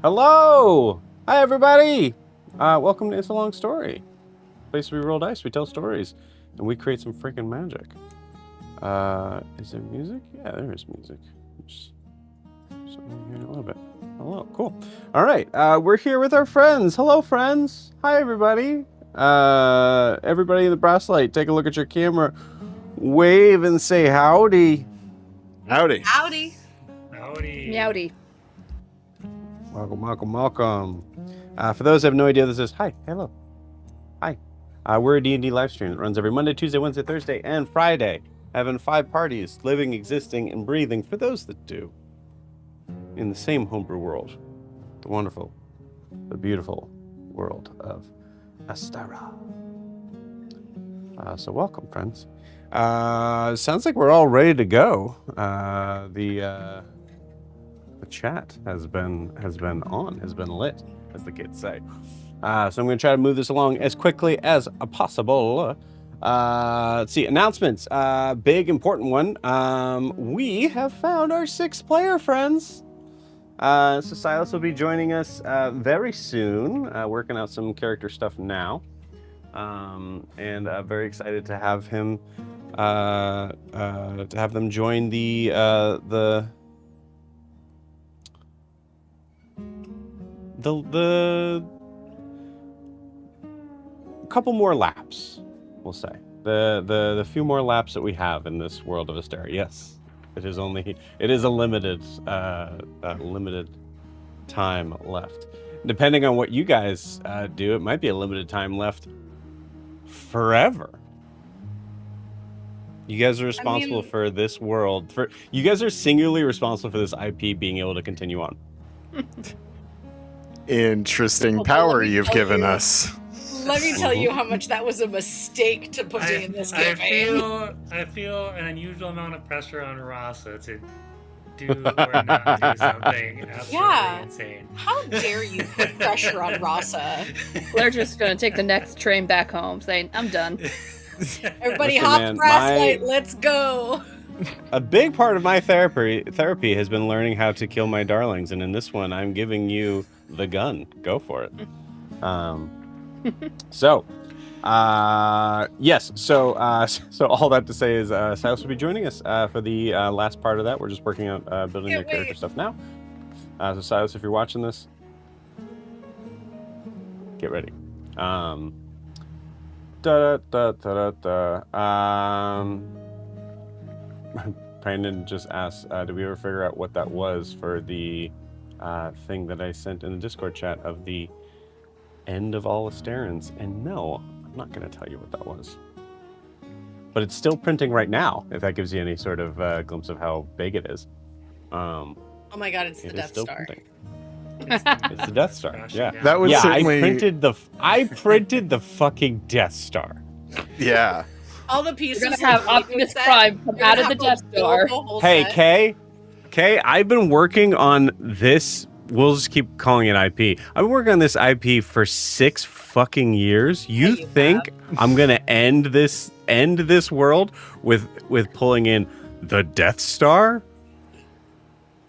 Hello! Hi, everybody! Welcome to It's a Long Story. Place where we roll dice, we tell stories, and we create some freaking magic. Is there music? Yeah, there is music. So we're here in a little bit. Hello, cool. All right, we're here with our friends. Hello, friends. Hi, everybody. Everybody in the Brasslight, take a look at your camera. Wave and say howdy. Howdy. Howdy. Howdy. Meowdy. Welcome, welcome, welcome. For those who have no idea, this is hi, hello, hi. We're a D&D live stream that runs every Monday, Tuesday, Wednesday, Thursday, and Friday. Having 5 parties, living, existing, and breathing for those that do. In the same homebrew world, the wonderful, the beautiful world of Astara. So welcome, friends. Sounds like we're all ready to go. The chat has been lit, as the kids say. So I'm going to try to move this along as quickly as possible. Let's see, announcements. Big important one. We have found our 6th player, friends. So Silas will be joining us very soon, working out some character stuff now. And very excited to have him, to have them join the couple more laps, we'll say. The few more laps that we have in this world of Astara. Yes, it is a limited time left. Depending on what you guys do, it might be a limited time left forever. You guys are responsible for this world. You guys are singularly responsible for this IP being able to continue on. Interesting power you've given us. Let me tell you how much that was a mistake to put in this campaign. I feel an unusual amount of pressure on Rasa to do or not do something absolutely insane. How dare you put pressure on Rasa? We're just gonna take the next train back home, saying, "I'm done." Everybody, hop Brasslight, let's go. A big part of my therapy has been learning how to kill my darlings, and in this one, I'm giving you the gun. Go for it. So all that to say is Silas will be joining us for the last part of that. We're just working on building the character stuff now. So Silas, if you're watching this, get ready. Brandon just asked, did we ever figure out what that was for the thing that I sent in the Discord chat of the end of all Astarans? And no, I'm not going to tell you what that was. But it's still printing right now, if that gives you any sort of glimpse of how big it is. Oh my god, it's the Death Star. It's the Death Star. Yeah, that was certainly... I printed the fucking Death Star. Yeah. All the pieces. We're gonna have Optimus Prime come out of the Death Star. Hey, Kay, I've been working on this. We'll just keep calling it IP. I've been working on this IP for 6 fucking years. You think I'm gonna end this world with pulling in the Death Star?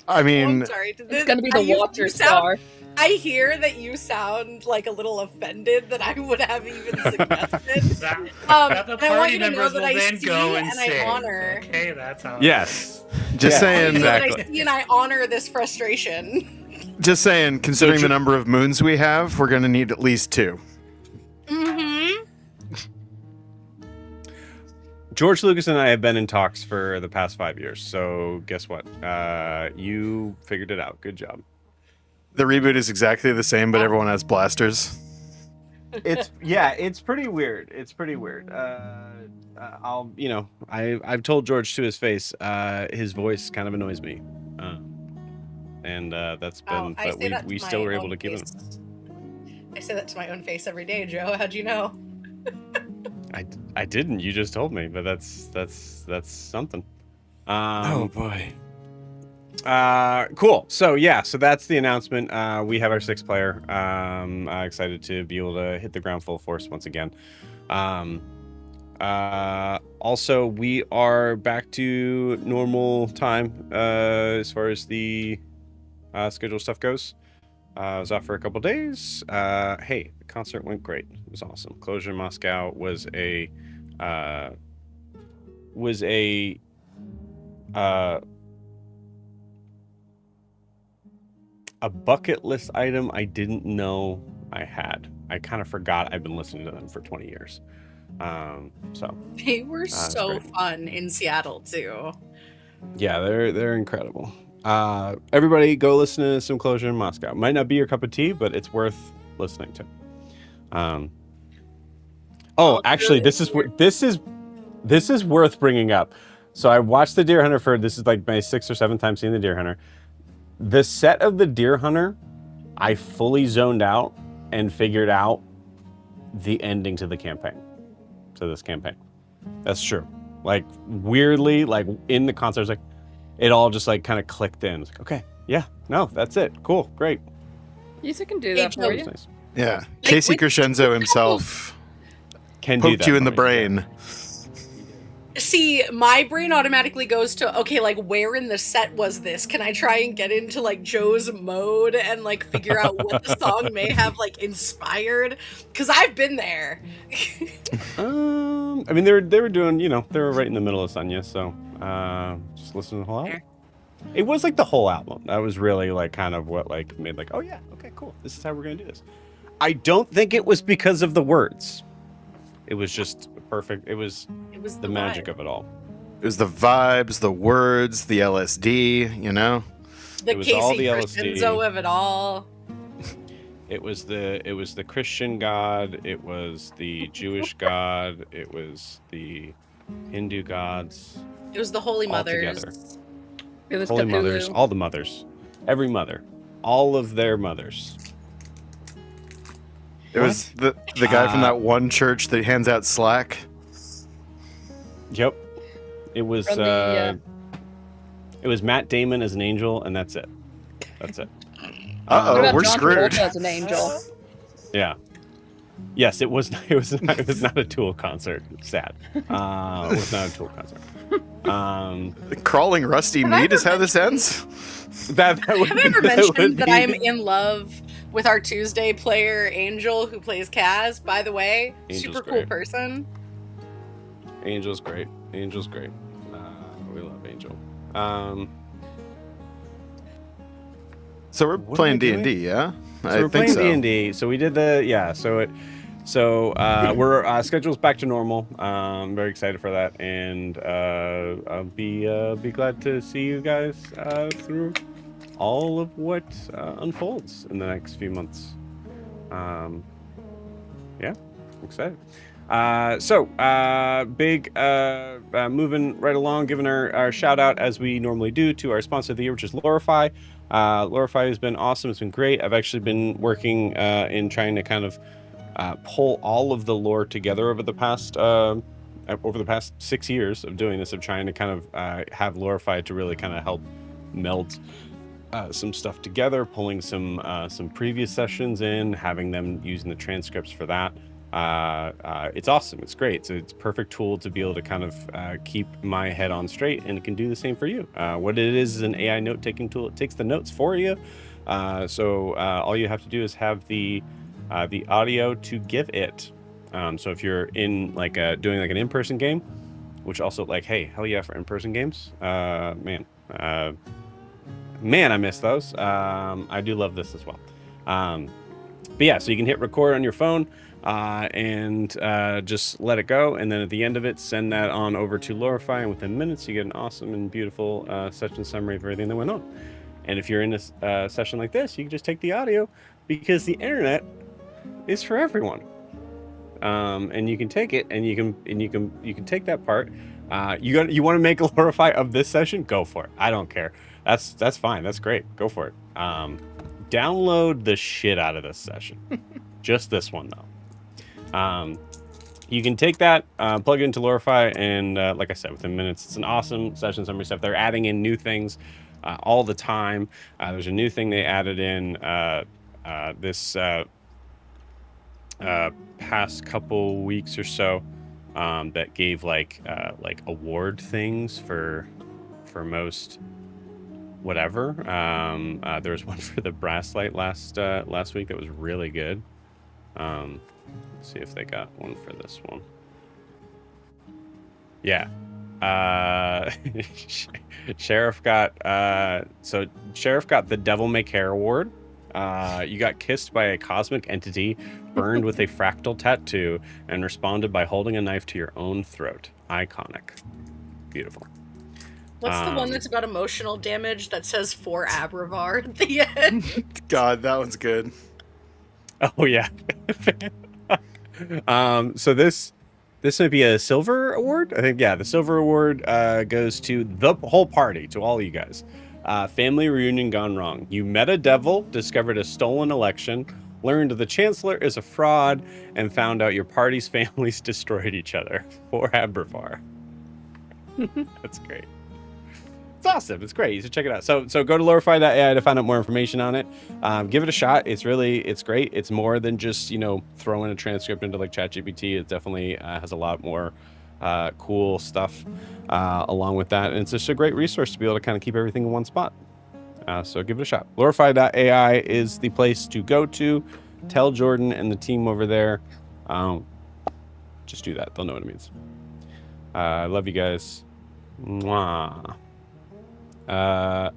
I mean, I'm sorry. It's gonna be the Watcher Star. I hear that you sound like a little offended that I would have even suggested. That the I want party you to know members that will I then see go and and say, I honor. okay, that's how. Yes. Just saying. Exactly. I see and I honor this frustration. Just saying, considering the number of moons we have, we're going to need at least 2. Mm-hmm. George Lucas and I have been in talks for the past 5 years, so guess what? You figured it out. Good job. The reboot is exactly the same, but everyone has blasters. It's pretty weird. It's pretty weird. I've told George to his face, his voice kind of annoys me, and that's been. But we still were able to keep him. I say that to my own face every day, Joe. How'd you know? I didn't. You just told me, but that's something. Oh boy. Cool. So that's the announcement. We have our 6th player. Excited to be able to hit the ground full force once again. Also, we are back to normal time as far as the schedule stuff goes. I was off for a couple days. Hey, the concert went great. It was awesome. Closure in Moscow was a was a bucket list item I didn't know I had. I kind of forgot I've been listening to them for 20 years. So They were so great. fun in Seattle too. Yeah, they're incredible. Everybody go listen to Some Closure in Moscow. Might not be your cup of tea, but it's worth listening to. Actually, this is worth bringing up. So I watched the Deer Hunter this is like my 6th or 7th time seeing the Deer Hunter. The set of the Deer Hunter, I fully zoned out and figured out the ending to the campaign. To this campaign. That's true. Like weirdly, like in the concert, I was like, it all just like kind of clicked in. It's like, okay, yeah, no, that's it. Cool, great. Music can do that for you. Nice. Yeah. Casey Crescenzo himself Can do poked that you in for the me, brain. See, my brain automatically goes to, okay, like, where in the set was this? Can I try and get into, like, Joe's mode and, like, figure out what the song may have, like, inspired? Because I've been there. I mean, they were doing, they were right in the middle of Sunya, so just listen to the whole album. It was like the whole album. That was really like kind of what like made like, oh yeah, okay, cool. This is how we're gonna do this. I don't think it was because of the words. It was just perfect. It was the magic of it all. It was the vibes, the words, the LSD, you know? The It was Casey all the LSD. Crescenzo of it all. It was the Christian God. It was the Jewish God. It was the Hindu gods. It was the Holy all Mothers. together. It was Holy Cthulhu. mothers, all the mothers, every mother, all of their mothers. It was the guy from that one church that hands out slack. Yep. It was From the, it was Matt Damon as an angel, and that's it. That's it. What Uh-oh, about we're John screwed. Travolta as an angel? Yeah. Yes, it was. It was not a Tool concert. Sad. It was not a Tool concert. Crawling rusty Have I meat is ever how this ends? That would Have I ever be- that would mentioned that be- I'm in love with our Tuesday player, Angel, who plays Kaz, by the way? Angel's Super cool great. person. Angel's great. Angel's great. We love Angel. So we're What playing am I doing? D&D, yeah? So I we're think playing so. D&D. So we did we're schedule's back to normal. I'm very excited for that, and I'll be glad to see you guys through all of what unfolds in the next few months. Yeah, excited. Moving right along, giving our shout out as we normally do to our sponsor of the year, which is Lorify. Lorify has been awesome. It's been great. I've actually been working in trying to kind of pull all of the lore together over the past 6 years of doing this, of trying to kind of have Lorify to really kind of help meld some stuff together, pulling some previous sessions in, having them using the transcripts for that. It's awesome. It's great. So it's a perfect tool to be able to kind of keep my head on straight, and it can do the same for you. What it is an AI note-taking tool. It takes the notes for you. So all you have to do is have the audio to give it. So if you're in like doing like an in-person game, which also like, hey, hell yeah for in-person games. Man, I miss those. I do love this as well. But yeah, so you can hit record on your phone and just let it go, and then at the end of it, send that on over to Lorify, and within minutes, you get an awesome and beautiful session summary of everything that went on. And if you're in a session like this, you can just take the audio, because the internet is for everyone. And you can take it, and you can take that part. You want to make a Lorify of this session? Go for it. I don't care. That's fine. That's great. Go for it. Download the shit out of this session. Just this one though. You can take that, plug it into Lorify, and like I said, within minutes, it's an awesome session summary stuff. They're adding in new things all the time. There's a new thing they added in this past couple weeks or so that gave like award things for most whatever. There was one for the Brasslight last week that was really good. Let's see if they got one for this one. Yeah. Sheriff got Sheriff got the Devil May Care award. You got kissed by a cosmic entity, burned with a fractal tattoo, and responded by holding a knife to your own throat. Iconic. Beautiful. What's the one that's about emotional damage that says for Abravar at the end? God, that one's good. Oh yeah. So this might be a silver award. I think the silver award goes to the whole party, to all you guys. Family reunion gone wrong. You met a devil, discovered a stolen election, learned the chancellor is a fraud, and found out your party's families destroyed each other. For Abravar. That's great. It's awesome. It's great. You should check it out. So go to lorify.ai to find out more information on it. Give it a shot. It's great. It's more than just, throwing a transcript into like ChatGPT. It definitely has a lot more cool stuff along with that. And it's just a great resource to be able to kind of keep everything in one spot. So give it a shot. Lorify.ai is the place to go to. Tell Jordan and the team over there. Just do that. They'll know what it means. I love you guys. Mwah. Let's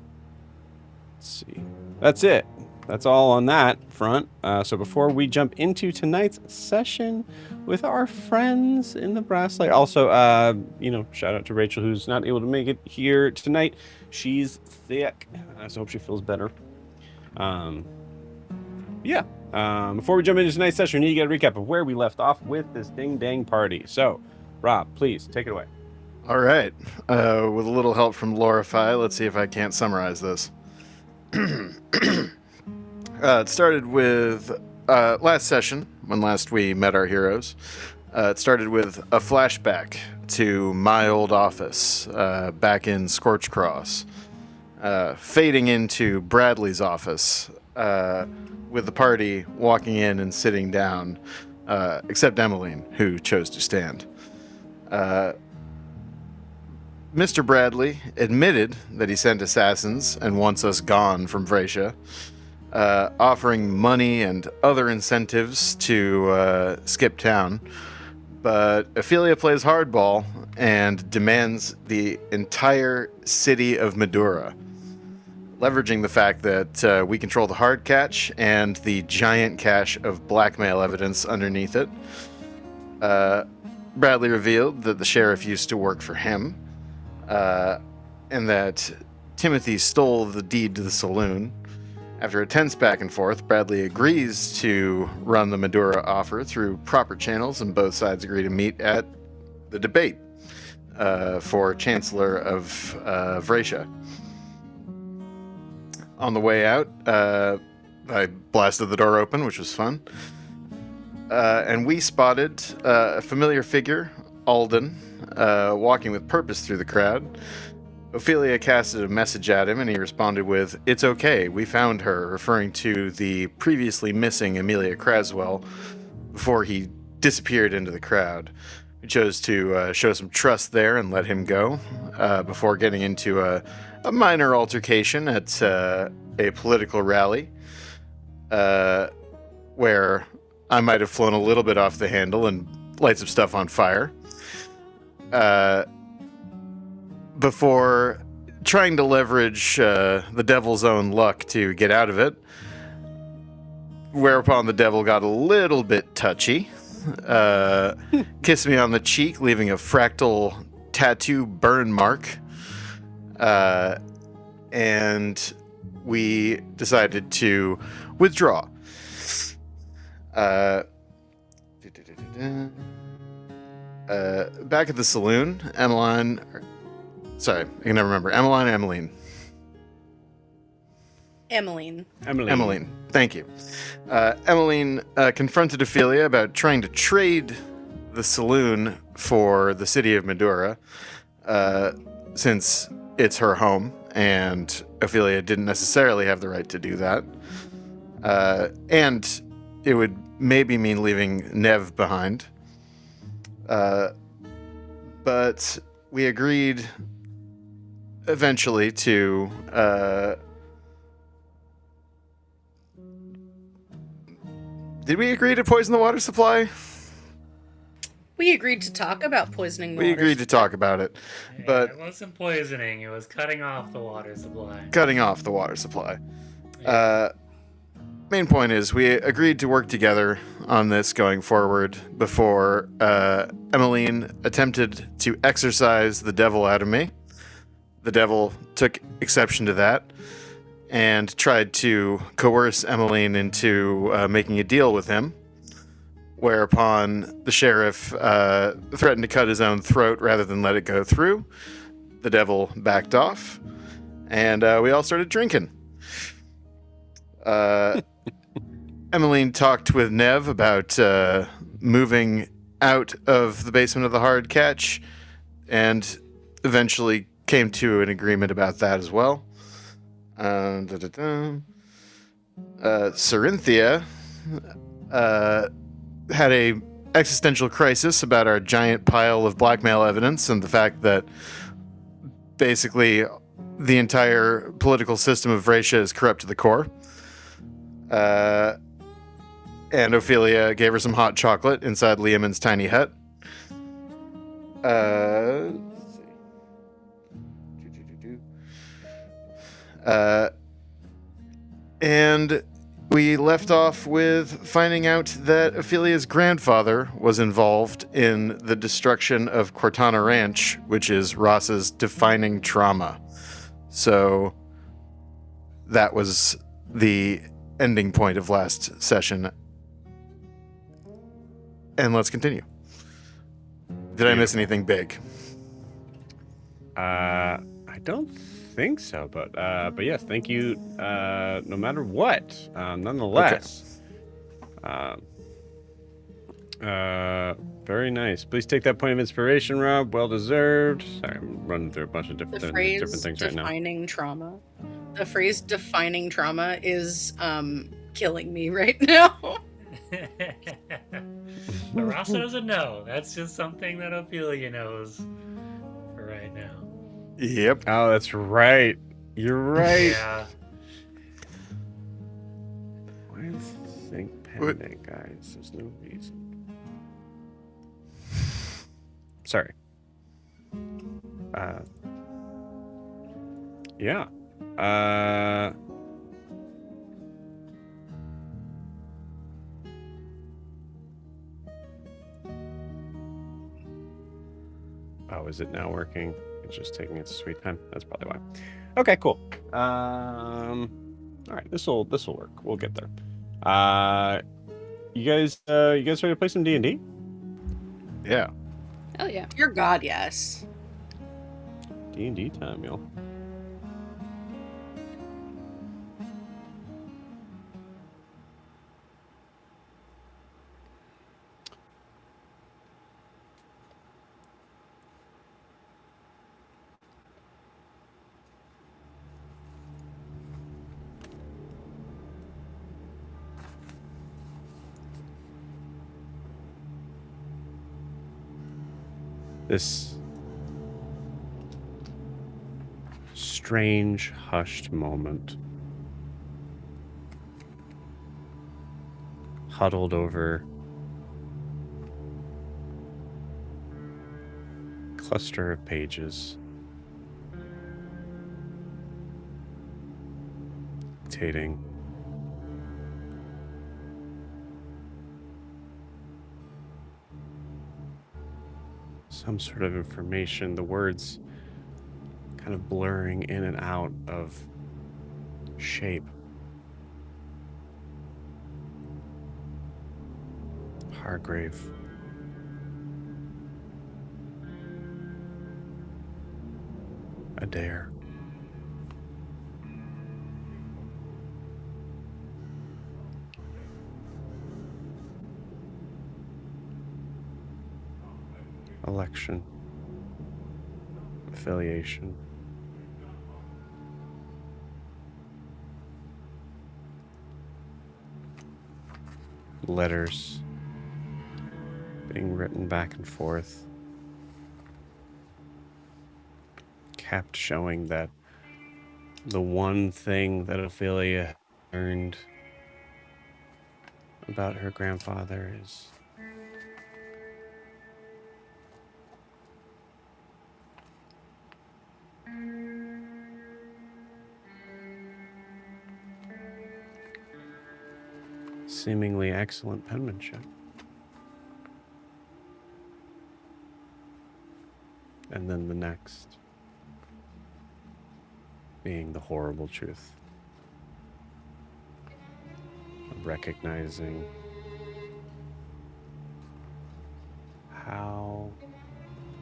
see. That's it. That's all on that front. So before we jump into tonight's session with our friends in the Brasslight, also, shout out to Rachel, who's not able to make it here tonight. She's sick. So I hope she feels better. Before we jump into tonight's session, we need to get a recap of where we left off with this ding-dang party. So, Rob, please take it away. All right. With a little help from Lorify, let's see if I can't summarize this. It started with last session, when last we met our heroes. It started with a flashback to my old office back in Scorchcross, fading into Bradley's office with the party walking in and sitting down, except Emmeline, who chose to stand. Mr. Bradley admitted that he sent assassins and wants us gone from Vraxia, offering money and other incentives to skip town. But Ophelia plays hardball and demands the entire city of Madura, leveraging the fact that we control the hard catch and the giant cache of blackmail evidence underneath it. Bradley revealed that the sheriff used to work for him, and that Timothy stole the deed to the saloon. After a tense back and forth, Bradley agrees to run the Madura offer through proper channels, and both sides agree to meet at the debate for Chancellor of Vraxia. On the way out, I blasted the door open, which was fun. And we spotted a familiar figure, Alden, walking with purpose through the crowd. Ophelia casted a message at him, and he responded with, "It's okay, we found her," referring to the previously missing Amelia Craswell before he disappeared into the crowd. We chose to show some trust there and let him go before getting into a minor altercation at a political rally where I might have flown a little bit off the handle and light some stuff on fire. Before trying to leverage the devil's own luck to get out of it, whereupon the devil got a little bit touchy, kissed me on the cheek, leaving a fractal tattoo burn mark, and we decided to withdraw. Back at the saloon, Emmeline... Sorry, I can never remember. Emmeline. Emmeline. Thank you. Emmeline confronted Ophelia about trying to trade the saloon for the city of Madura, since it's her home, and Ophelia didn't necessarily have the right to do that. And it would maybe mean leaving Nev behind. But we agreed eventually to did we agree to poison the water supply? We agreed to talk about poisoning the We water agreed to supply. talk about it, Yeah, but it wasn't poisoning. It was cutting off the water supply. cutting off the water supply. Yeah. Main point is we agreed to work together on this going forward before Emmeline attempted to exorcise the devil out of me. The devil took exception to that and tried to coerce Emmeline into making a deal with him, whereupon the sheriff threatened to cut his own throat rather than let it go through. The devil backed off, and we all started drinking. Emmeline talked with Nev about moving out of the basement of the hard catch, and eventually came to an agreement about that as well. Cerinthia had a existential crisis about our giant pile of blackmail evidence and the fact that basically the entire political system of Vraxia is corrupt to the core. And Ophelia gave her some hot chocolate inside Liamon's tiny hut. Let's see. And we left off with finding out that Ophelia's grandfather was involved in the destruction of Cortana Ranch, which is Ross's defining trauma. So that was the ending point of last session. And let's continue. Did I miss anything big? I don't think so, but yes, thank you. No matter what, nonetheless. Very nice. Please take that point of inspiration, Rob. Well deserved. Sorry, I'm running through a bunch of different things right now. Defining trauma. The phrase defining trauma is killing me right now. But Rasa doesn't know. That's just something that Ophelia knows for right now. Yep. Oh, that's right. You're right. Yeah. Why is this thing pending, guys? There's no reason. Sorry. Yeah. Oh, is it now working? It's just taking its sweet time. That's probably why. Okay, cool. All right, this will work. We'll get there. You guys ready to play some D&D? Yeah. Oh yeah. Dear God, yes. D&D time, y'all. This strange, hushed moment, huddled over a cluster of pages, dictating some sort of information, the words kind of blurring in and out of shape. Hargrave. Adair. Election. Affiliation. Letters being written back and forth. Kept showing that the one thing that Ophelia learned about her grandfather is seemingly excellent penmanship. And then the next being the horrible truth of recognizing how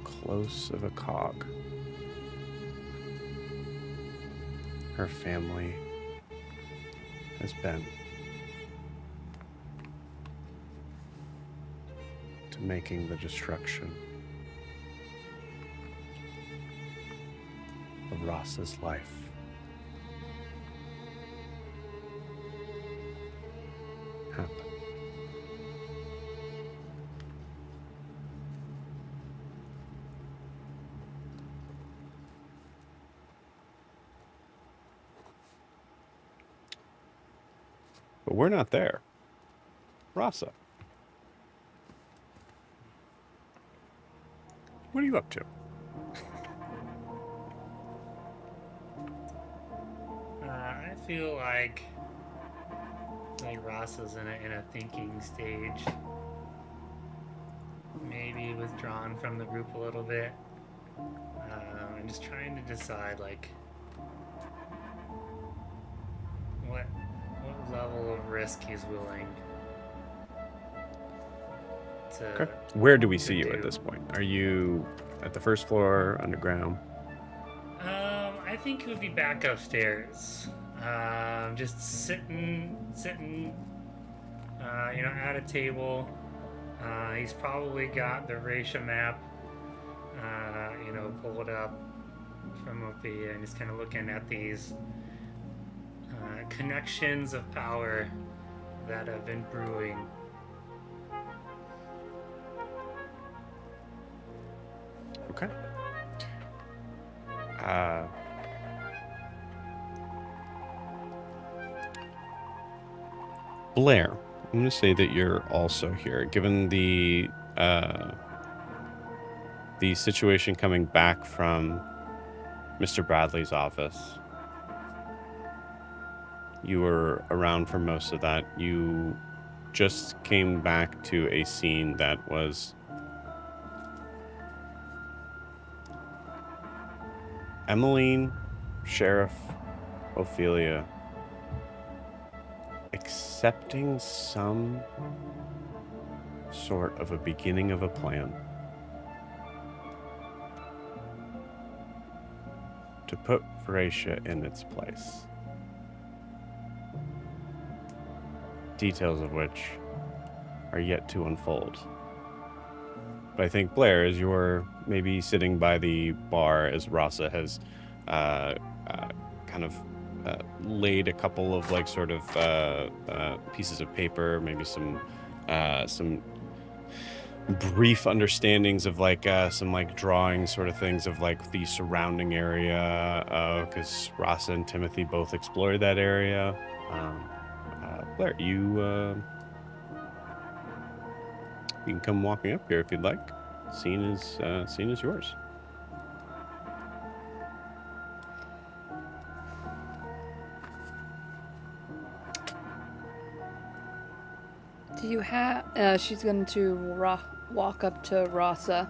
close of a cog her family has been to making the destruction of Ross's life. Happen. But we're not there. Rasa, what are you up to? I feel like Ross is in a thinking stage. Maybe withdrawn from the group a little bit. I'm just trying to decide like what level of risk he's willing to. Okay. Where do we see you do. at this point? Are you at the first floor, underground? I think he would be back upstairs. Just sitting, at a table. He's probably got the Vraxia map, pulled up from up here, and just kind of looking at these connections of power that have been brewing. Okay. Blair, I'm going to say that you're also here, given the situation coming back from Mr. Bradley's office. You were around for most of that. You just came back to a scene that was Emmeline, Sheriff, Ophelia, accepting some sort of a beginning of a plan to put Vraxia in its place. Details of which are yet to unfold. But I think, Blair, as you're maybe sitting by the bar as Rasa has kind of laid a couple of pieces of paper, maybe some brief understandings of some drawing sort of things of the surrounding area, because Rasa and Timothy both explored that area. Blair, you can come walking up here if you'd like. Scene is yours. Do you have... she's going to walk up to Rasa.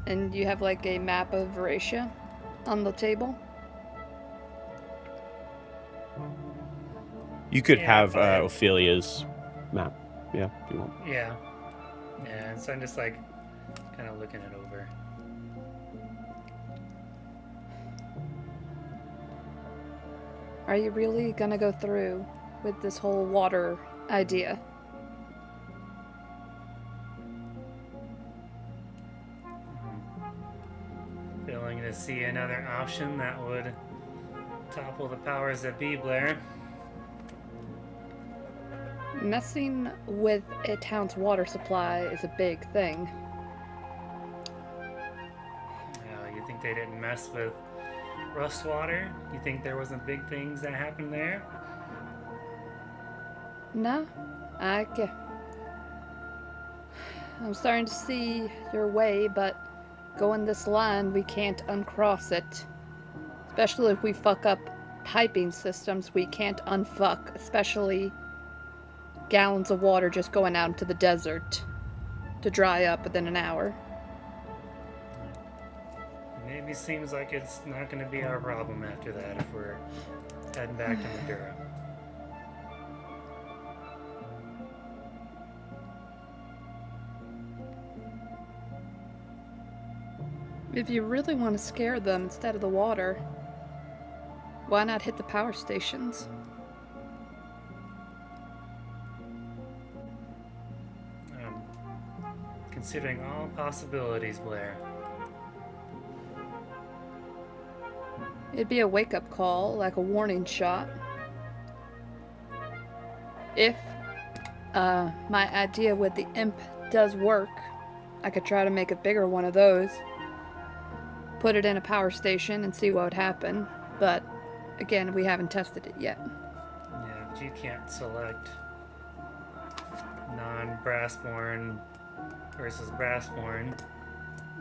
And you have a map of Vraxia on the table? You could have but Ophelia's map. Yeah, if you want. Yeah. Yeah, so I'm just kind of looking it over. Are you really gonna go through with this whole water idea? Willing to see another option that would topple the powers that be, Blair. Messing with a town's water supply is a big thing. You think they didn't mess with Rustwater? You think there wasn't big things that happened there? No, I'm starting to see your way, but going this line, we can't uncross it. Especially if we fuck up piping systems, we can't unfuck, especially gallons of water just going out into the desert to dry up within an hour. Maybe seems like it's not going to be our problem after that if we're heading back to Madura. If you really want to scare them instead of the water, why not hit the power stations? Considering all possibilities, Blair. It'd be a wake-up call, like a warning shot. If my idea with the imp does work, I could try to make a bigger one of those. Put it in a power station and see what would happen. But, again, we haven't tested it yet. Yeah, but you can't select non-brassborn versus brassborn.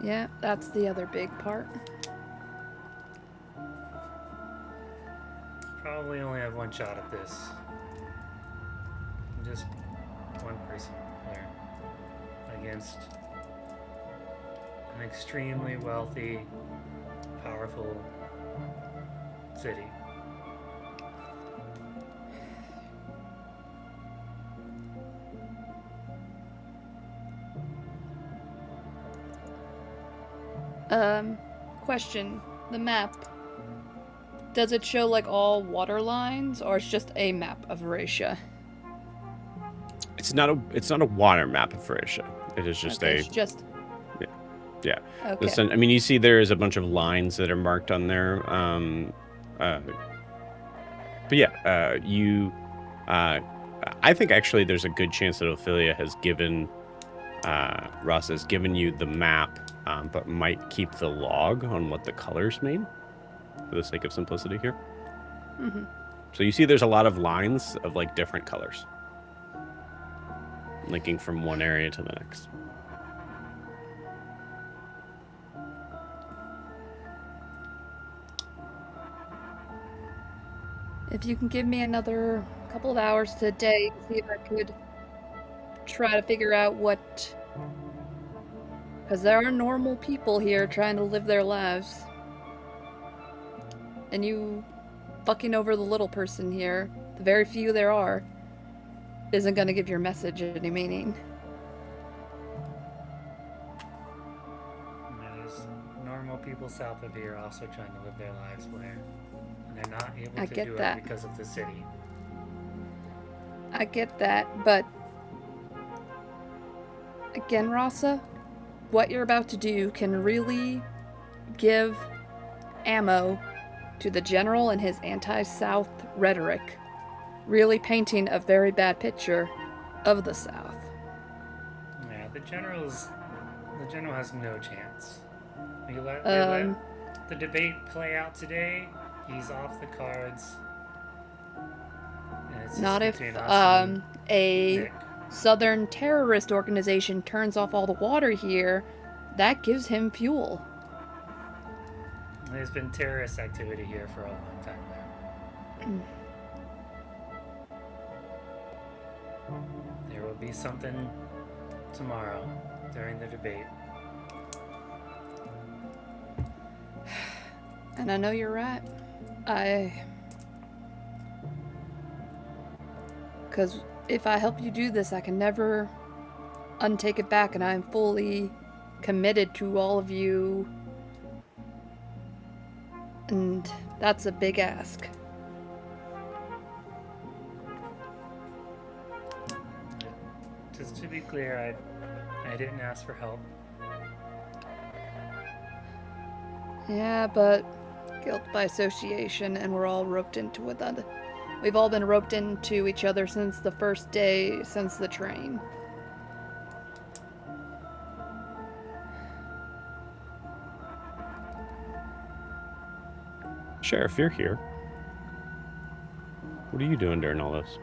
Yeah, that's the other big part. Probably only have one shot at this. Just one person there against an extremely wealthy, powerful city. Question. The map. Does it show like all water lines, or it's just a map of Vraxia? It's not a water map of Vraxia. It is just Okay, it's just... yeah. Okay. Listen, I mean, you see there is a bunch of lines that are marked on there. But yeah, I think actually there's a good chance that Ophelia has given Ross has given you the map, but might keep the log on what the colors mean for the sake of simplicity here. Mm-hmm. So you see there's a lot of lines of like different colors linking from one area to the next. If you can give me another couple of hours today, see if I could try to figure out what... Because there are normal people here trying to live their lives. And you fucking over the little person here, the very few there are, isn't going to give your message any meaning. There's normal people south of here also trying to live their lives, Blair. And they're not able I to get do that. it because of the city. I get that, but... Again, Rasa, what you're about to do can really give ammo to the general and his anti-South rhetoric, really painting a very bad picture of the South. Yeah, the general has no chance. They let the debate play out today. He's off the cards. And it's just Not if between us and a Nick. Southern terrorist organization turns off all the water here, that gives him fuel. There's been terrorist activity here for a long time now. There will be something tomorrow during the debate. And I know you're right. Because if I help you do this, I can never untake it back, and I'm fully committed to all of you. And that's a big ask. Just to be clear, I didn't ask for help. Yeah, but guilt by association, and we're all roped into it. We've all been roped into each other since the first day, since the train. Sheriff, you're here. What are you doing during all this?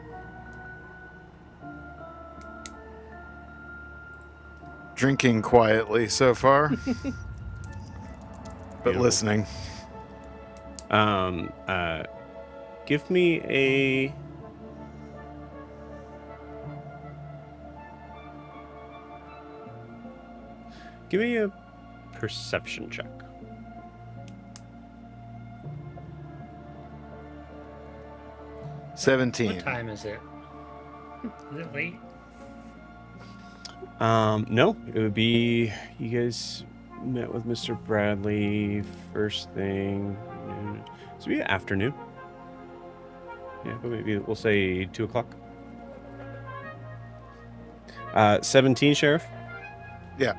Drinking quietly so far, but Beautiful. listening. Give me a Give me a perception check. 17. What time is it? Is it late? No, it would be you guys met with Mr. Bradley first thing. So it'd be afternoon. Yeah, but maybe we'll say 2 o'clock. 17, Sheriff? Yeah.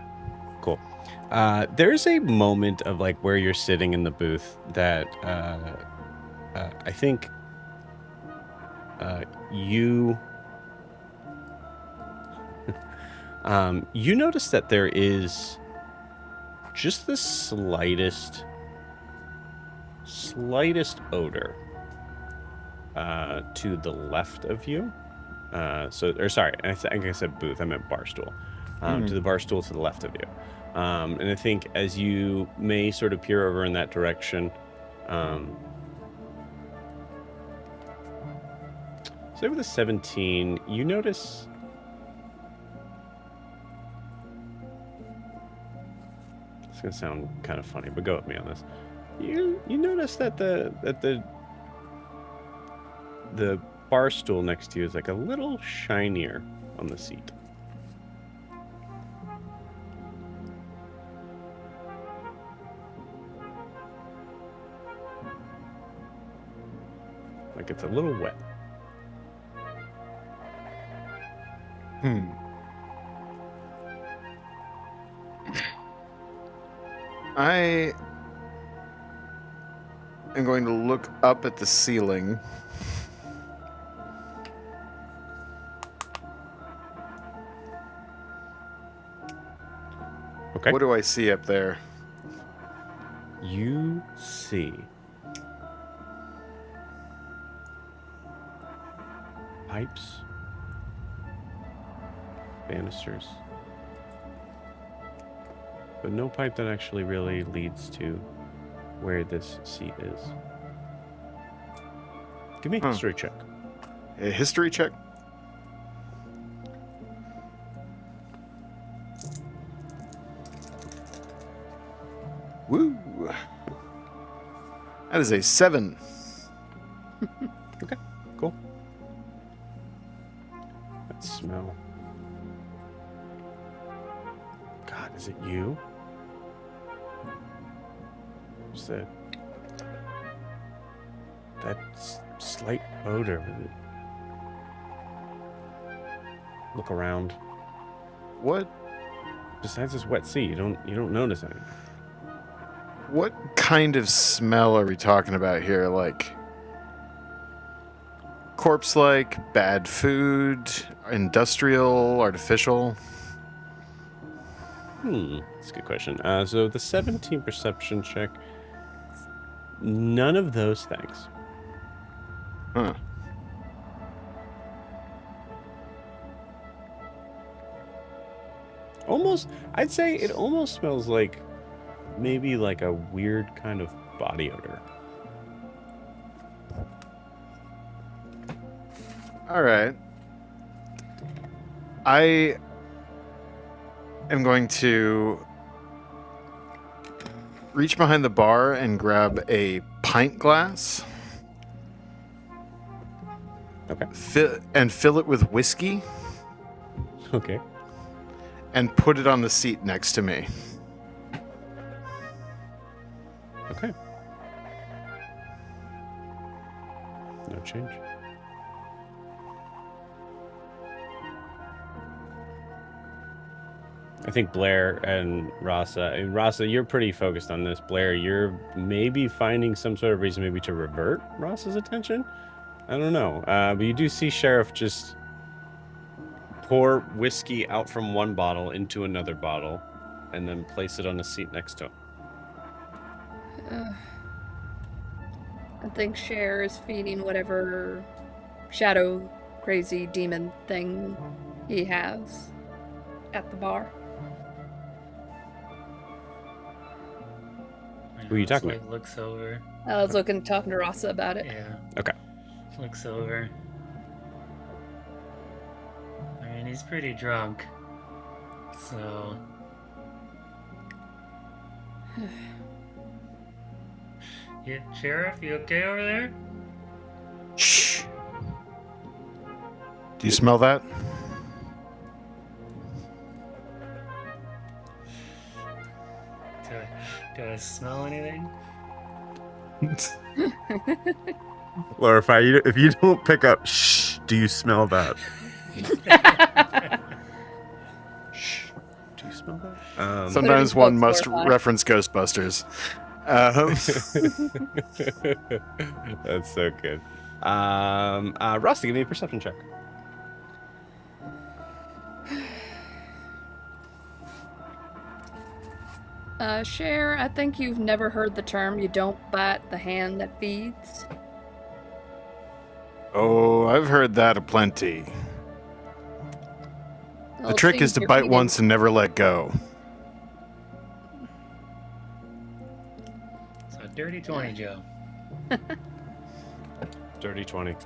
Cool. There's a moment of like where you're sitting in the booth that I think you you notice that there is just the slightest odor to the left of you. Sorry, I think I said booth. I meant bar stool. To the bar stool to the left of you. And I think as you may sort of peer over in that direction, so with a 17, you notice it's gonna sound kind of funny, but go with me on this. You notice that the bar stool next to you is like a little shinier on the seat. Like it's a little wet. I am going to look up at the ceiling. Okay. What do I see up there? You see pipes, banisters, but no pipe that actually really leads to where this seat is. Give me a history check. A history check? Woo! That is a 7. Okay, cool. That smell. God, is it you? What's that? That slight odor. Look around. What? Besides this wet sea, you don't notice anything. What kind of smell are we talking about here? Like corpse-like, bad food, industrial, artificial? That's a good question. So the 17 perception check, none of those things. Huh. Almost, I'd say it almost smells like maybe like a weird kind of body odor. All right. I am going to reach behind the bar and grab a pint glass. Okay. Fill it with whiskey Okay. and put it on the seat next to me. Okay. No change. I think Blair and Rasa, and Rasa, you're pretty focused on this. Blair, you're maybe finding some sort of reason maybe to revert Rasa's attention. I don't know. But you do see Sheriff just pour whiskey out from one bottle into another bottle and then place it on the seat next to him. I think Cher is feeding whatever shadow crazy demon thing he has at the bar. Who are you talking about? Looks over. I was talking to Rasa about it. Yeah. Okay. Looks over. I mean, he's pretty drunk. So Sheriff, you okay over there? Shh. Do you smell that? Do I smell anything? Or if you don't pick up, shh, do you smell that? Shh, do you smell that? Sometimes one must reference Ghostbusters. That's so good. Rusty, give me a perception check. Cher, I think you've never heard the term "you don't bite the hand that feeds." Oh, I've heard that aplenty. Well, The it trick seems is to you're bite feeding- once and never let go. So dirty 20, Joe. Dirty 20.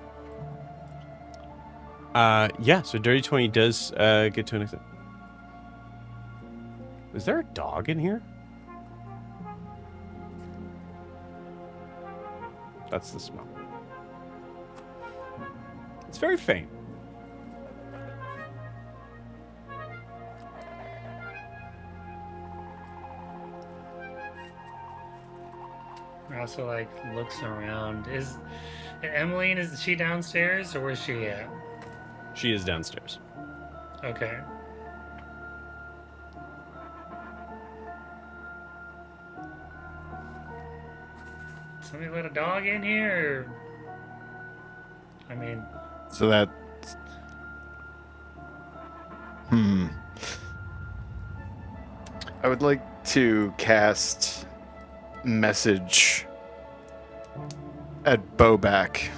Yeah, so Dirty 20 does get to an extent. Is there a dog in here? That's the smell. It's very faint. Also, like, looks around. Is Emmeline, is she downstairs or where's she at? She is downstairs. Okay. Somebody let a dog in here? I mean, So that. I would like to cast message at Bowback.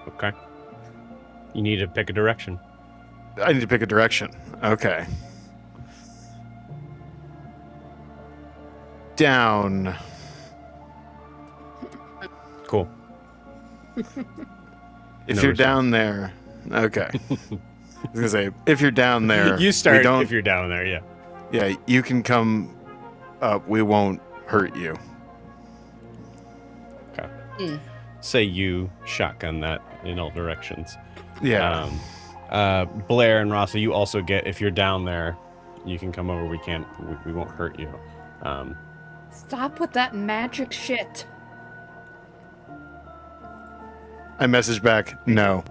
Okay. You need to pick a direction. I need to pick a direction. Okay. Down. Cool. If No you're response. down there. Okay. I was gonna say, if you're down there, You start we don't, if you're down there, yeah. yeah, you can come up. We won't hurt you. Okay. Say you shotgun that in all directions. Yeah. Blair and Rasa, you also get, if you're down there, you can come over. We won't hurt you. Stop with that magic shit. I message back, no.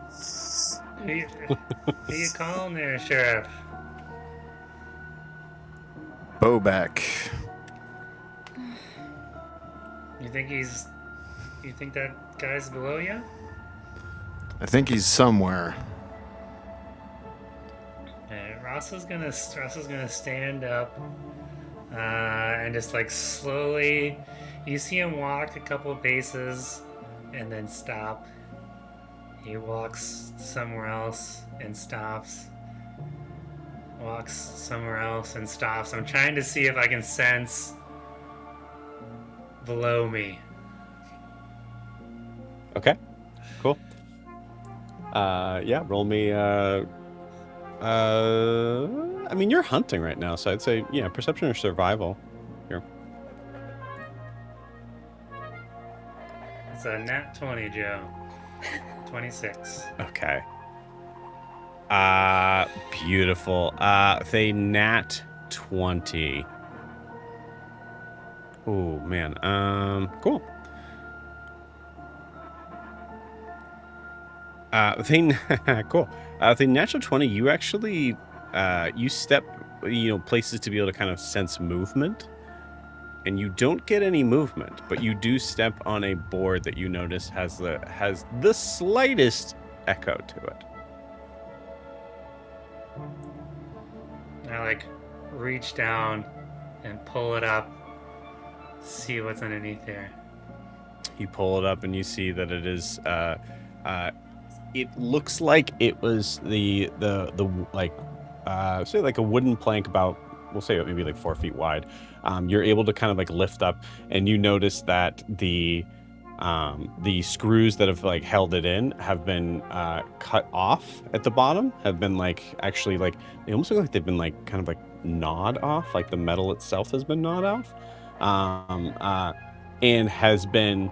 who you calling there, Sheriff? Bowback. You think that guy's below you? I think he's somewhere. Ross is gonna stand up and just like slowly. You see him walk a couple paces and then stop. He walks somewhere else and stops. Walks somewhere else and stops. I'm trying to see if I can sense below me. Okay. Cool. Yeah, roll me. I mean, you're hunting right now, so I'd say, yeah, perception or survival. Here. It's a nat 20, Joe. 26. Okay. Beautiful. They nat 20. Oh man. Cool. Cool. The natural 20, you actually you step, places to be able to kind of sense movement, and you don't get any movement, but you do step on a board that you notice has the slightest echo to it. I like reach down and pull it up, see what's underneath there. You pull it up and you see that it is it looks like it was the say like a wooden plank about, we'll say maybe like 4 feet wide. You're able to kind of like lift up, and you notice that the The screws that have like held it in have been cut off at the bottom. Have been like actually like they almost look like they've been like kind of like gnawed off. Like the metal itself has been gnawed off, and has been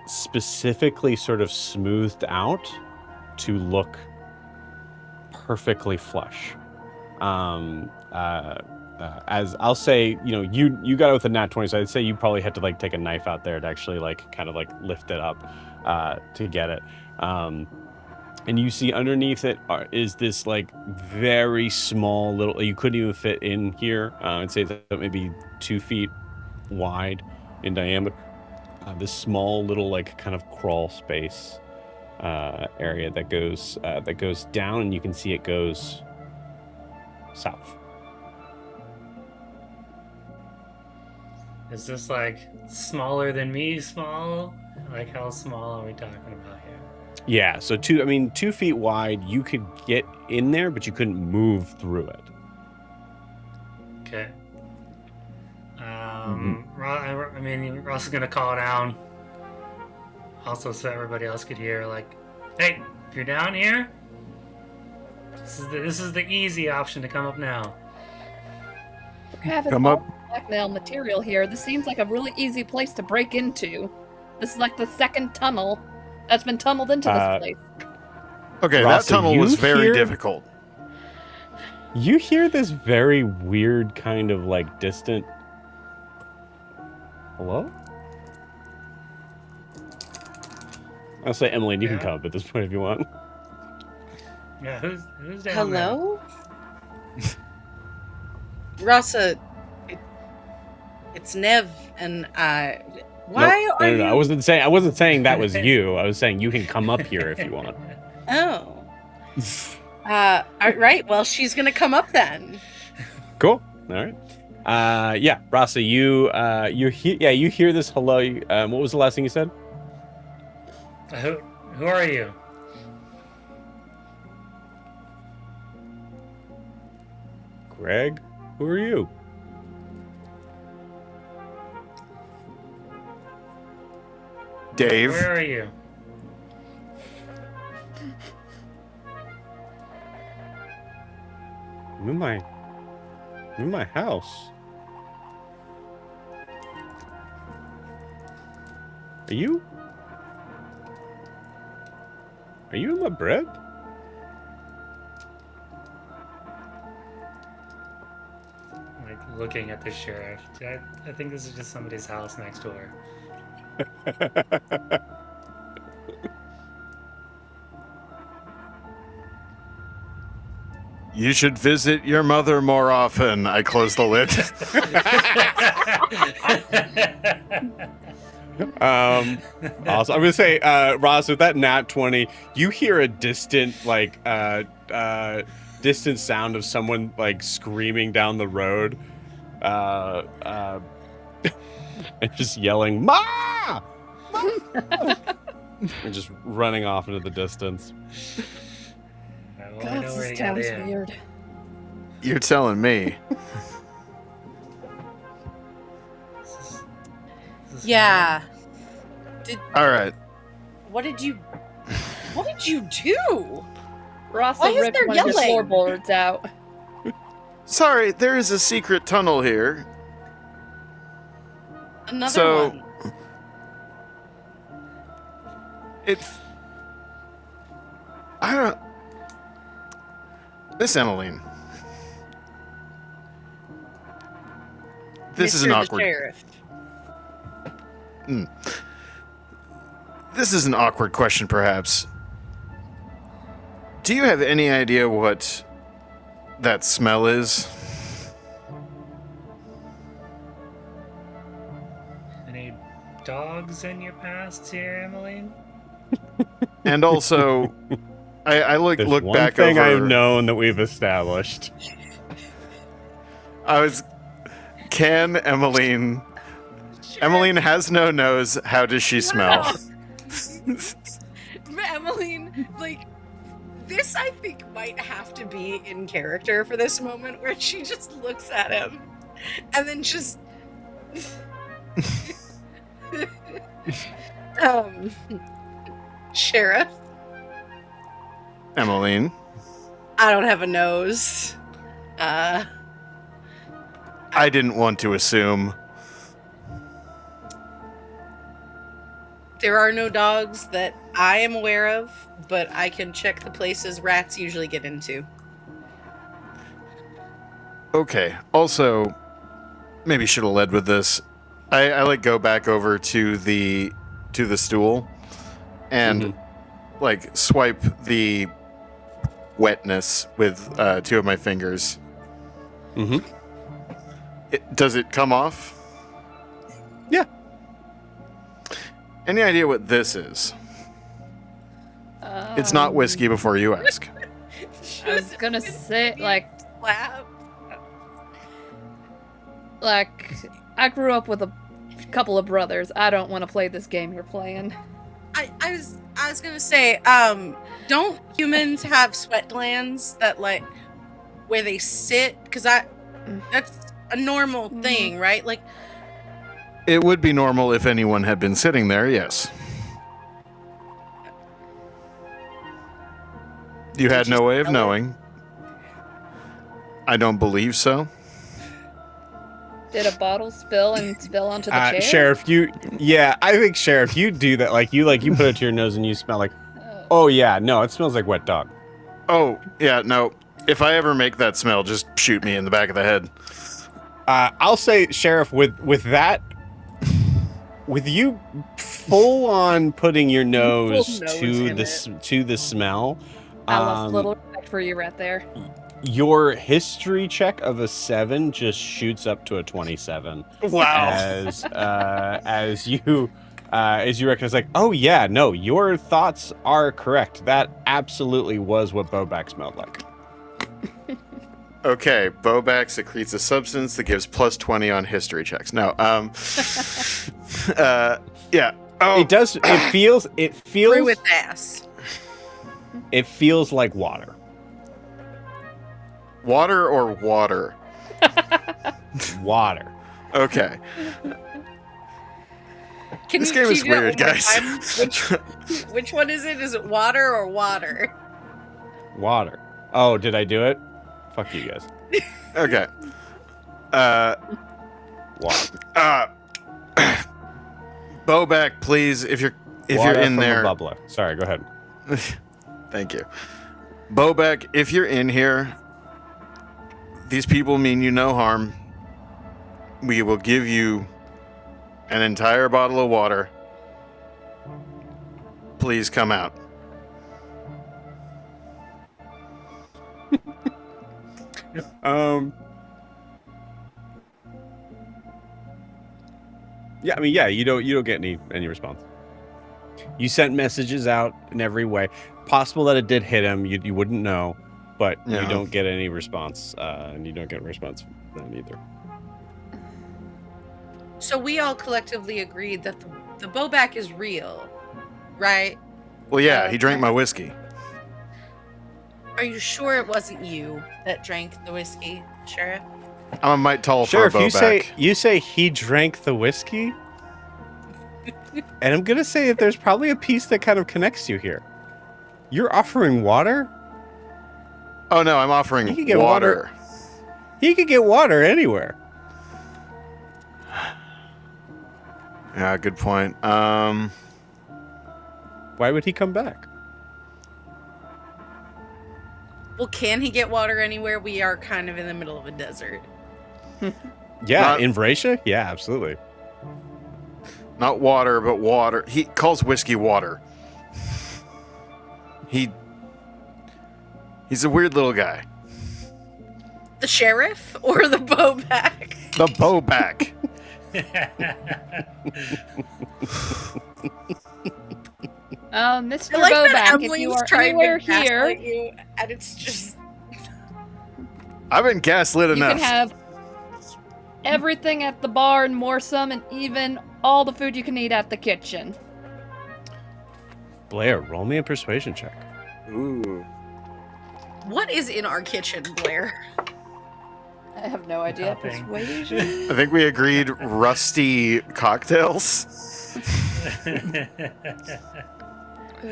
specifically sort of smoothed out to look perfectly flush. As I'll say, you know, you got it with a nat 20, so I'd say you probably had to like take a knife out there to actually like kind of like lift it up to get it. And you see underneath it is this like very small little, you couldn't even fit in here. I'd say that maybe 2 feet wide in diameter. This small little like kind of crawl space area that goes down, and you can see it goes south. Is this like smaller than me small? Like how small are we talking about here? Yeah, so 2 feet wide, you could get in there, but you couldn't move through it. Okay. I mean, Ross is gonna call down. Also, so everybody else could hear. Like, hey, if you're down here, this is the easy option to come up now. We're having Come up. blackmail material here. This seems like a really easy place to break into. This is like the second tunnel that's been tunneled into this place. Okay, Ross, that tunnel you was very hear- difficult. You hear this very weird kind of like distant hello? I'll say Emily, you can Yeah. come up at this point if you want. Yeah, who's down Hello? Rasa, it's Nev, and why Nope. are No, you? I wasn't saying that was you. I was saying you can come up here if you want. Oh. All right. Well, she's gonna come up then. Cool. All right. Yeah, Rasa, you hear this hello. What was the last thing you said? Who are you? Greg, who are you? Dave. Where are you? I'm in my house. Are you in my bed? Like looking at the sheriff. I think this is just somebody's house next door. You should visit your mother more often. I close the lid. Also, I'm gonna say, Ross, with that nat 20, you hear a distant distant sound of someone like screaming down the road, and just yelling, "Ma!" and just running off into the distance. I God, know where this he got town's in. weird. You're telling me. This is Yeah. All right. What did you do? Ross Why is ripped there one of his yelling? floorboards out. Sorry, there is a secret tunnel here. Another So- one. I don't. Miss Emmeline. This is an Mr. the awkward. Sheriff. This is an awkward question, perhaps. Do you have any idea what that smell is? Any dogs in your past here, Emmeline? And also, I look There's look one back thing over. I've known that we've established. Can Emmeline? Emmeline has no nose. How does she smell? Emmeline, like, this I think might have to be in character for this moment where she just looks at him and then just Sheriff, Emmeline. I don't have a nose. I didn't want to assume. There are no dogs that I am aware of, but I can check the places rats usually get into. Okay. Also, maybe should have led with this. I like go back over to the stool and like swipe the wetness with 2 of my fingers. Mm-hmm. Does it come off? Yeah. Any idea what this is? It's not whiskey before you ask. I was gonna say, like, I grew up with a couple of brothers. I don't want to play this game you're playing. I was gonna say, don't humans have sweat glands that like where they sit? Because that's a normal thing, right? Like, It would be normal if anyone had been sitting there, yes. You had no way of knowing. I don't believe so. Did a bottle spill onto the chair? Sheriff, I think Sheriff, you do that. Like you put it to your nose and you smell like, oh yeah, no, it smells like wet dog. Oh, yeah, no. If I ever make that smell, just shoot me in the back of the head. I'll say, Sheriff, with that, with you full on putting your nose to the smell. I lost a little respect for you right there. Your history check of a 7 just shoots up to a 27. Wow. As you recognize, like, oh yeah, no, your thoughts are correct. That absolutely was what Bobak smelled like. Okay, Bobak secretes a substance that gives plus 20 on history checks. No, yeah. Oh. It does. It feels. Through with ass. It feels like water. Water or water? Water. Okay. This game is weird, guys. Which one is it? Is it water or water? Water. Oh, did I do it? Fuck you guys. Okay. Water. Bobak, please, if you're Water in from there. a bubbler. Sorry, go ahead. Thank you. Bobak, if you're in here, these people mean you no harm. We will give you an entire bottle of water. Please come out. Yeah, I mean, yeah, you don't get any response. You sent messages out in every way. Possible that it did hit him. You wouldn't know, but Yeah. you don't get any response, and you don't get a response from them either. So we all collectively agreed that the Bobak is real, right? Well, yeah, he drank my whiskey. Are you sure it wasn't you that drank the whiskey, Sheriff? I'm a mite tall Sheriff, for a Bobak. you say he drank the whiskey, and I'm gonna say that there's probably a piece that kind of connects you here. You're offering water? Oh no, I'm offering You can get water. He could get water anywhere. Yeah, good point. Why would he come back? Well, can he get water anywhere? We are kind of in the middle of a desert. Yeah, in Vraxia? Yeah, absolutely. Not water, but water. He calls whiskey water. He's a weird little guy. The Sheriff or the Bobak? The Bobak. Mr. I like that Bobak, if Emily's you are trying anywhere to gaslight here, you, and it's just... I've been gaslit you enough. can have everything at the bar and more some, and even all the food you can eat at the kitchen. Blair, roll me a persuasion check. Ooh. What is in our kitchen, Blair? I have no idea. Topping. Persuasion? I think we agreed rusty cocktails.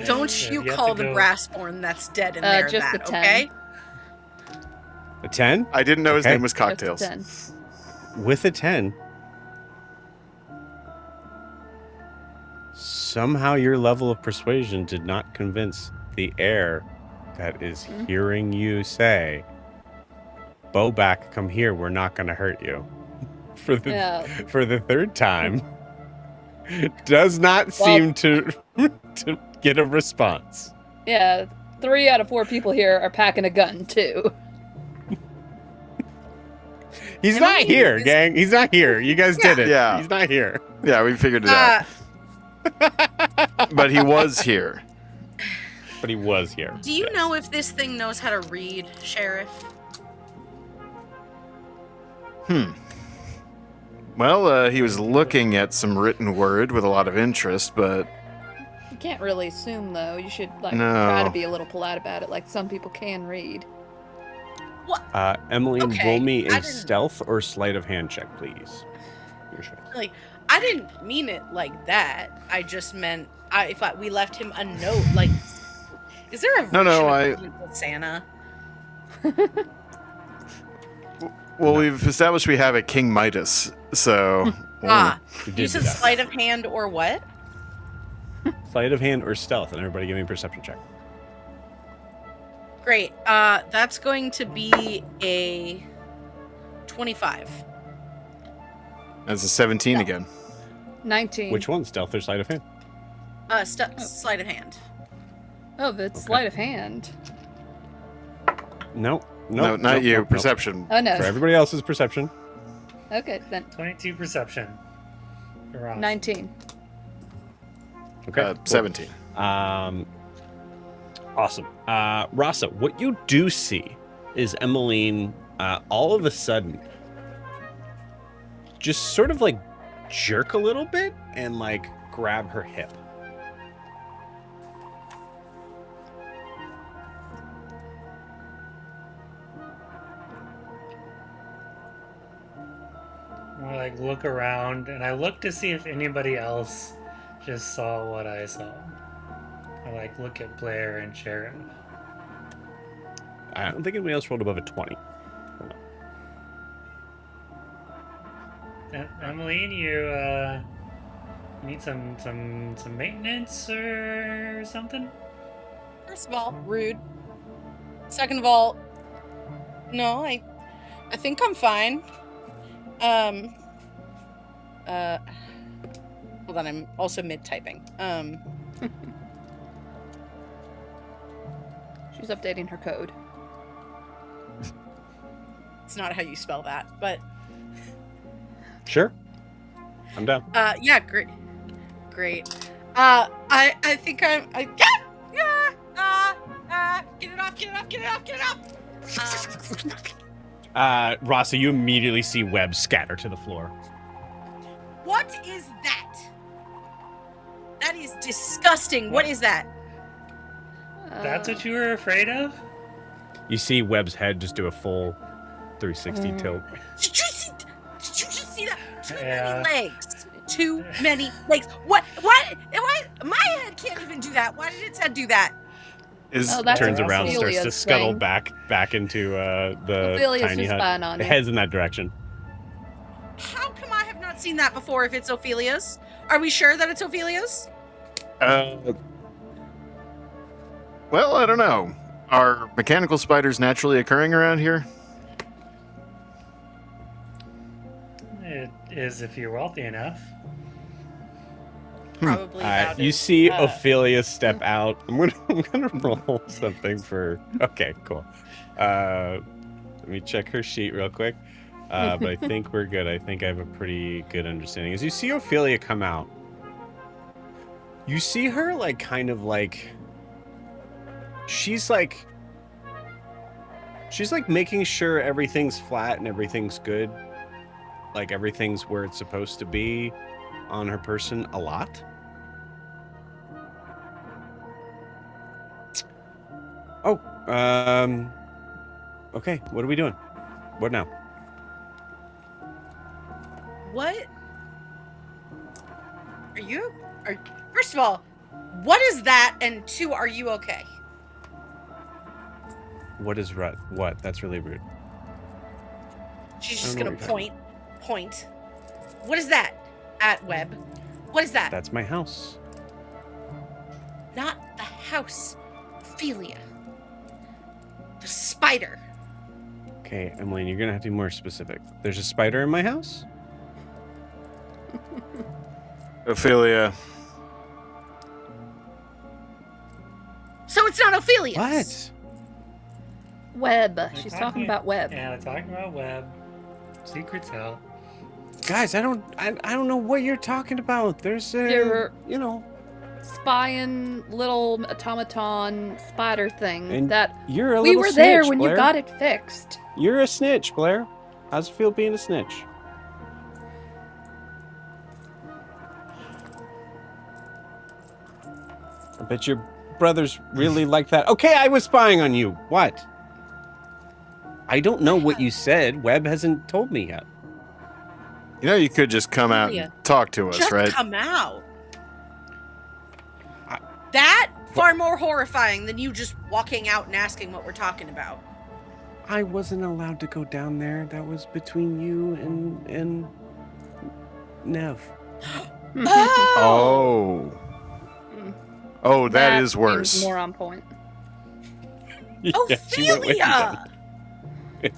Don't Yeah, you you have call to the go- brassborn that's dead in there just that, the 10. okay? A 10? I didn't know his Okay. name was Just a Cocktails. 10. With a 10. Somehow your level of persuasion did not convince the air that is hearing you say, Bobak, come here, we're not going to hurt you. For the third time. Does not seem to get a response. Yeah, 3 out of 4 people here are packing a gun, too. He's I not mean, here, it's- gang. He's not here. You guys did it. Yeah. He's not here. Yeah, we figured it out. But he was here. But he was here. Do you Yes. know if this thing knows how to read, Sheriff? Well, he was looking at some written word with a lot of interest, but You can't really assume, though. You should, like, No. try to be a little polite about it, like some people can read. Emmeline, Okay, roll me I a didn't- stealth or sleight of hand check, please. Your choice. Like, I didn't mean it like that. I just meant we left him a note. Like, is there a No, version of I- Evil Santa? well, we've established we have a King Midas, so Ah, You you did do said that. sleight of hand or what? Sleight of hand or stealth, and everybody give me a perception check. Great. That's going to be a 25. that's a 17 again. 19. Which one, stealth or sleight of hand? Sleight of hand. Oh, that's Okay. sleight of hand. No, No, not you. Perception. Oh, no. For everybody else's perception. Okay, then 22 perception. For Ross. 19. Okay. cool. 17. Awesome. Rasa, what you do see is Emmeline all of a sudden just sort of like jerk a little bit and like grab her hip. I like look around and I look to see if anybody else just saw what I saw. I like look at Blair and Sheriff. I don't think anybody else rolled above a 20. Emmeline, you need some maintenance or something? First of all, rude. Second of all, no, I think I'm fine. Hold on, I'm also mid-typing. She's updating her code. It's not how you spell that, but Sure. I'm down. yeah, great. I think get it off. Rasa, you immediately see webs scatter to the floor. What is that? That is disgusting. What is that? That's what you were afraid of? You see Webb's head just do a full 360 tilt. Did you just see that? Too Yeah. many legs. Too many legs. What? My head can't even do that. Why did its head do that? Oh, that's Turns what around, starts to Ophelia's scuttle thing. back into the Ophelia's tiny just hut. spying on It you. heads in that direction. How come I have not seen that before if it's Ophelia's? Are we sure that it's Ophelia's? Well, I don't know. Are mechanical spiders naturally occurring around here? It is if you're wealthy enough. Probably about You it. see Ophelia step out. I'm gonna roll something for. Okay, cool. Let me check her sheet real quick. But I think we're good. I think I have a pretty good understanding. As you see Ophelia come out, you see her like kind of like she's like making sure everything's flat and everything's good. Like everything's where it's supposed to be on her person a lot. Oh, okay. What are we doing? What now? What? First of all, what is that? And 2, are you okay? What is what? That's really rude. She's I just don't know gonna what you're point. What is that? At Webb. What is that? That's my house. Not the house, Ophelia. The spider. Okay, Emily, you're gonna have to be more specific. There's a spider in my house? Ophelia. So it's not Ophelia. What? Web. They're She's talking about Web. Yeah, they're talking about Web. Secrets out. Guys, I don't know what you're talking about. There's You're- you know, Spying little automaton spider thing And that you're a we little were there snitch, when Blair. you got it fixed. You're a snitch, Blair. How's it feel being a snitch? I bet your brothers really like that. Okay, I was spying on you. What? I don't know what you said. Webb hasn't told me yet. You know, you could just come out and talk to us, Just right? come out. I- That far more horrifying than you just walking out and asking what we're talking about. I wasn't allowed to go down there. That was between you and Nev. Oh. Oh, that is seems worse. More on point. Yeah, she went with you Ophelia! then.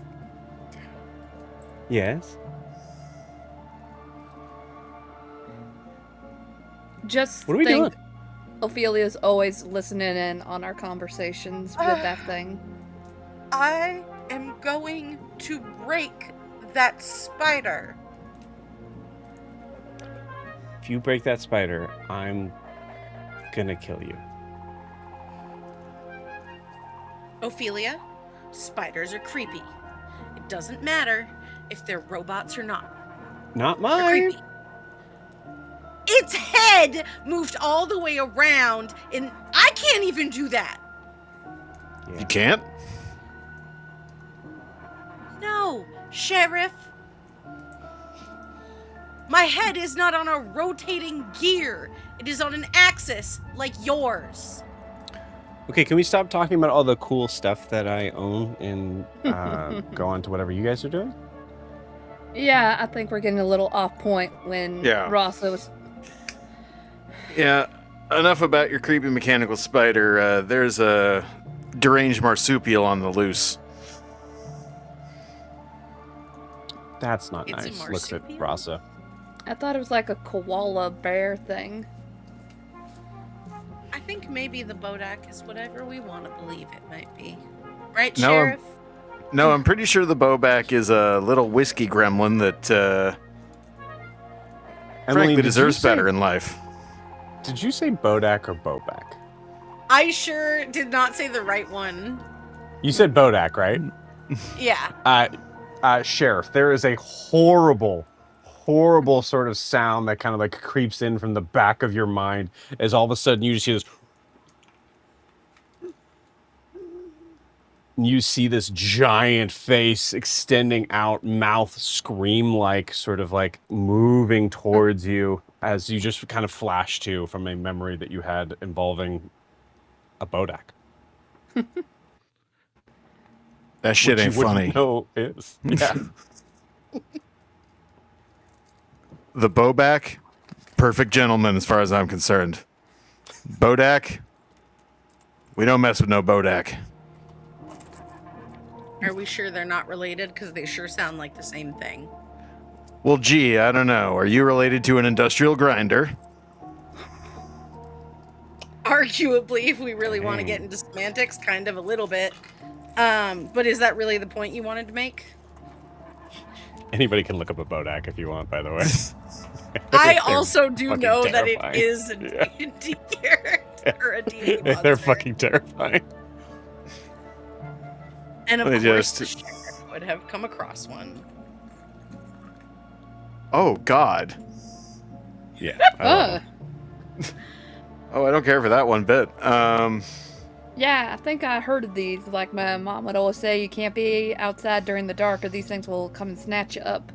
Yes. Just What are we think doing? Ophelia's always listening in on our conversations with that thing. I am going to break that spider. If you break that spider, I'm gonna kill you. Ophelia, spiders are creepy. It doesn't matter if they're robots or not. Not They're mine. creepy. Its head moved all the way around, and I can't even do that. Yeah. You can't? No, Sheriff. My head is not on a rotating gear. It is on an axis like yours. Okay, can we stop talking about all the cool stuff that I own and go on to whatever you guys are doing? Yeah, I think we're getting a little off point when Yeah. Rasa was. Yeah. Enough about your creepy mechanical spider. There's a deranged marsupial on the loose. That's not It's a nice. Looks at marsupial? Rasa. I thought it was like a koala bear thing. I think maybe the Bodak is whatever we want to believe it might be. Right, No, Sheriff? No, I'm pretty sure the bowback is a little whiskey gremlin that Emily, frankly did deserves you say- better in life. Did you say Bodak or Boback? I sure did not say the right one. You said Bodak, right? Yeah. Sheriff, there is a horrible sort of sound that kind of like creeps in from the back of your mind as all of a sudden you just hear this. You see this giant face extending out, mouth scream-like, sort of like moving towards you as you just kind of flash to from a memory that you had involving a Bodak. That shit Which ain't you wouldn't funny. know is. Yeah. The bowback, perfect gentleman as far as I'm concerned. Bodak, we don't mess with no Bodak. Are we sure they're not related? Because they sure sound like the same thing. Well, gee, I don't know. Are you related to an industrial grinder? Arguably, if we really want to Dang. get into semantics, kind of a little bit. But is that really the point you wanted to make? Anybody can look up a Bodak if you want, by the way. I They're also do fucking know that terrifying. it is a Yeah. D&D character or a D&D monster. They're fucking terrifying. And of They course, just- the sheriff would have come across one. Oh, God. Yeah. I love Ugh. them. Oh, I don't care for that one bit. Yeah, I think I heard of these. Like my mom would always say, you can't be outside during the dark or these things will come and snatch you up.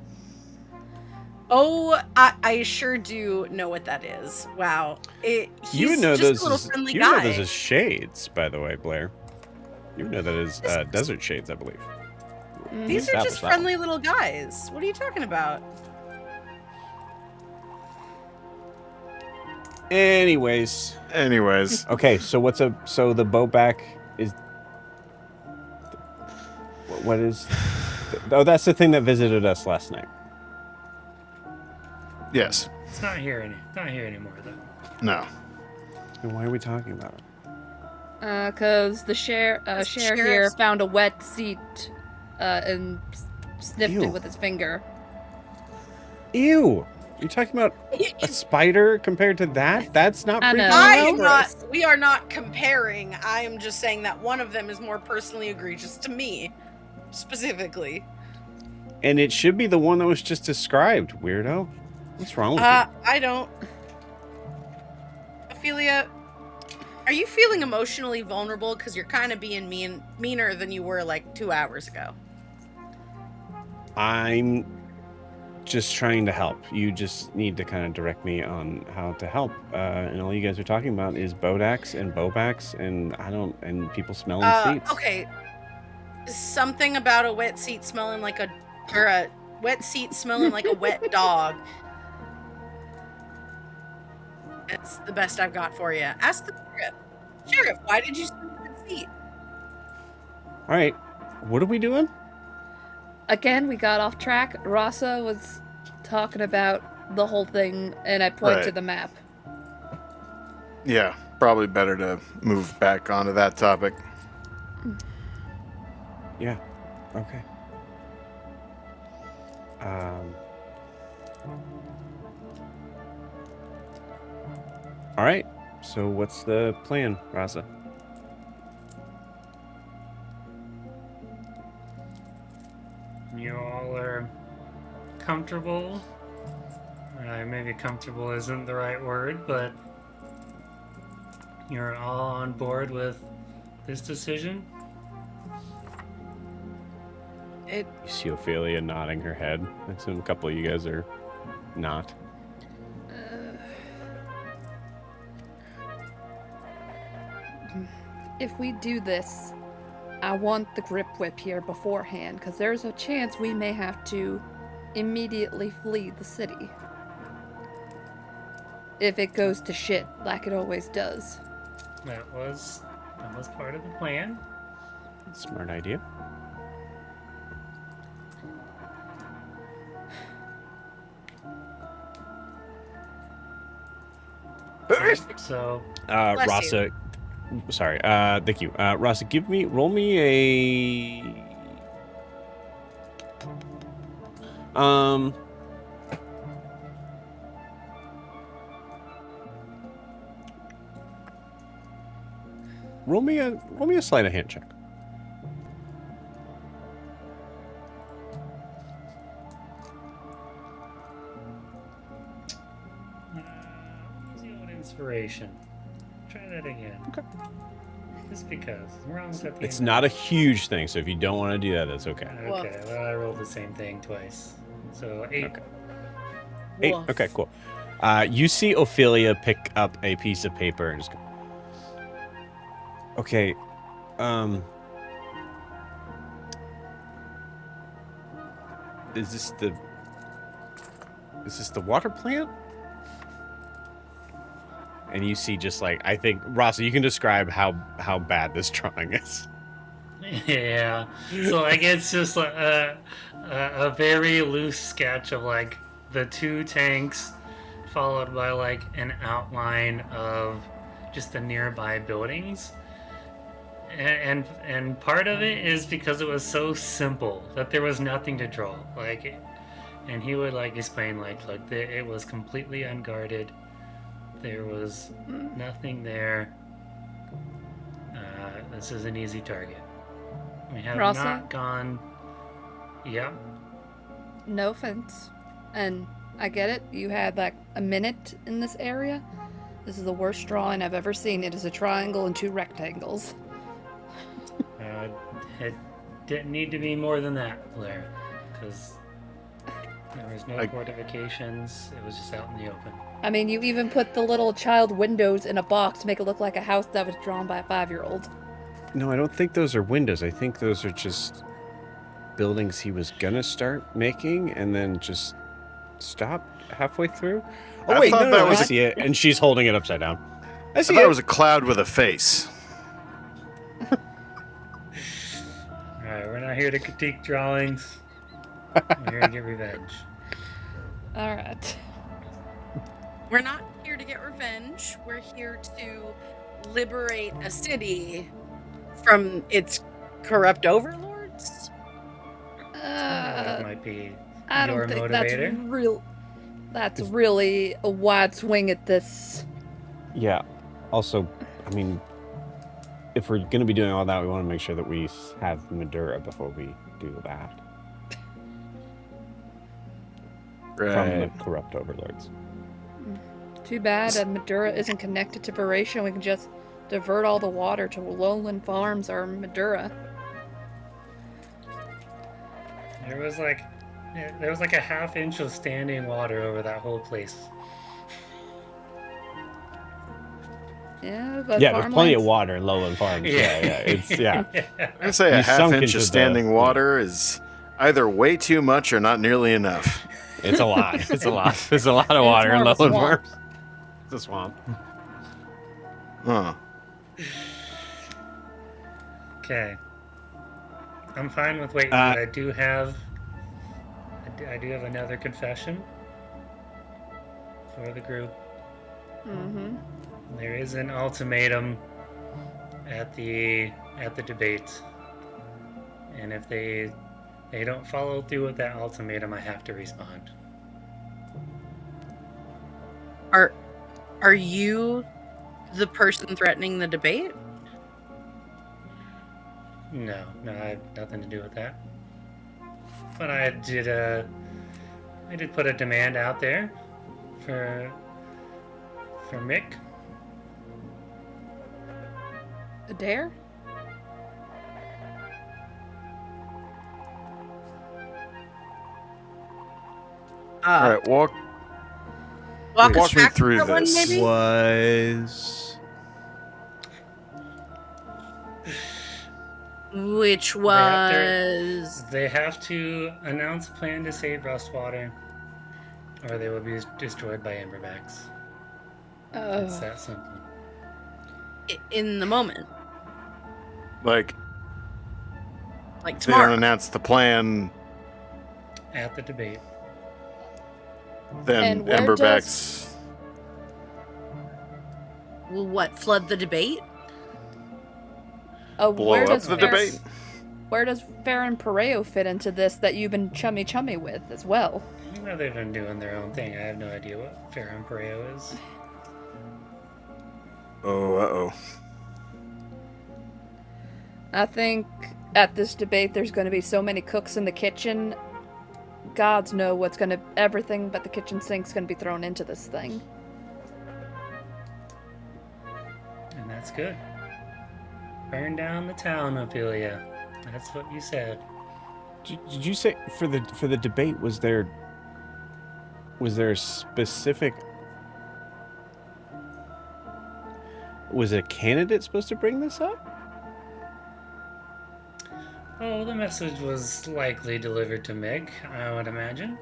Oh, I sure do know what that is. Wow. He's You would know just those a little as friendly you would know guy. those as shades, by the way, Blair. You would know that as desert shades, I believe. Mhm. These are just Established that one. friendly little guys. What are you talking about? Anyways, Anyways, so the boat back is what is? Oh, that's the thing that visited us last night. yes. It's not here anymore though. No. Then why are we talking about it? Because the sheriff here sheriff's- found a wet seat and sniffed Ew. it with his finger. Ew! You're talking about a spider compared to that? That's not I freaking know. I you am out? not. We are not comparing. I am just saying that one of them is more personally egregious to me, specifically. And it should be the one that was just described, weirdo. What's wrong with you? I don't. Ophelia, are you feeling emotionally vulnerable? Because you're kind of being meaner than you were like 2 hours ago. I'm just trying to help. You just need to kind of direct me on how to help. And all you guys are talking about is Bodax and Bobax, and people smelling seats. Okay. Something about a wet seat smelling like a wet seat smelling like a wet dog. It's the best I've got for you. Ask the sheriff. Sheriff, why did you smell that seat? All right, what are we doing? Again, we got off track. Rasa was talking about the whole thing, and I point to Right. the map. Yeah, probably better to move back onto that topic. Yeah. Okay. All right. So what's the plan, Rasa? You all are comfortable. Maybe comfortable isn't the right word, but you're all on board with this decision. You see Ophelia nodding her head. I assume a couple of you guys are not. If we do this, I want the grip whip here beforehand, because there's a chance we may have to immediately flee the city. If it goes to shit, like it always does. That was part of the plan. Smart idea. So Bless Rasa, sorry. Thank you. Rasa, roll me a, roll me a sleight of hand check. use the old inspiration. Try that again. Okay. Just because we're almost at the It's end. not a huge thing, so if you don't want to do that, that's okay. Okay, well, I rolled the same thing twice. So 8. Okay. 8. Woof. Okay, cool. You see Ophelia pick up a piece of paper and just go. Okay. Is this the water plant? And you see just like, I think, Rasa, you can describe how bad this drawing is. Yeah. So like it's just like a very loose sketch of like the 2 tanks, followed by like an outline of just the nearby buildings. And part of it is because it was so simple that there was nothing to draw. Like, and he would like explain like it was completely unguarded. There was nothing there. This is an easy target. We have Rasa? not gone. Yep. No offense. And I get it. You had like a minute in this area. This is the worst drawing I've ever seen. It is a triangle and 2 rectangles. It didn't need to be more than that, Blair. Because There was no I- fortifications. It was just out in the open. I mean, you even put the little child windows in a box to make it look like a house that was drawn by a 5-year-old. No, I don't think those are windows. I think those are just buildings he was gonna start making and then just stopped halfway through. Oh I wait, thought no, that no, I was a- see it, and she's holding it upside down. I I see thought it. it was a cloud with a face. Alright, we're not here to critique drawings. We're here to get revenge. All right. We're not here to get revenge. We're here to liberate a city from its corrupt overlords. That might be I your don't think motivator. That's really a wide swing at this. Yeah. Also, I mean, if we're gonna be doing all that, we want to make sure that we have Madura before we do that from the corrupt overlords. Too bad Madura isn't connected to Vraxia. We can just divert all the water to Lowland Farms or Madura. There was like a half-inch of standing water over that whole place. Yeah, but Yeah, there's plenty of farmlands- water in Lowland Farms. Yeah, it's yeah. I'd say a You half sunk inch into of the- standing water is either way too much or not nearly enough. It's a lot. It's a lot. There's a lot of It's water in more of a Lowland swamp. Farms. It's a swamp. Huh. Okay. I'm fine with waiting, Uh, but I do have another confession for the group. Mhm. There is an ultimatum at the debate, and if they don't follow through with that ultimatum, I have to respond. Are you the person threatening the debate? No, I have nothing to do with that. But I did put a demand out there for Mick. Adair? All right, walk Walk us walk me back through that one, this. maybe? Was Which They was They have to announce a plan to save Rustwater, or they will be destroyed by Emberbacks. It's Oh. that simple. in the moment, like like they don't tomorrow. announce the plan, At the debate. then And where Emberbacks. Will what flood the debate? Blow Where up does the Fer- debate. Where does Farron Pareo fit into this that you've been chummy with as well? You know they've been doing their own thing. I have no idea what Farron Pareo is. Oh, uh-oh. I think at this debate there's going to be so many cooks in the kitchen. Gods know what's going to... Everything but the kitchen sink's going to be thrown into this thing. And that's good. Burn down the town, Ophelia. That's what you said. did you say for the debate was there a specific, was a candidate supposed to bring this up? Oh, the message was likely delivered to Meg, I would imagine.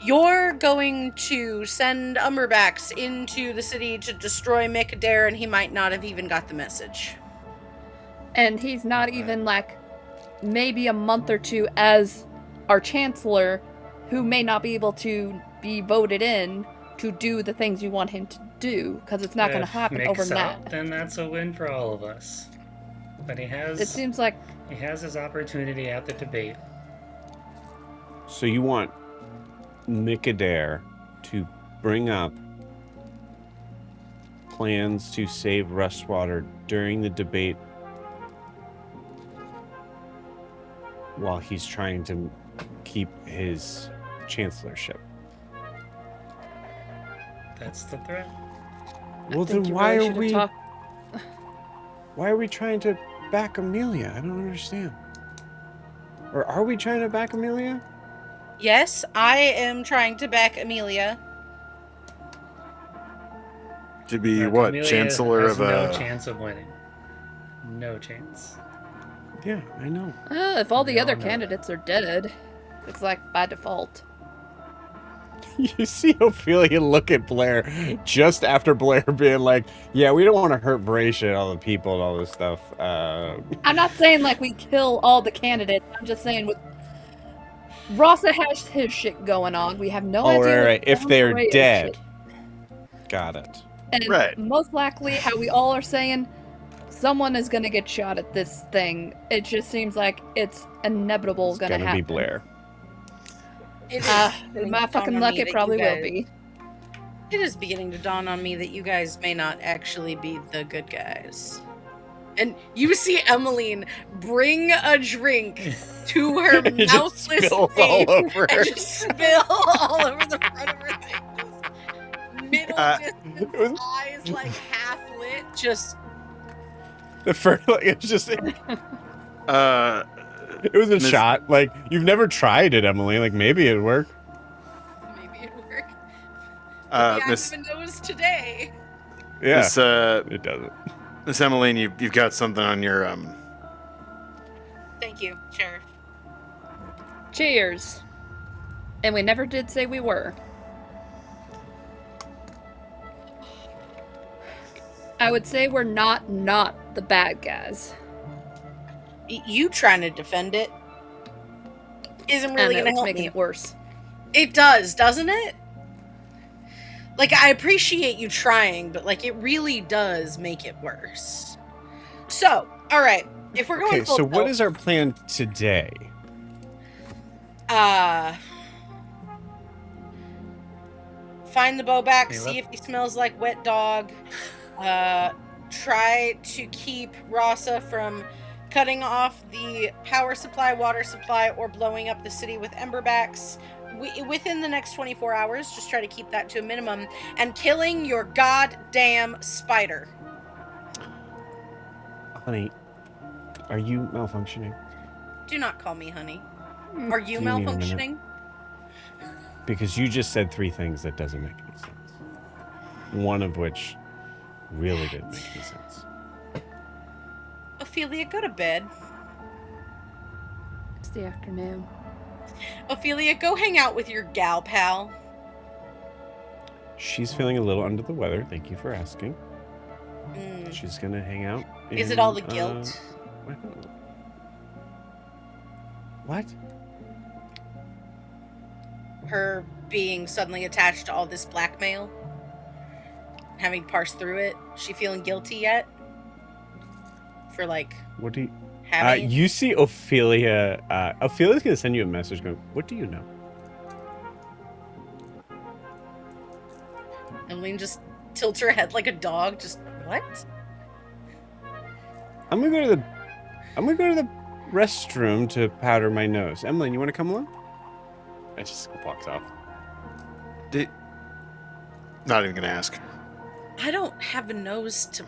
You're going to send Umberbacks into the city to destroy Mick Adair, and he might not have even got the message. And he's not even like maybe a month or two as our chancellor, who may not be able to be voted in to do the things you want him to do, because it's not going to If happen Mick's overnight. out, then that's a win for all of us. But he It has seems like his opportunity at the debate. So you want Mick Adair to bring up plans to save Rustwater during the debate while he's trying to keep his chancellorship. That's the threat. Well, I think then you why really are should have we talked- why are we trying to back Amelia? I don't understand. Or are we trying to back Amelia? Yes, I am trying to back Amelia. To be Look, what? Amelia Chancellor has of no a. chance of winning. No chance. Yeah, I know. If all We the all other know candidates are dead, looks like by default. You see Ophelia look at Blair just after Blair being like, yeah, we don't want to hurt Bracia and all the people and all this stuff. I'm not saying like we kill all the candidates. I'm just saying with Rasa has his shit going on. We have no Oh, idea right, what right. If they're Raya's dead. shit. Got it. And Right. most likely, how we all are saying, someone is gonna get shot at this thing. It just seems like it's inevitable It's gonna gonna happen. be Blair. It is With beginning my to dawn fucking on luck, me it that probably you will guys- be. It is beginning to dawn on me that you guys may not actually be the good guys. And you see Emmeline bring a drink to her It just mouthless spills face all over her. and just spill all over the front of her thing. Just middle distance, It was- eyes like half lit, just The first, like, it's just, it was a Miss- shot. Like, you've never tried it, Emily. Like, maybe it'd work. maybe it worked. Maybe I Miss even knows today. Yeah, Miss it doesn't. Miss Emmeline, you've got something on your Thank you, Sheriff. Cheers. And we never did say we were. I would say we're not the bad guys. You trying to defend it isn't really and going to it's help making me. it worse. It does, doesn't it? Like, I appreciate you trying, but, like, it really does make it worse. So, all right. If we're going Okay, full so what tilt, is our plan today? find the bow back, Hey, see look. if he smells like wet dog. Try to keep Rasa from cutting off the power supply, water supply, or blowing up the city with emberbacks. Within the next 24 hours, just try to keep that to a minimum. And killing your goddamn spider. Honey, are you malfunctioning? Do not call me honey. Are you Do you need a minute? malfunctioning? Because you just said three things that doesn't make any sense. One of which really didn't make any sense. Ophelia, go to bed. It's the afternoon. Ophelia, go hang out with your gal pal. She's feeling a little under the weather. Thank you for asking. Mm. She's gonna hang out. Is it in, all the guilt? What? Her being suddenly attached to all this blackmail? Having parsed through it? She feeling guilty yet? For, like, What do you? having it? You see Ophelia. Ophelia's gonna send you a message going, "What do you know?" Emmeline just tilts her head like a dog. Just, what? I'm gonna go to the restroom to powder my nose. Emily, you want to come along? I just walks off. Not even gonna ask. I don't have a nose to...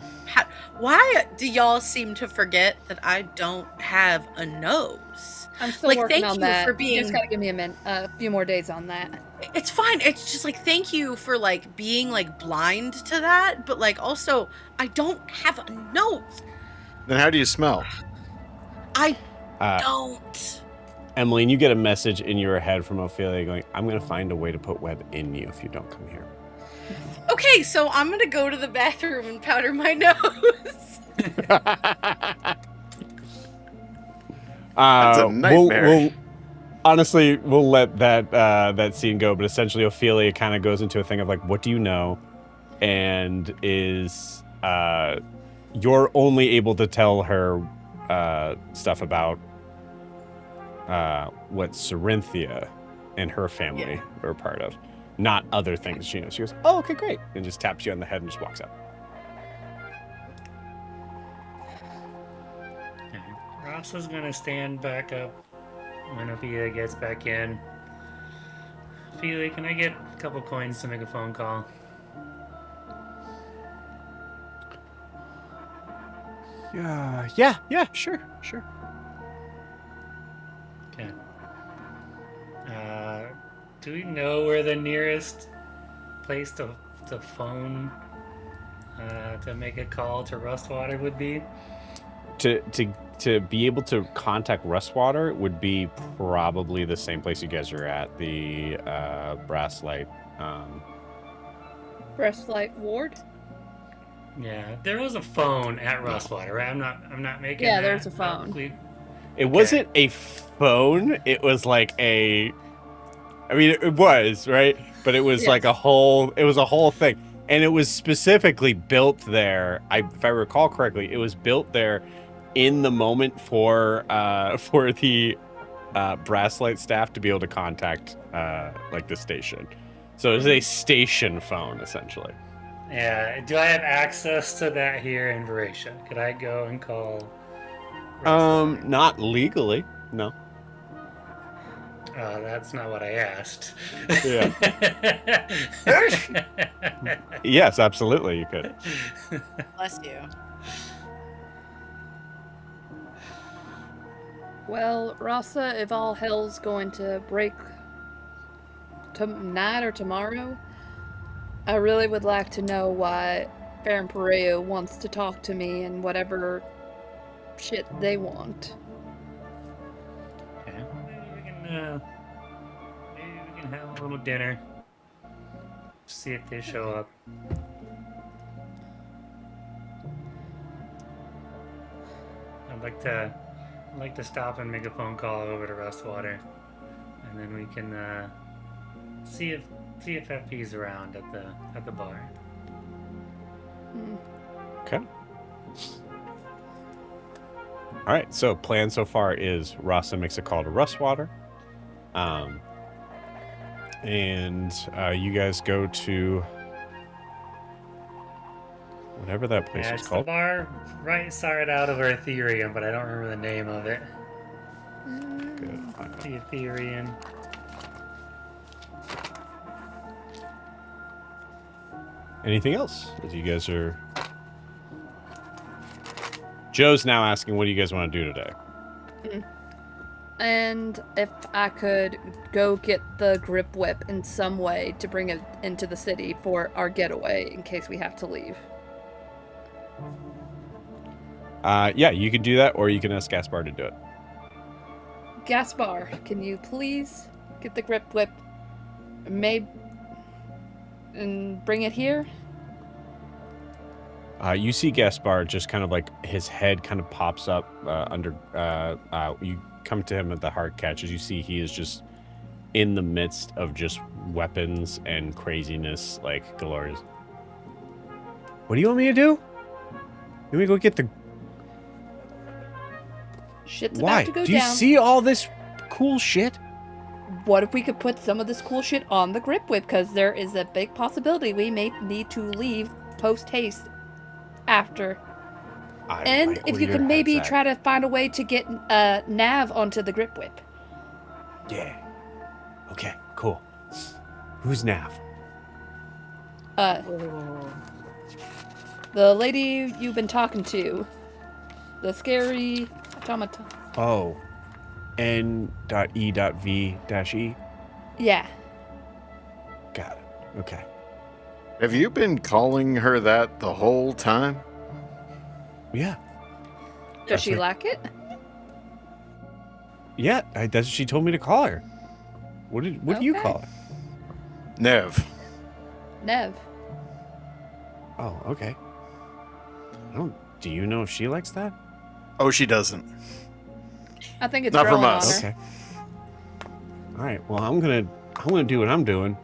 Why do y'all seem to forget that I don't have a nose? I'm still Like, working thank on you that. for You being- just gotta give me a few more days on that. It's fine. It's just like, thank you for like being like blind to that, but like also I don't have a nose. Then how do you smell? I Uh, don't. Emily, you get a message in your head from Ophelia going, "I'm gonna find a way to put web in you if you don't come here." Okay, so I'm gonna go to the bathroom and powder my nose. That's a nightmare. Honestly, we'll let that scene go. But essentially, Ophelia kind of goes into a thing of like, "What do you know?" And is you're only able to tell her stuff about what Cerinthia and her family are a part of, not other things she knows. She goes, "Oh, okay, great," and just taps you on the head and just walks out. Ross is gonna stand back up when Ophelia gets back in. Ophelia, can I get a couple coins to make a phone call? Yeah, sure. Okay. Do we know where the nearest place to phone to make a call to Rustwater would be? To be able to contact Rustwater would be probably the same place you guys are at, the Brasslight. Brasslight Ward? Yeah, there was a phone at Rustwater, right? I'm not making. Yeah, that there's a phone. It wasn't a phone. It was like a. I mean, it was right, but it was like a whole. It was a whole thing, and it was specifically built there. If I recall correctly, it was built there in the moment for the Brasslight staff to be able to contact like the station. So it was a station phone essentially. Yeah. Do I have access to that here in Vraxia? Could I go and call? Rustwater? Not legally, no. That's not what I asked. Yeah. Yes, absolutely, you could. Bless you. Well, Rasa, if all hell's going to break tonight or tomorrow, I really would like to know why Baron Perea wants to talk to me and whatever shit they want. Okay. Maybe we can have a little dinner. See if they show up. I'd like to stop and make a phone call over to Rustwater, and then we can see if FP's around at the bar. Okay. All right. So plan so far is Rasa makes a call to Rustwater, and you guys go to whatever that place Yeah, is it's called. the bar right side out of Ethereum, but I don't remember the name of it. Good. The Ethereum. Anything else? As you guys are. Joe's now asking, what do you guys want to do today? And if I could go get the grip whip in some way to bring it into the city for our getaway in case we have to leave. Yeah, you can do that, or you can ask Gaspar to do it. Gaspar, can you please get the grip whip made and bring it here? You see Gaspar just kind of like his head kind of pops up under. You come to him at the hard catch as you see he is just in the midst of just weapons and craziness like galore. What do you want me to do? Let me go get the. Shit's Why? about to go Do you down. see all this cool shit? What if we could put some of this cool shit on the grip whip? Because there is a big possibility we may need to leave post haste after. And if you could maybe try to find a way to get Nav onto the grip whip. Yeah. Okay, cool. Who's Nav? The lady you've been talking to. The scary automaton. Oh. N.E.V-E? Yeah. Got it. Okay. Have you been calling her that the whole time? Yeah. Does she like it? Yeah, that's what she told me to call her. What do you Okay. call her? Nev. Nev. Oh, okay. Do you know if she likes that? Oh, she doesn't. I think it's Not from growing on us. her. Okay. All right. Well, I'm gonna do what I'm doing.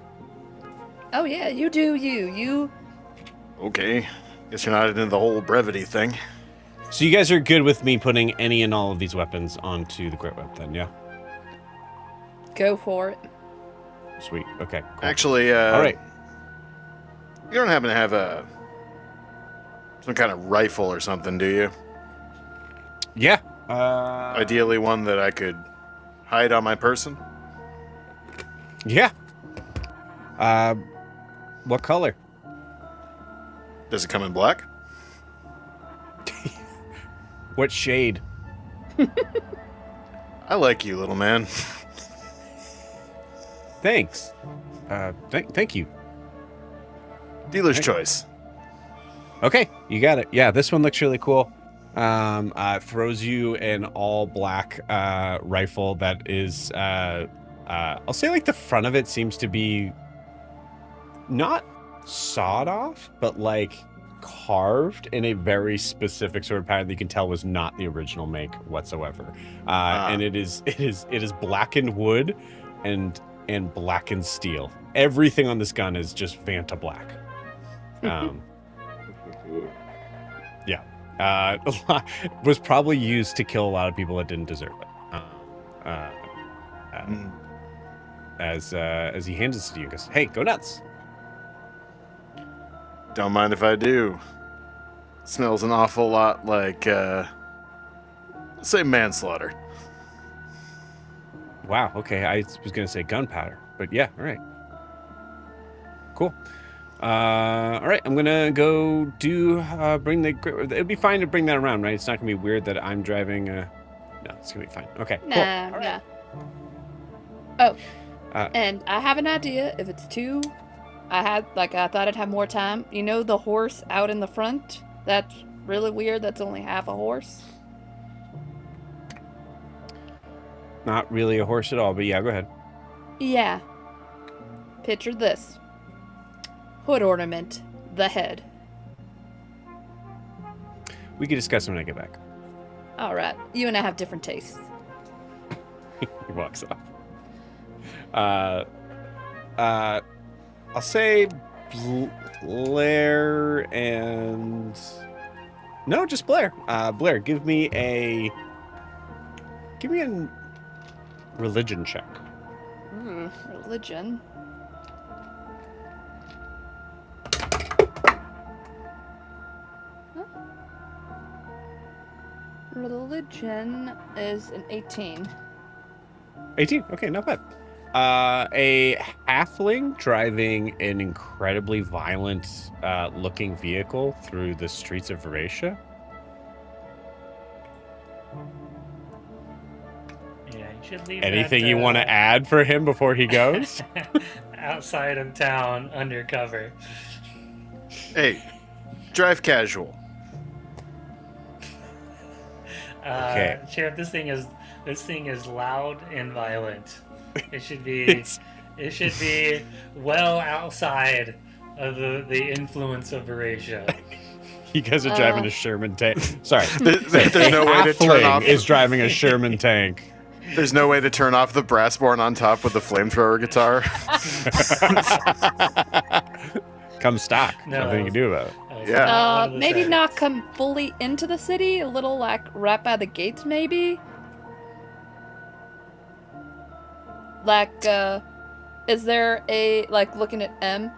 Oh yeah, you do you. You Okay. Guess you're not into the whole brevity thing. So you guys are good with me putting any and all of these weapons onto the Grit Whip, then? Yeah. go for it. Sweet. Okay. Cool. Actually, all right. You don't happen to have some kind of rifle or something, do you? Yeah. Ideally, one that I could hide on my person. Yeah. What color? Does it come in black? What shade? I like you, little man. Thanks. Thank you. Dealer's Right. choice. Okay, you got it. Yeah, this one looks really cool. Throws you an all black rifle that is I'll say like the front of it seems to be not sawed off, but like carved in a very specific sort of pattern that you can tell was not the original make whatsoever. And it is blackened wood and blackened steel. Everything on this gun is just Vanta black. Yeah. Was probably used to kill a lot of people that didn't deserve it. As he hands it to you, he goes, "Hey, go nuts." Don't mind if I do. Smells an awful lot like, say, manslaughter. Wow. Okay, I was gonna say gunpowder, but yeah. All right. Cool. All right. I'm gonna go do bring the. It'd be fine to bring that around, right? It's not gonna be weird that I'm driving. No, it's gonna be fine. Okay. Cool. Nah, All right. nah. Oh, and I have an idea. If it's two, I thought I'd have more time. You know the horse out in the front? That's really weird. That's only half a horse. Not really a horse at all, but yeah, go ahead. Yeah. Picture this. Hood ornament. The head. We can discuss when I get back. All right. You and I have different tastes. He walks off. I'll say Blair and no, just Blair. Blair, give me a religion check. Religion. Huh? Religion is an 18. 18. Okay, not bad. A halfling driving an incredibly violent looking vehicle through the streets of Vraxia. Yeah, you should leave. Anything you want to add for him before he goes? Outside of town, undercover. Hey, drive casual. Okay. Sheriff, this thing is loud and violent. It should be well outside of the influence of Vraxia. You guys are driving a Sherman tank. Sorry. There's no way to turn off. Is driving a Sherman tank. There's no way to turn off the brassborn on top with the flamethrower guitar. Come stock. No. Nothing you can do about it. Yeah. Maybe not come fully into the city. A little like right by the gates, maybe. Like, is there a, like, looking at M,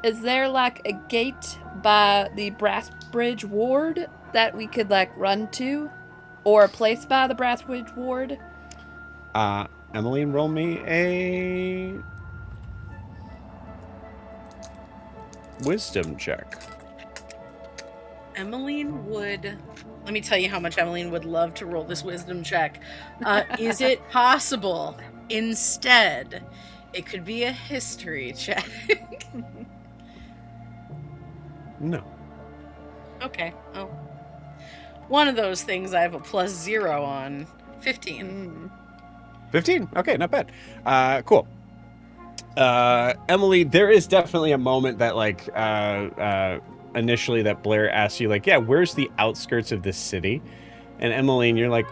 is there, like, a gate by the Brassbridge Ward that we could, like, run to? Or a place by the Brassbridge Ward? Emmeline, roll me a wisdom check. Emmeline would. Let me tell you how much Emmeline would love to roll this wisdom check. Is it possible? Instead, it could be a history check. No. Okay. Oh. One of those things I have a +0 on. 15. 15. Okay, not bad. Cool. Emily, there is definitely a moment that, like, initially that Blair asked you, like, yeah, where's the outskirts of this city? And Emmeline, you're like,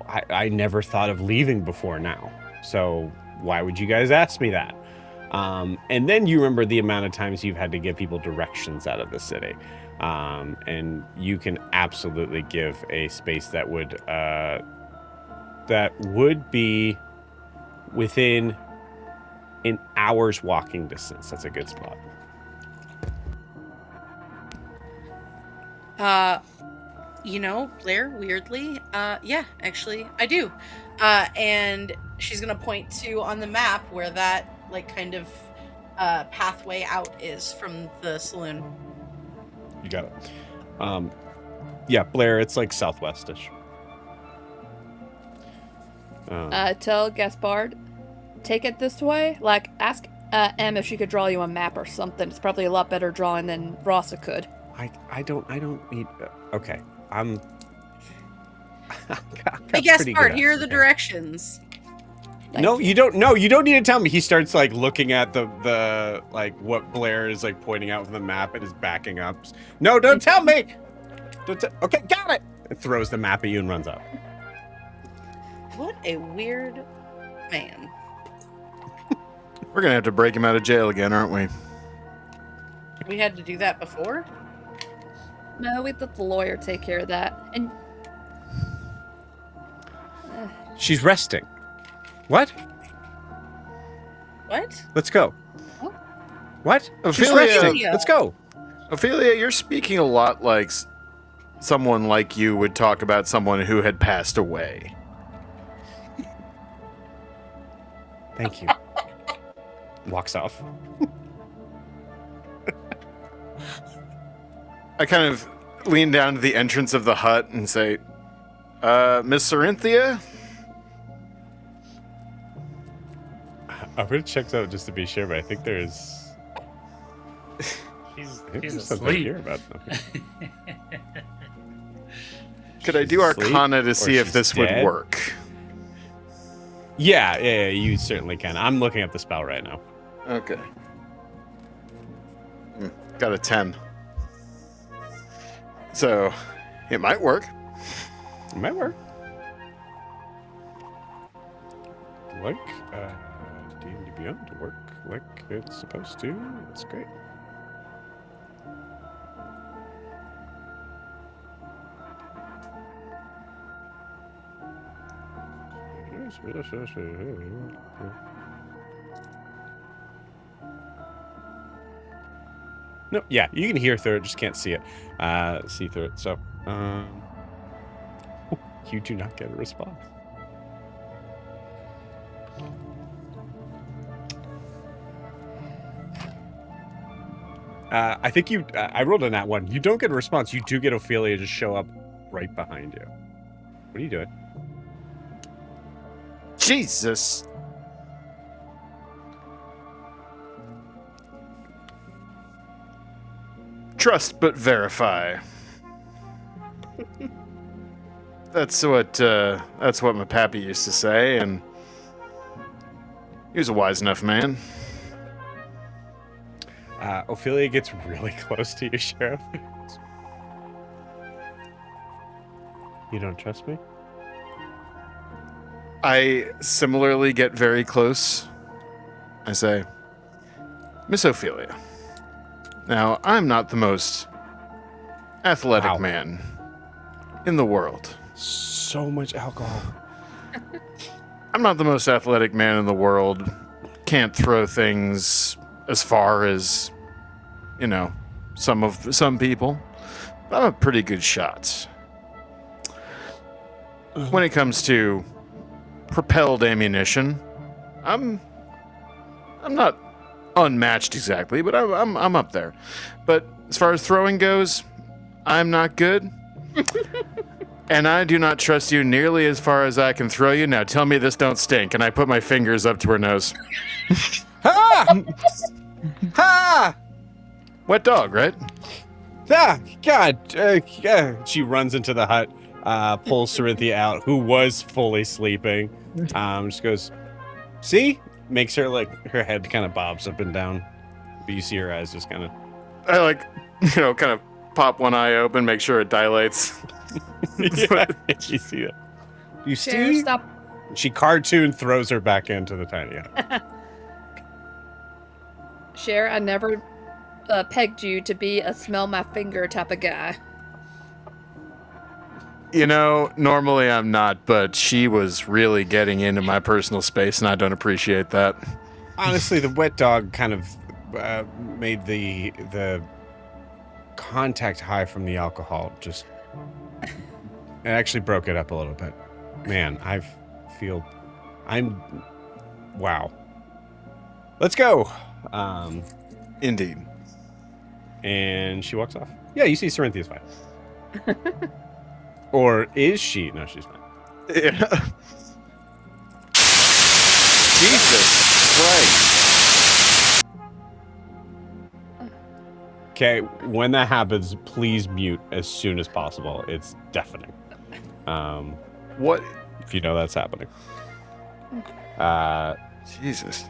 I never thought of leaving before now. So why would you guys ask me that? And then you remember the amount of times you've had to give people directions out of the city. And you can absolutely give a space that would be within an hour's walking distance. That's a good spot. Blair, weirdly, yeah, actually, I do. And she's gonna point to on the map where that, like, kind of pathway out is from the saloon. You got it. Yeah, Blair, it's like southwestish. Tell Gaspard, take it this way. Like, ask Em if she could draw you a map or something. It's probably a lot better drawing than Rossa could. I don't need. Okay, I'm Hey, Gaspard, here are the directions. No, you don't. No, you don't need to tell me. He starts like looking at the like what Blair is like pointing out from the map and is backing up. No, don't tell me. Okay, got it. And throws the map at you and runs out. What a weird man. We're gonna have to break him out of jail again, aren't we? We had to do that before? No, we let the lawyer take care of that. And She's resting. What? What? Let's go. What? What? She's Ophelia. resting. Let's go. Ophelia, you're speaking a lot like someone like you would talk about someone who had passed away. Thank you. Walks off. I kind of lean down to the entrance of the hut and say, Miss Cerinthia? I'm gonna check out just to be sure, but I think there's. She's Something asleep. here about Could I do asleep, Arcana to or see if she's this dead? would work? Yeah, you certainly can. I'm looking at the spell right now. Okay. Got a 10. So, it might work. It might work. Like, D&D Beyond to work like it's supposed to. That's great. No, yeah, you can hear through it, just can't see it. See through it. So, you do not get a response. I think you. I rolled a nat 1. You don't get a response. You do get Ophelia just show up right behind you. What are you doing? Jesus! Trust but verify. That's what my pappy used to say, and he was a wise enough man. Ophelia gets really close to you, Sheriff. You don't trust me? I similarly get very close. I say, Miss Ophelia. Now, I'm not the most athletic Wow. man in the world. So much alcohol. I'm not the most athletic man in the world. Can't throw things as far as, some people. But I'm a pretty good shot. When it comes to propelled ammunition, I'm not unmatched exactly, but I'm up there. But as far as throwing goes, I'm not good. And I do not trust you nearly as far as I can throw you. Now tell me this don't stink. And I put my fingers up to her nose. Ha! Ha! Wet dog, right? Ah! God! Yeah. She runs into the hut, pulls Cerinthia out, who was fully sleeping. Just goes, see? Makes her, her head kind of bobs up and down. But you see her eyes just kind of... I kind of pop one eye open, make sure it dilates. Yeah, you see it. You Sheriff, see? stop. She cartoon throws her back into the tiny hut. Cher, I never pegged you to be a smell my finger type of guy. Normally I'm not, but she was really getting into my personal space, and I don't appreciate that. Honestly, the wet dog kind of made the contact high from the alcohol just... It actually broke it up a little bit. Man, wow. Let's go. Indeed. And she walks off. Yeah, you see Cerinthia's fine. Or is she? No, she's fine. Yeah. Jesus Christ. Okay, when that happens, please mute as soon as possible. It's deafening. What? If you know that's happening. Jesus.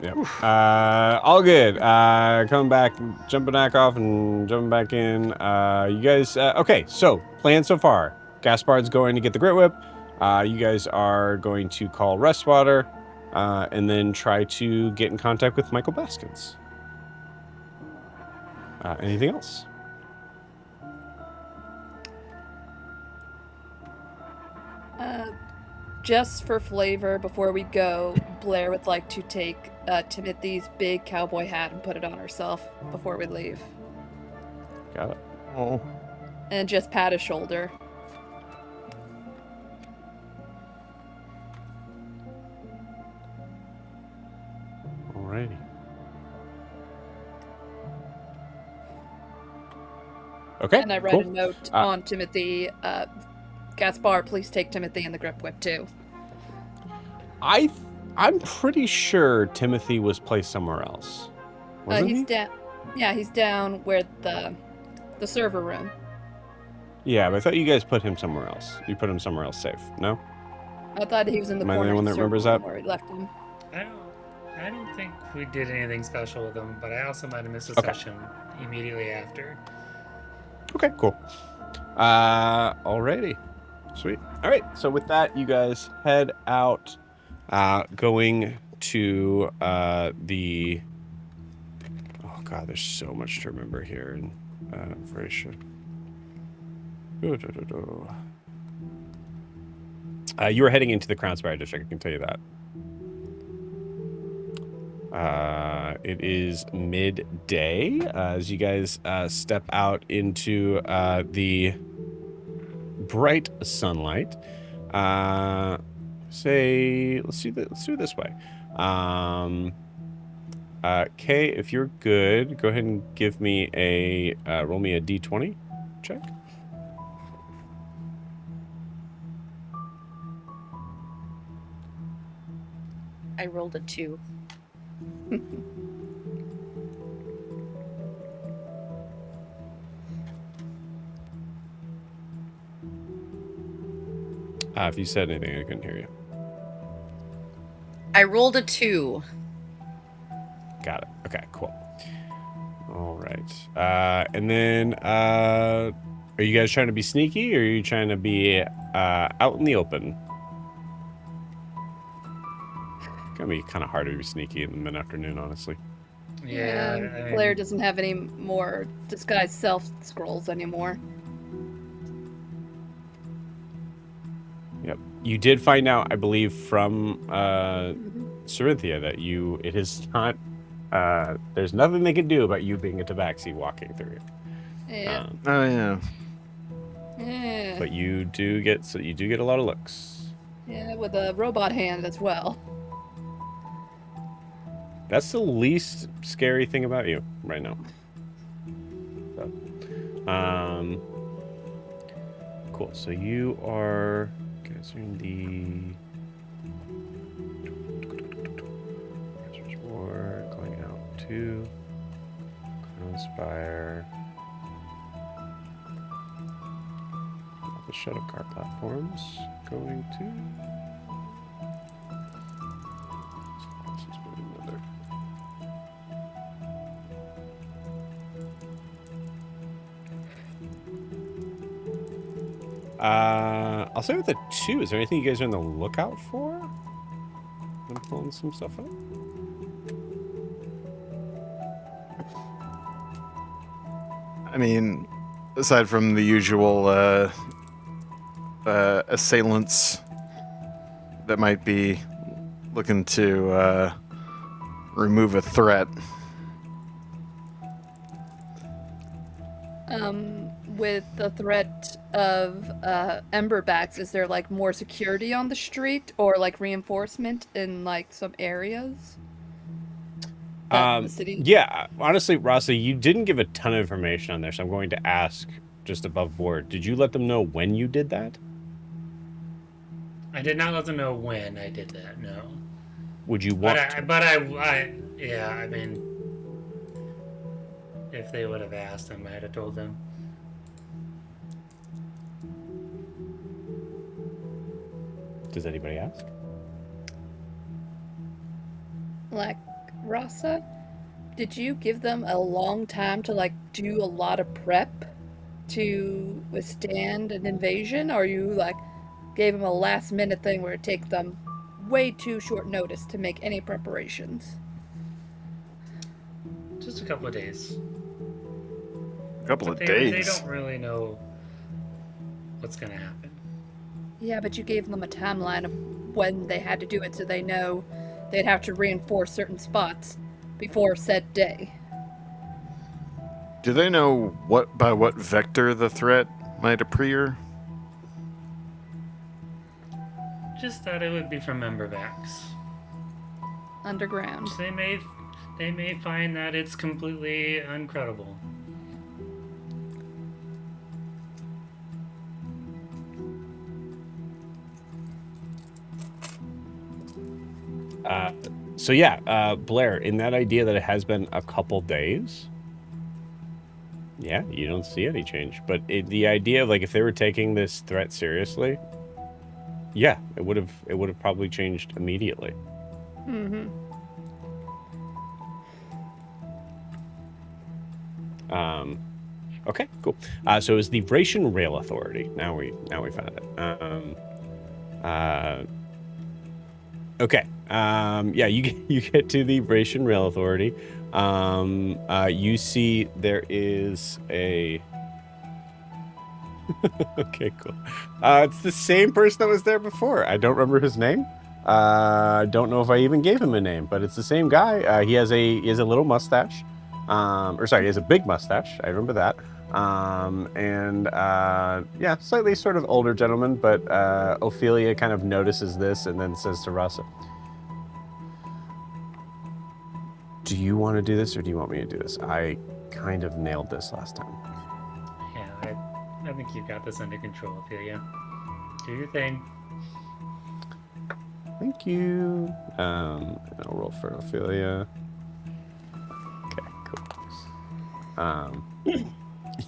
Yep. All good. Coming back, jumping back off and jumping back in. You guys, okay, so plan so far. Gaspard's going to get the Grit Whip. You guys are going to call Restwater, and then try to get in contact with Michael Baskins. Anything else? Just for flavor, before we go, Blair would like to take Timothy's big cowboy hat and put it on herself before we leave. Got it. Oh. And just pat his shoulder. Alrighty. Okay. And I read cool. a note on Timothy. Gaspar, please take Timothy in the grip whip too. I'm pretty sure Timothy was placed somewhere else. Wasn't He's he? down. Yeah, he's down where the server room. Yeah, but I thought you guys put him somewhere else. You put him somewhere else safe. No? I thought he was in the Am I the corner. only one of that the remembers server that? room where we left him. I don't think we did anything special with him, but I also might have missed a Okay. session immediately after. Okay, cool. Alrighty. Sweet. Alright, so with that, you guys head out, going to, the... Oh god, there's so much to remember here in, Vraxia. You were heading into the Crown Spire District, I can tell you that. It is midday as you guys step out into the bright sunlight. Let's do it this way. Kay, if you're good, go ahead and give me a roll me a d20 check. I rolled a 2. If you said anything, I couldn't hear you. I rolled a 2. Got it. Okay, cool. All right. And then, are you guys trying to be sneaky, or are you trying to be out in the open? Gonna be kind of hard to be sneaky in the mid-afternoon, honestly. Yeah, I mean, Blair doesn't have any more disguised self scrolls anymore. Yep. You did find out, I believe, from Cerinthia that it is not. There's nothing they can do about you being a tabaxi walking through it. Yeah. Oh yeah. Yeah. But you do get a lot of looks. Yeah, with a robot hand as well. That's the least scary thing about you right now. So, cool. So you are guessing more going out to Crown Spire. The shuttle car platforms going to. I'll say with the 2, is there anything you guys are on the lookout for? I'm pulling some stuff up. I mean, aside from the usual assailants that might be looking to remove a threat. With the threat of Emberbacks, is there like more security on the street or like reinforcement in like some areas? The city? Yeah, honestly, Rasa, you didn't give a ton of information on there, so I'm going to ask just above board. Did you let them know when you did that? I did not let them know when I did that. No. Would you want to? Yeah. I mean, if they would have asked, I might have told them. Does anybody ask? Like, Rasa, did you give them a long time to, like, do a lot of prep to withstand an invasion? Or you, like, gave them a last-minute thing where it takes them way too short notice to make any preparations? Just a couple of days. A couple of They days. don't really know what's gonna happen. Yeah, but you gave them a timeline of when they had to do it so they know they'd have to reinforce certain spots before said day. Do they know by what vector the threat might appear? Just thought it would be from member backs. Underground. They may find that it's completely uncredible. So yeah, Blair, in that idea that it has been a couple days, yeah, you don't see any change. But the idea of, like, if they were taking this threat seriously, yeah, it would have probably changed immediately. Mm-hmm. Okay, cool. So it was the Vraxian Rail Authority. Now we found it. Okay. Yeah, you get to the Vraxian Rail Authority. You see there is a. Okay, cool. It's the same person that was there before. I don't remember his name. I don't know if I even gave him a name, but it's the same guy. He has a little mustache. He has a big mustache. I remember that. Yeah, slightly sort of older gentleman, but Ophelia kind of notices this and then says to Rasa, "Do you want to do this or do you want me to do this? I kind of nailed this last time." Yeah, I think you've got this under control, Ophelia. Do your thing. Thank you. And I'll roll for Ophelia. Okay, cool.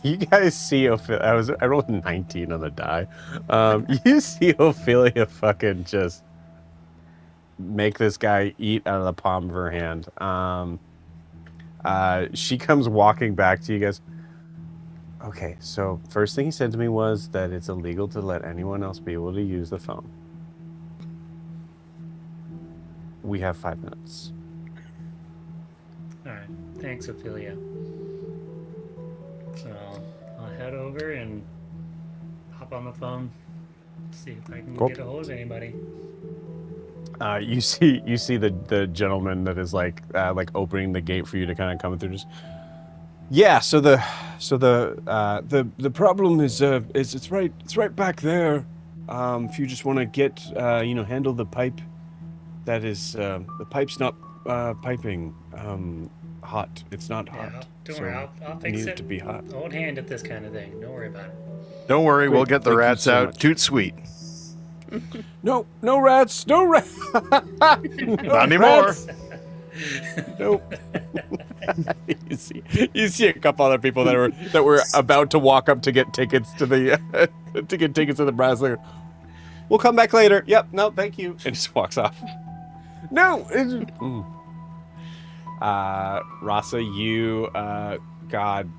You guys see Ophelia. I rolled 19 on the die. You see Ophelia fucking just make this guy eat out of the palm of her hand. She comes walking back to you guys. Okay, so first thing he said to me was that it's illegal to let anyone else be able to use the phone. We have 5 minutes. All right. Thanks, Ophelia. So I'll head over and hop on the phone, see if I can Cool. get a hold of anybody. You see the gentleman that is like opening the gate for you to kind of come through. Just yeah. So the problem is it's right back there. If you just want to get handle the pipe, that is the pipe's not piping hot. It's not hot. Yeah, don't worry, I'll fix need it. it to be hot. Old hand at this kind of thing. Don't worry about it. Don't worry, we'll Great, get the thank you rats so out. much. Toot sweet. No rats. No rats. Not anymore. Nope. you see a couple other people that were about to walk up to get tickets to the Brasslight. We'll come back later. Yep. No, thank you. And just walks off. No. Rasa, you God,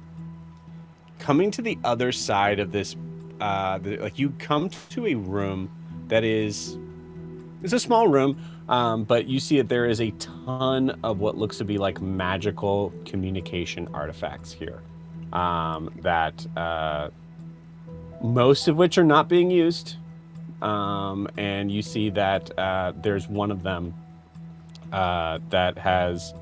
coming to the other side of this, you come to a room that it's a small room. But you see that there is a ton of what looks to be like magical communication artifacts here. That most of which are not being used. And you see that there's one of them that has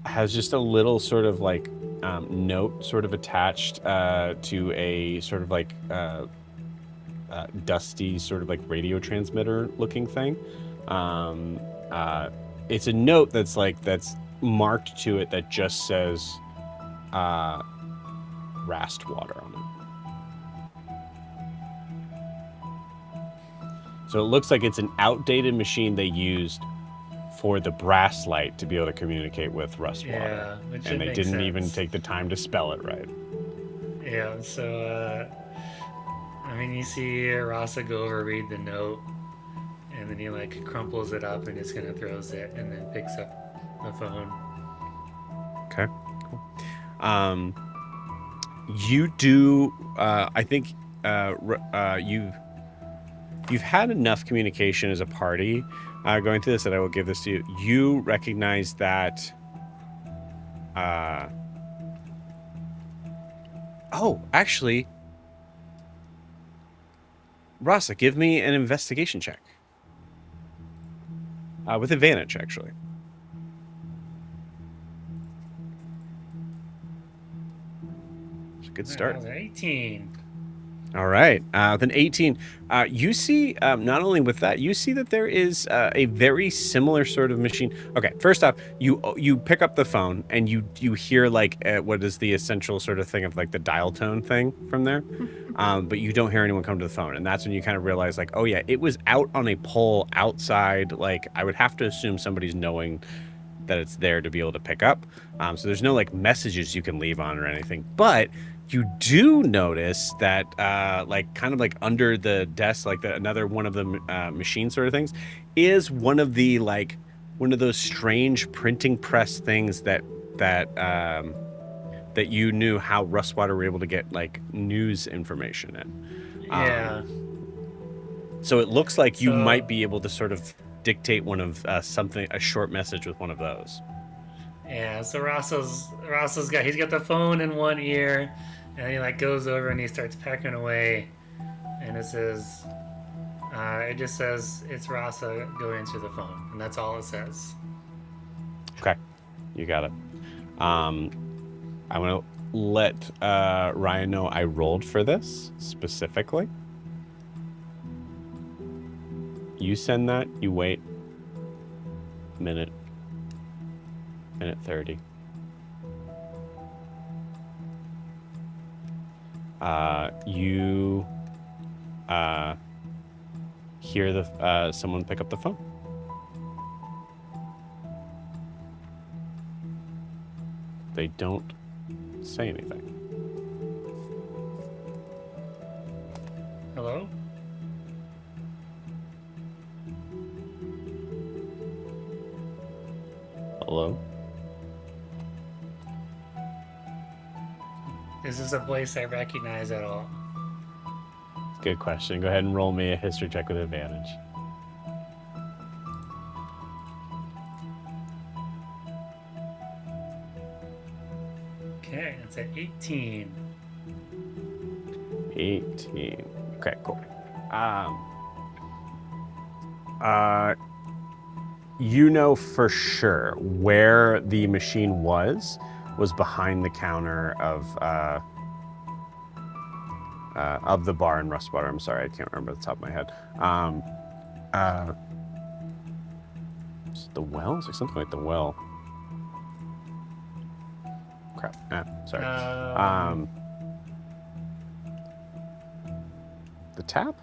has just a little sort of like note sort of attached to a sort of like dusty sort of like radio transmitter looking thing. It's a note that's marked to it that just says rast water on it. So it looks like it's an outdated machine they used for the Brasslight to be able to communicate with rust water. Yeah, which And they makes didn't even sense. take the time to spell it right. Yeah, so, I mean, you see Rasa go over, read the note, and then he, like, crumples it up and just kind of throws it and then picks up the phone. Okay, cool. You do, I think, you've had enough communication as a party going through this that I will give this to you. You recognize that, oh, actually, Rasa, give me an investigation check. With advantage, actually. It's a good start. That was 18. All right. With an 18, you see, not only with that, you see that there is a very similar sort of machine. Okay, first off, you pick up the phone and you hear like what is the essential sort of thing of like the dial tone thing from there, but you don't hear anyone come to the phone, and that's when you kind of realize like, oh yeah, it was out on a pole outside. Like I would have to assume somebody's knowing that it's there to be able to pick up. So there's no like messages you can leave on or anything, but you do notice that like kind of like under the desk, like another one of the machine sort of things is one of the like one of those strange printing press things that you knew how Rustwater were able to get like news information in. Yeah. So it looks like you might be able to sort of dictate one of a short message with one of those. Yeah, so Rasa's he's got the phone in one ear, and he like goes over and he starts pecking away, and it says, it just says it's Rasa, go answer the phone, and that's all it says. Okay, you got it. I'm gonna let Ryan know I rolled for this specifically. You send that, you wait minute 30. You hear the someone pick up the phone. They don't say anything. Hello? Hello? Is this a voice I recognize at all? Good question. Go ahead and roll me a history check with advantage. Okay, it's at 18. 18. Okay, cool. You know for sure where the machine was behind the counter of the bar in Rustwater. I'm sorry, I can't remember at the top of my head. The well? It's like something like the well. Crap. Sorry. The tap?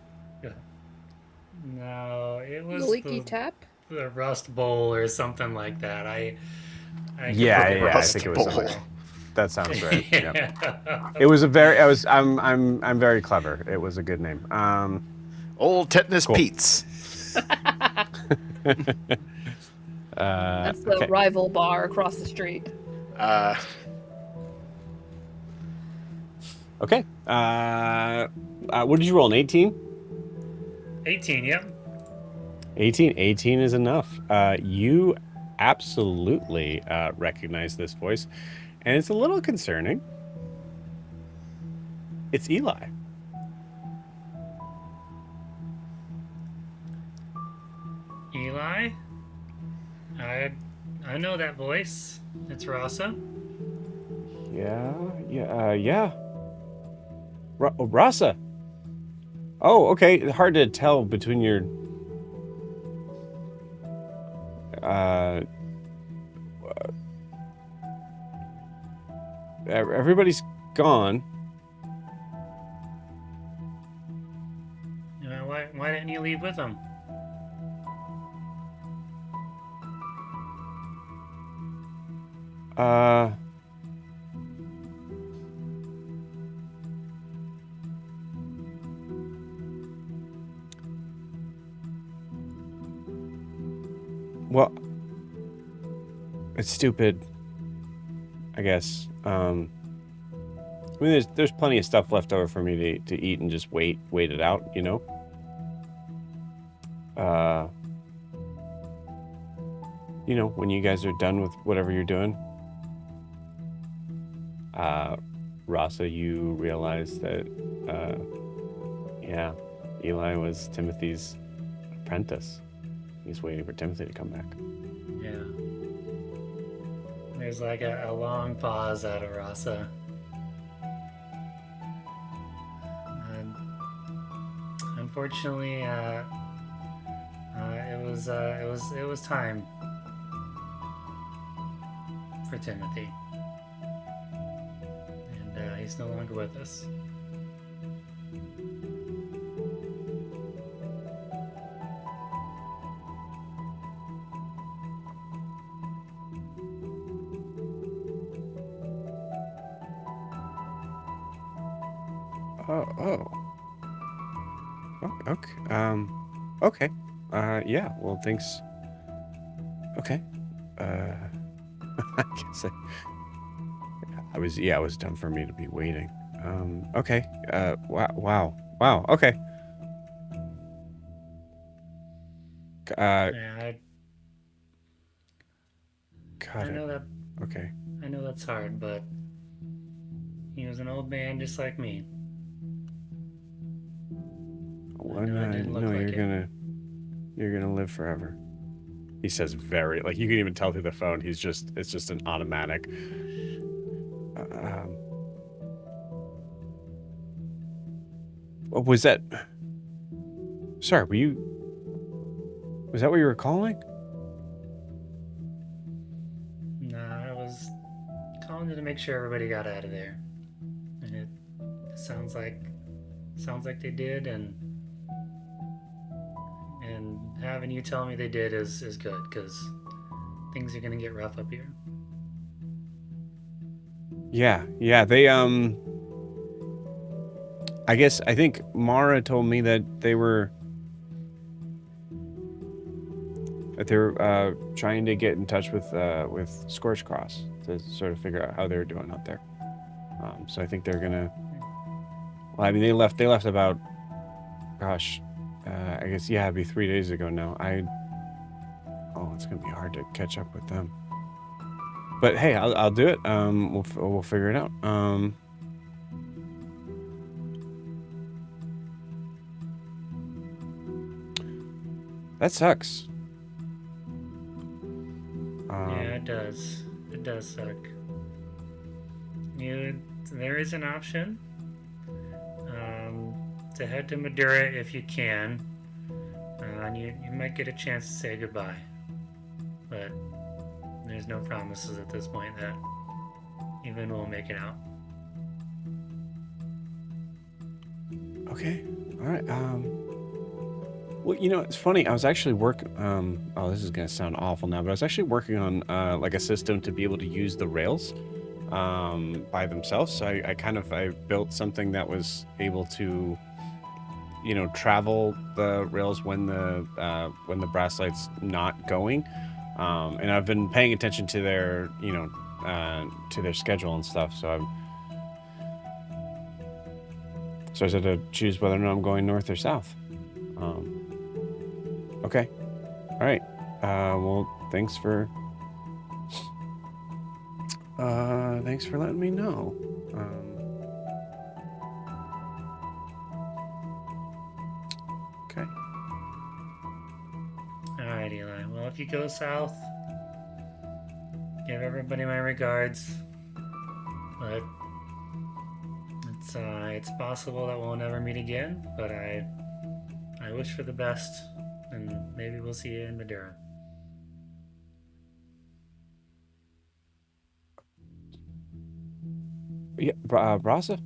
No, it was The leaky tap? the rust bowl or something like that. I Yeah, I think it was something. That sounds right. Yeah. It was a very. I'm very clever. It was a good name. Old Tetanus cool. Pete's. That's the rival bar across the street. Okay. What did you roll? An 18? 18, yep. 18 is enough. You absolutely recognize this voice, and it's a little concerning. It's Eli. Eli? I know that voice. It's Rasa. Yeah. Rasa. Oh, okay. Hard to tell between your. Everybody's gone. why didn't you leave with him? Well, it's stupid, I guess. I mean, there's plenty of stuff left over for me to eat and just wait it out, you know. You know, when you guys are done with whatever you're doing, Rasa, you realize that, yeah, Eli was Timothy's apprentice. He's waiting for Timothy to come back. Yeah. There's like a long pause out of Rasa. And unfortunately, it was time for Timothy, and he's no longer with us. Oh. Okay. Okay. Yeah. Well, thanks. Okay. I guess I was done for me to be waiting. Okay. Wow. Okay. Yeah, God. I know that. Okay. I know that's hard, but he was an old man just like me. Well, know it didn't look like you're gonna live forever. He says very, like, you can even tell through the phone. It's just an automatic. Was that? Sorry, was that what you were calling? Nah, I was calling to make sure everybody got out of there, and it sounds like they did, and having you tell me they did is good, because things are gonna get rough up here. Yeah, they I think Mara told me that they were trying to get in touch with Scorch Cross to sort of figure out how they were doing out there. So I think they're gonna. Well, I mean, they left about, gosh, I guess, yeah, it'd be 3 days ago now. Oh, it's gonna be hard to catch up with them. But hey, I'll do it. We'll figure it out. That sucks. Yeah, it does. It does suck. There is an option to head to Madeira if you can, and you might get a chance to say goodbye. But there's no promises at this point that even we'll make it out. Okay. All right. Well, you know, it's funny. I was actually working. Oh, this is gonna sound awful now, but I was actually working on like a system to be able to use the rails by themselves. So I built something that was able to, you know, travel the rails when the Brasslight's not going. And I've been paying attention to their, you know, to their schedule and stuff. So I had to choose whether or not I'm going north or south. Okay. All right. Well, thanks for letting me know. Okay. All right, Eli. Well, if you go south, give everybody my regards. But it's possible that we'll never meet again. But I wish for the best, and maybe we'll see you in Madeira. Yeah, Brasa?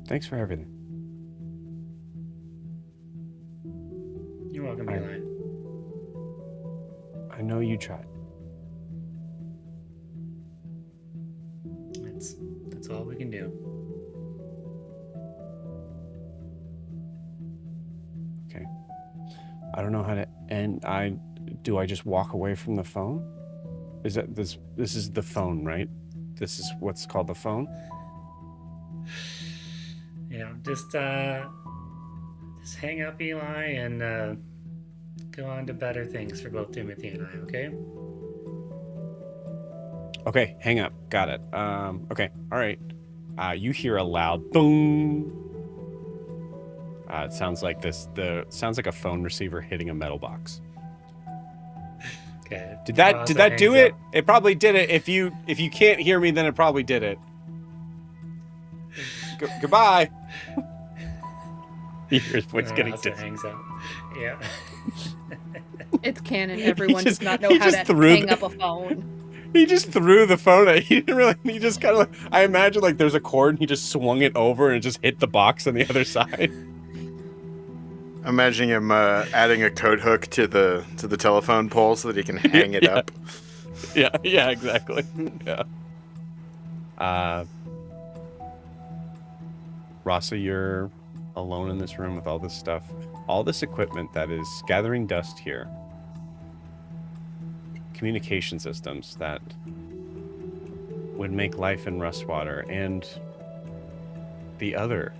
Thanks for everything. You're welcome, I- Eli. I know you tried. That's all we can do. Okay. I don't know how to end. Do I just walk away from the phone? Is that this is the phone, right? This is what's called the phone? Just hang up, Eli, and go on to better things for both Timothy and I, okay? Okay, hang up. Got it. Okay, all right. You hear a loud boom. It sounds like sounds like a phone receiver hitting a metal box. Okay. Did that Rosa do hangs it? up. It probably did it. If you can't hear me, then it probably did it. Goodbye. Your voice getting Rosa dis- hangs up. Yeah. It's canon. Everyone just- does not know he how just to threw hang the- up a phone. He just threw the phone at he didn't really he just kind of I imagine like there's a cord and he just swung it over and it just hit the box on the other side. Imagining him adding a code hook to the telephone pole so that he can hang it Yeah. up. Yeah, exactly. Yeah. Rasa, you're alone in this room with all this stuff, all this equipment that is gathering dust here. Communication systems that would make life in Rustwater and the other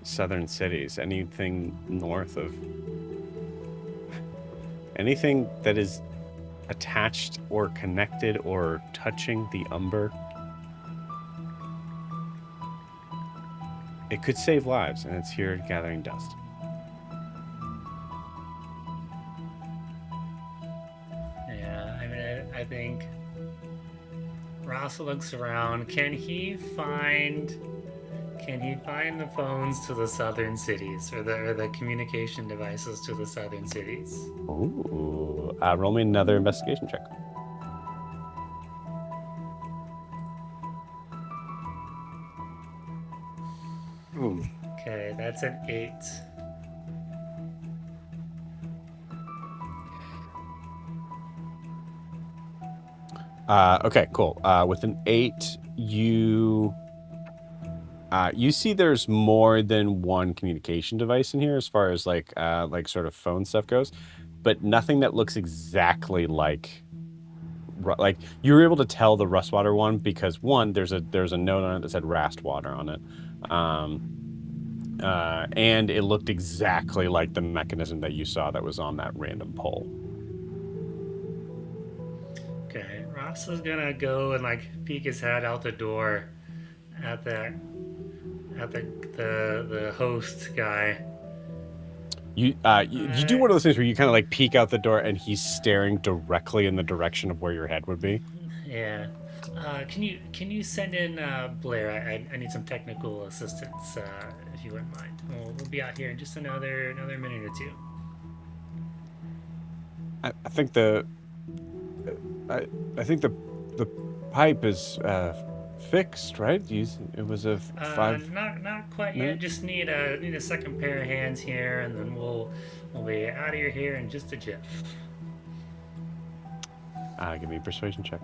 southern cities, anything north of, anything that is attached or connected or touching the Umber, it could save lives, and it's here gathering dust. Yeah, I mean, I think Rasa looks around. Can he find the phones to the southern cities, or the communication devices to the southern cities? Ooh. Roll me another investigation check. Ooh. Okay, that's an 8. Okay, cool. With an 8, you see there's more than one communication device in here as far as like sort of phone stuff goes, but nothing that looks exactly like you were able to tell the Rustwater one because one, there's a note on it that said Rastwater on it. And it looked exactly like the mechanism that you saw that was on that random pole. Okay, Rasa's gonna go and like peek his head out the door at the host guy. You do one of those things where you kind of like peek out the door and he's staring directly in the direction of where your head would be. Yeah. Can you send in Blair? I need some technical assistance if you wouldn't mind. We'll be out here in just another minute or two. I think the pipe is fixed, right? It was a 5. Not quite yet. minutes? Just need a second pair of hands here, and then we'll be out of here in just a jiff. Give me a persuasion check.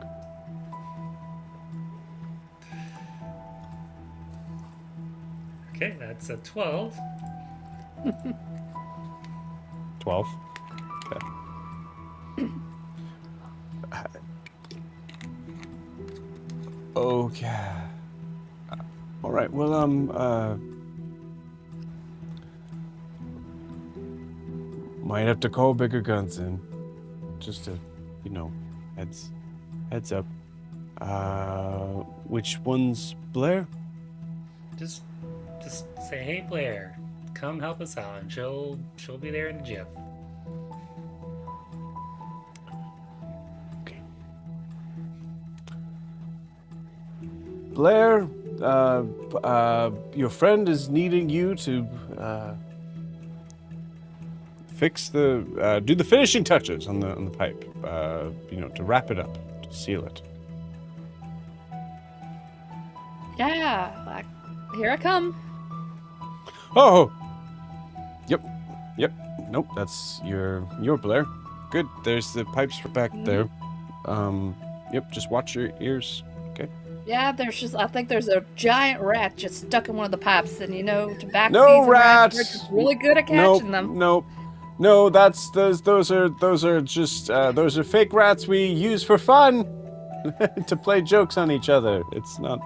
Okay, that's a 12. 12. Okay. Okay. All right. Well, might have to call bigger guns in, just to, heads up. Which one's Blair? Just say, hey Blair, come help us out, and she'll be there in a jiff. Okay. Blair, your friend is needing you to fix do the finishing touches on the pipe. To wrap it up, to seal it. Yeah, here I come. Oh. Yep. Nope. That's your Blair. Good. There's the pipes back there. Yep. Just watch your ears. Okay. Yeah, I think there's a giant rat just stuck in one of the pipes, and tobacco No season rats are rats. just really good at Nope. catching them. Nope. No, those are just those are fake rats we use for fun to play jokes on each other. It's not.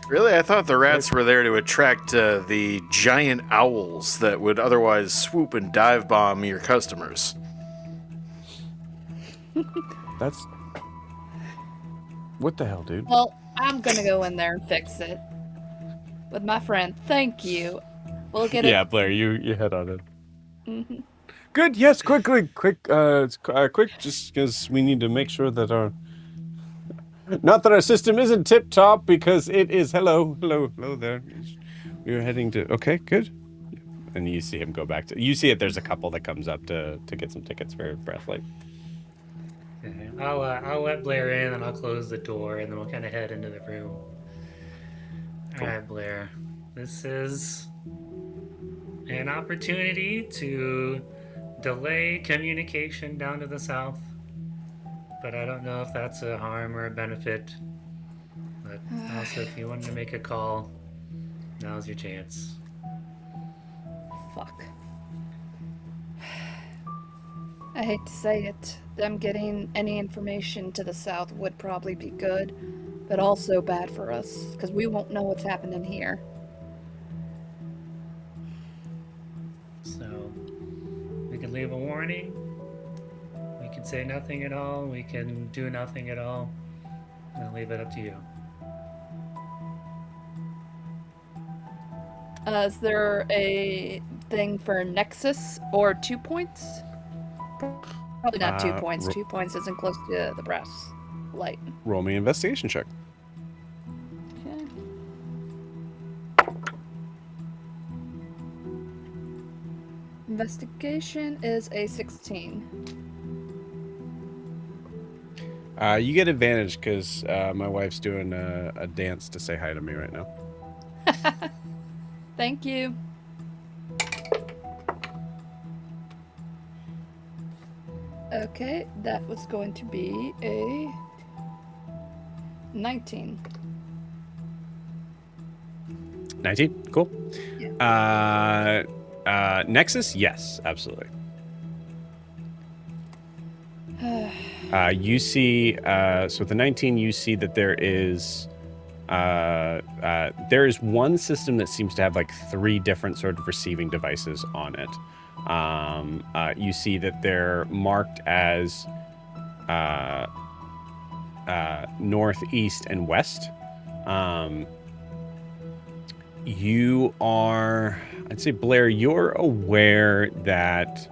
Really? I thought the rats were there to attract the giant owls that would otherwise swoop and dive bomb your customers. That's. What the hell, dude? Well, I'm gonna go in there and fix it with my friend. Thank you. We'll get Yeah, it. Blair, you head on it. Mm-hmm. Good. Yes, quick, just because we need to make sure that not that our system isn't tip top, because it is. Hello there. We're heading to. Okay, good. And you see him go back to. You see it. There's a couple that comes up to get some tickets for Brasslight. Okay. I'll let Blair in, and I'll close the door, and then we'll kind of head into the room. Cool. All right, Blair. This is an opportunity to delay communication down to the south, but I don't know if that's a harm or a benefit. But also, if you wanted to make a call, now's your chance. Fuck. I hate to say it. Them getting any information to the south would probably be good, but also bad for us, because we won't know what's happening here. So, we can leave a warning. We can say nothing at all. We can do nothing at all. I'll leave it up to you. Is there a thing for Nexus or 2 points? Probably not 2 points. 2 points isn't close to the brass light. Roll me an investigation check. Okay. Investigation is a 16. You get advantage because my wife's doing a dance to say hi to me right now. Thank you. Okay, that was going to be a 19. 19? Cool. Yeah. Nexus? Yes, absolutely. You see, so with the 19, you see that there is one system that seems to have like 3 different sort of receiving devices on it. You see that they're marked as north, east, and west. You are, I'd say, Blair, you're aware that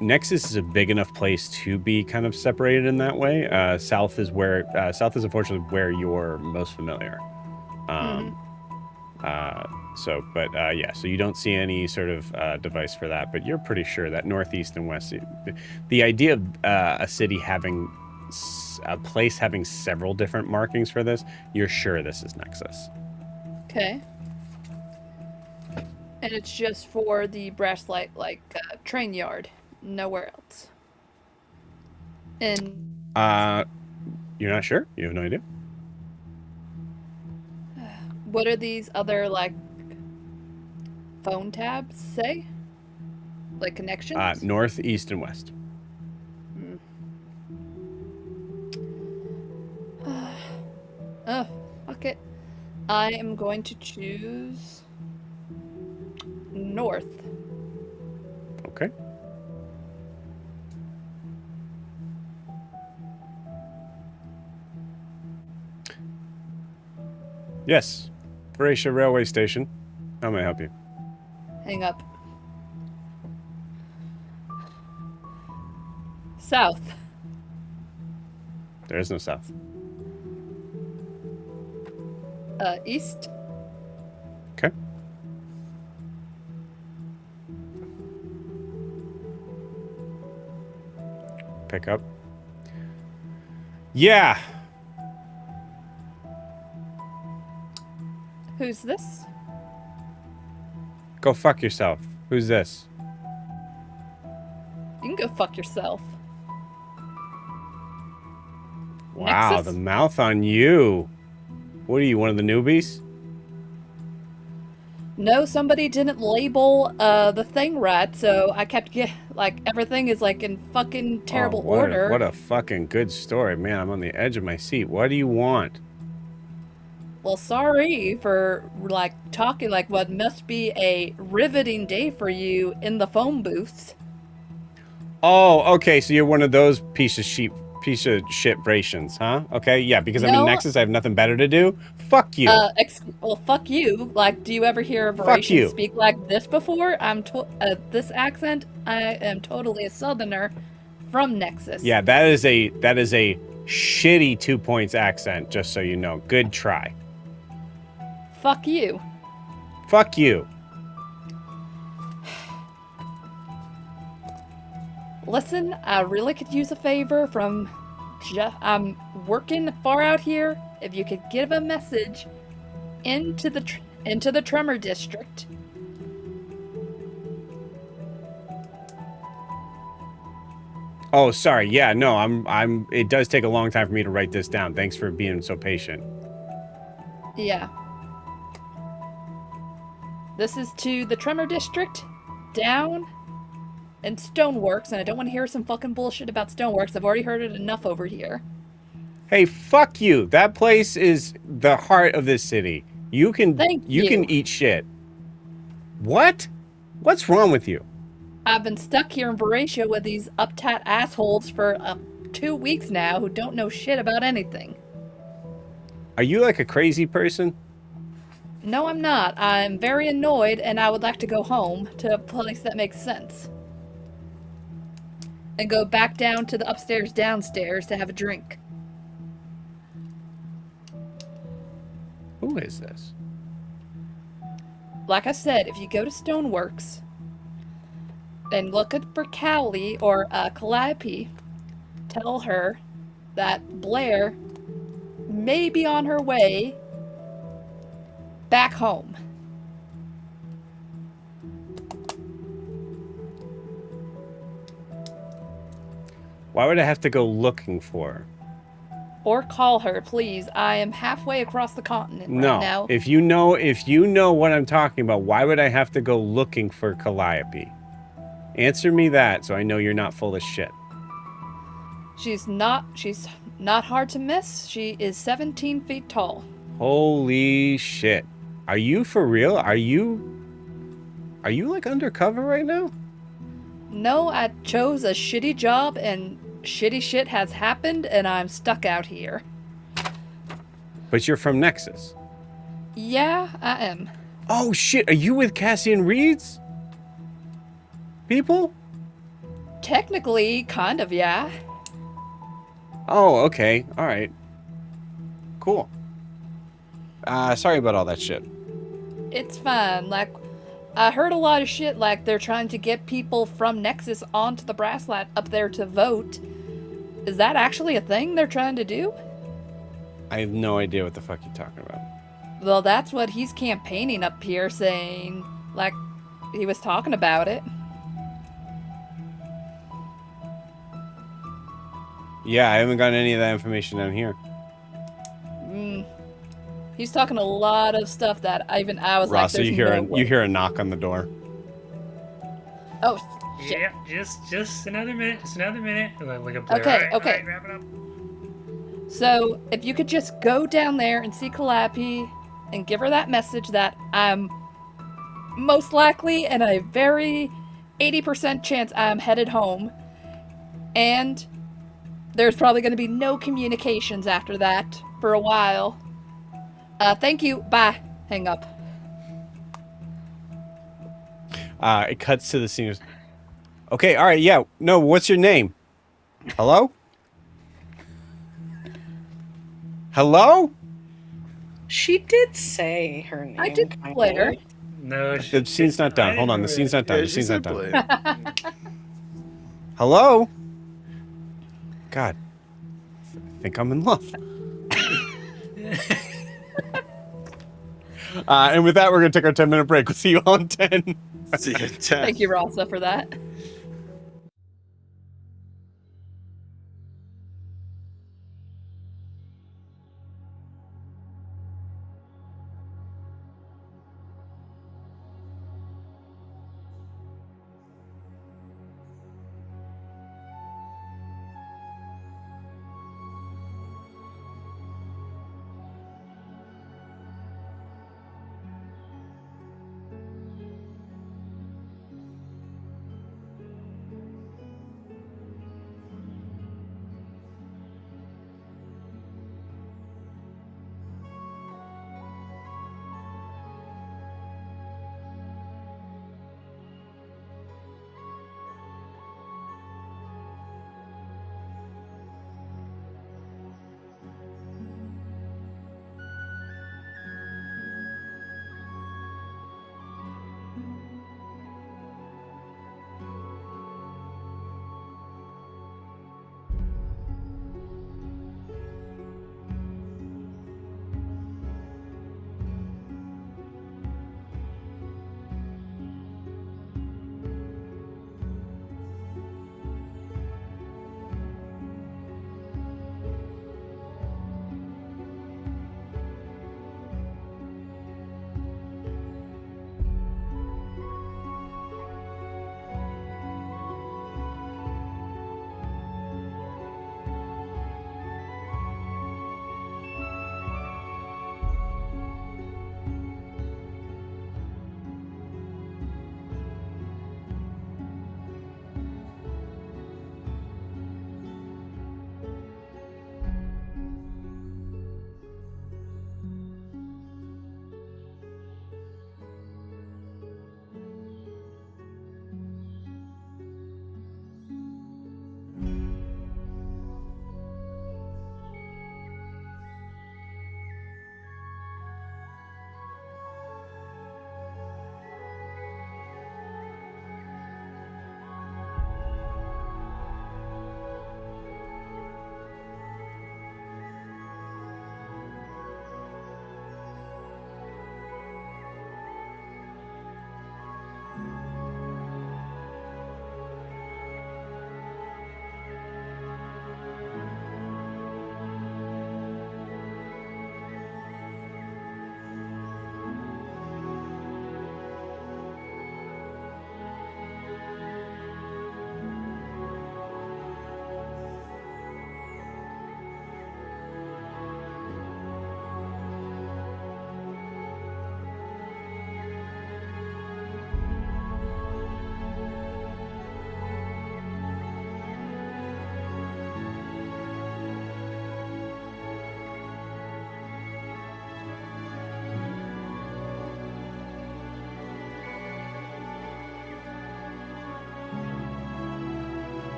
Nexus is a big enough place to be kind of separated in that way. South is unfortunately where you're most familiar. So you don't see any sort of device for that, but you're pretty sure that northeast and west, the idea of a city having a place having several different markings for this, you're sure this is Nexus. Okay. And it's just for the Brasslight, train yard, nowhere else. And you're not sure? You have no idea? what are these other phone tabs say? Like connections? North, east, and west. Oh, fuck it. I am going to choose north. Okay. Yes. Vraxia Railway Station. How may I help you? Hang up. South. There is no south. East. Okay. Pick up. Yeah. Who's this? Go fuck yourself. Who's this? You can go fuck yourself. Wow, Nexus? the mouth on you. What are you, one of the newbies? No, somebody didn't label the thing right, so I kept like everything is like in fucking terrible order. What a fucking good story, man. I'm on the edge of my seat. What do you want? Well, sorry for like talking like what must be a riveting day for you in the phone booths. Oh, okay. So you're one of those piece of shit Vraxians, huh? Okay, yeah. Because I'm in No. Nexus, I have nothing better to do. Fuck you. Well, fuck you. Like, do you ever hear a Fuck you. Vraxian speak like this before? This accent. I am totally a Southerner from Nexus. Yeah, that is a shitty 2 points accent. Just so you know. Good try. Fuck you. Fuck you. Listen, I really could use a favor from I'm working far out here. If you could give a message into the Tremor District. Oh, sorry. Yeah, no, I'm it does take a long time for me to write this down. Thanks for being so patient. Yeah. This is to the Tremor District, down in Stoneworks, and I don't want to hear some fucking bullshit about Stoneworks. I've already heard it enough over here. Hey, fuck you. That place is the heart of this city. You can Thank you can eat shit. What? What's wrong with you? I've been stuck here in Vraxia with these uptight assholes for 2 weeks now who don't know shit about anything. Are you like a crazy person? No, I'm not. I'm very annoyed, and I would like to go home to a place that makes sense. And go back down to the upstairs downstairs to have a drink. Who is this? Like I said, if you go to Stoneworks and look for Cowley or Calliope, tell her that Blair may be on her way back home. Why would I have to go looking for her? Or call her, please. I am halfway across the continent No. right now. If you know what I'm talking about, why would I have to go looking for Calliope? Answer me that so I know you're not full of shit. She's not hard to miss. She is 17 feet tall. Holy shit. Are you for real? Are you like undercover right now? No, I chose a shitty job and shitty shit has happened and I'm stuck out here. But you're from Nexus. Yeah, I am. Oh shit, are you with Cassian Reed's people? Technically, kind of, yeah. Oh, okay. All right. Cool. Sorry about all that shit. It's fine. Like, I heard a lot of shit like they're trying to get people from Nexus onto the Brasslight up there to vote. Is that actually a thing they're trying to do? I have no idea what the fuck you're talking about. Well, that's what he's campaigning up here, saying, like, he was talking about it. Yeah, I haven't gotten any of that information down here. He's talking a lot of stuff that I was Ross, like, so you hear a knock on the door. Oh, shit. Yeah, just another minute. Just another minute. Like a Okay, all okay. right, wrap it up. So, if you could just go down there and see Calliope and give her that message that I'm most likely and a very 80% chance I'm headed home. And there's probably going to be no communications after that for a while. Thank you. Bye. Hang up. It cuts to the seniors. Okay, all right, yeah. No, what's your name? Hello? Hello? She did say her name. I did kind Blair. of. No, The scene's not done. Hold on, the scene's not done. Yeah, The she scene's not said done. Blair. Hello? God. I think I'm in love. And with that, we're going to take our 10-minute break. We'll see you all in 10. See you in 10. Thank you, Rasa, for that.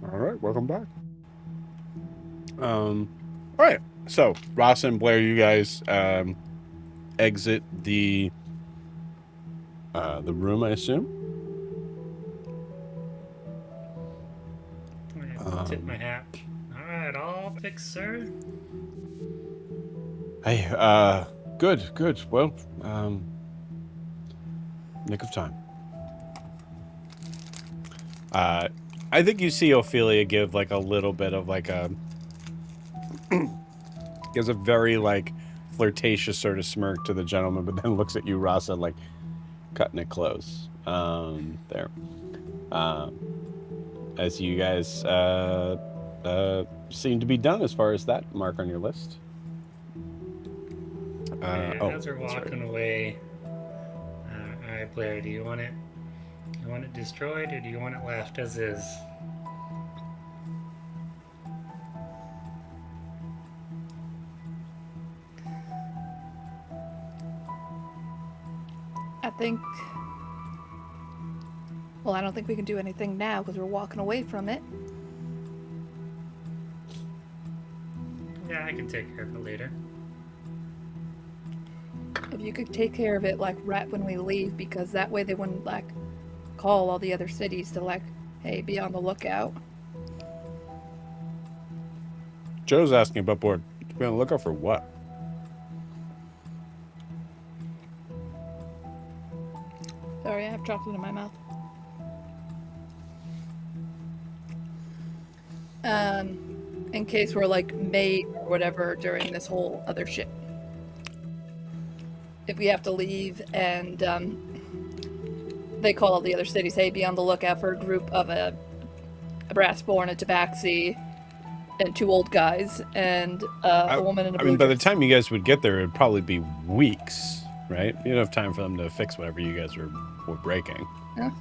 All right, welcome back. All right, so Ross and Blair, you guys exit the the room, I assume. I tip my hat. All right, all fixed, sir. Hey, good. Well, nick of time. I think you see Ophelia give like a little bit of like a gives a very like flirtatious sort of smirk to the gentleman, but then looks at you, Rasa, like cutting it close. There. As you guys seem to be done as far as that mark on your list. As we're walking away, all right, Blair, do you want it? You want it destroyed, or do you want it left as is? I think. Well, I don't think we can do anything now because we're walking away from it. Yeah, I can take care of it later. If you could take care of it like right when we leave, because that way they wouldn't like call all the other cities to like, hey, be on the lookout. Joe's asking about board. Be on the lookout for what? Sorry, I have chocolate in my mouth. In case we're like made or whatever during this whole other shit. If we have to leave and they call all the other cities, hey, be on the lookout for a group of a brassborn, a tabaxi, and 2 old guys, and a woman in a blue I mean, by the dress. time you guys would get there, it'd probably be weeks, right? You don't have time for them to fix whatever you guys were breaking. Oh,